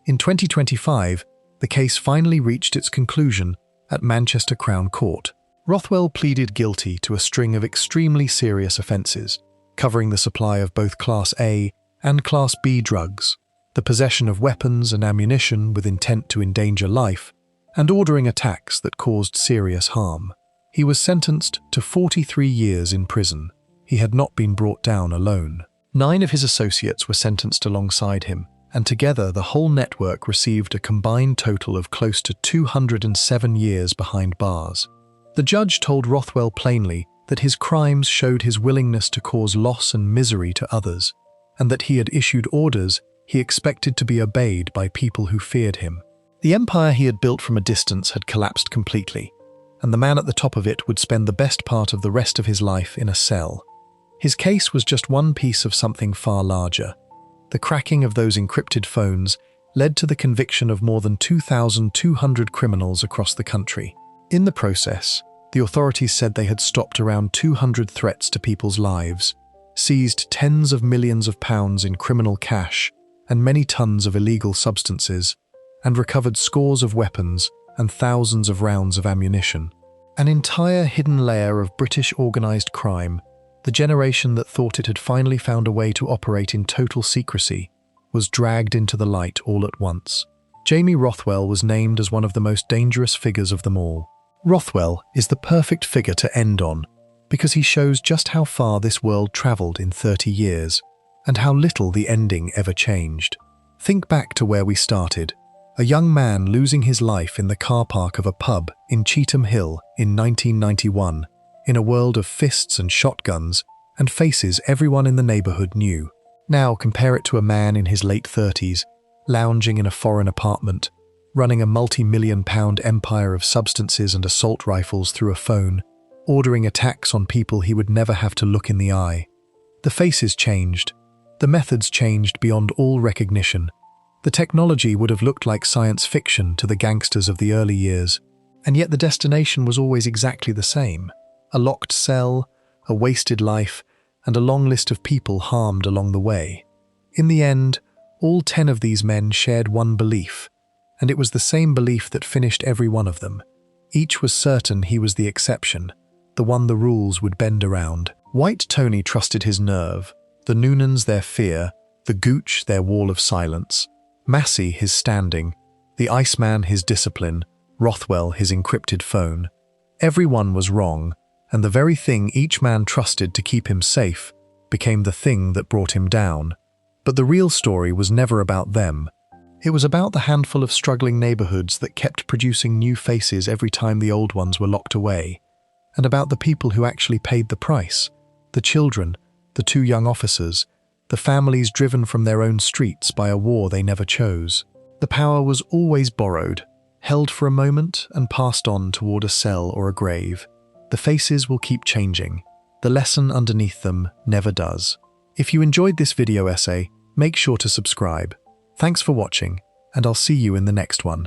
In 2025, the case finally reached its conclusion at Manchester Crown Court. Rothwell pleaded guilty to a string of extremely serious offences, covering the supply of both Class A and Class B drugs, the possession of weapons and ammunition with intent to endanger life, and ordering attacks that caused serious harm. He was sentenced to 43 years in prison. He had not been brought down alone. 9 of his associates were sentenced alongside him, and together the whole network received a combined total of close to 207 years behind bars. The judge told Rothwell plainly that his crimes showed his willingness to cause loss and misery to others, and that he had issued orders he expected to be obeyed by people who feared him. The empire he had built from a distance had collapsed completely, and the man at the top of it would spend the best part of the rest of his life in a cell. His case was just one piece of something far larger. The cracking of those encrypted phones led to the conviction of more than 2,200 criminals across the country. In the process, the authorities said they had stopped around 200 threats to people's lives, seized tens of millions of pounds in criminal cash and many tons of illegal substances, and recovered scores of weapons and thousands of rounds of ammunition. An entire hidden layer of British organised crime, the generation that thought it had finally found a way to operate in total secrecy, was dragged into the light all at once. Jamie Rothwell was named as one of the most dangerous figures of them all. Rothwell is the perfect figure to end on, because he shows just how far this world travelled in 30 years, and how little the ending ever changed. Think back to where we started, a young man losing his life in the car park of a pub in Cheetham Hill in 1991, in a world of fists and shotguns and faces everyone in the neighbourhood knew. Now compare it to a man in his late 30s, lounging in a foreign apartment, running a multi-million-pound empire of substances and assault rifles through a phone, ordering attacks on people he would never have to look in the eye. The faces changed. The methods changed beyond all recognition. The technology would have looked like science fiction to the gangsters of the early years, and yet the destination was always exactly the same. A locked cell, a wasted life, and a long list of people harmed along the way. In the end, all 10 of these men shared one belief, and it was the same belief that finished every one of them. Each was certain he was the exception, the one the rules would bend around. White Tony trusted his nerve, the Noonans their fear, the Gooch their wall of silence, Massey his standing, the Iceman his discipline, Rothwell his encrypted phone. Every one was wrong, and the very thing each man trusted to keep him safe became the thing that brought him down. But the real story was never about them. It was about the handful of struggling neighbourhoods that kept producing new faces every time the old ones were locked away, and about the people who actually paid the price, the children, the 2 young officers, the families driven from their own streets by a war they never chose. The power was always borrowed, held for a moment and passed on toward a cell or a grave. The faces will keep changing. The lesson underneath them never does. If you enjoyed this video essay, make sure to subscribe. Thanks for watching, and I'll see you in the next one.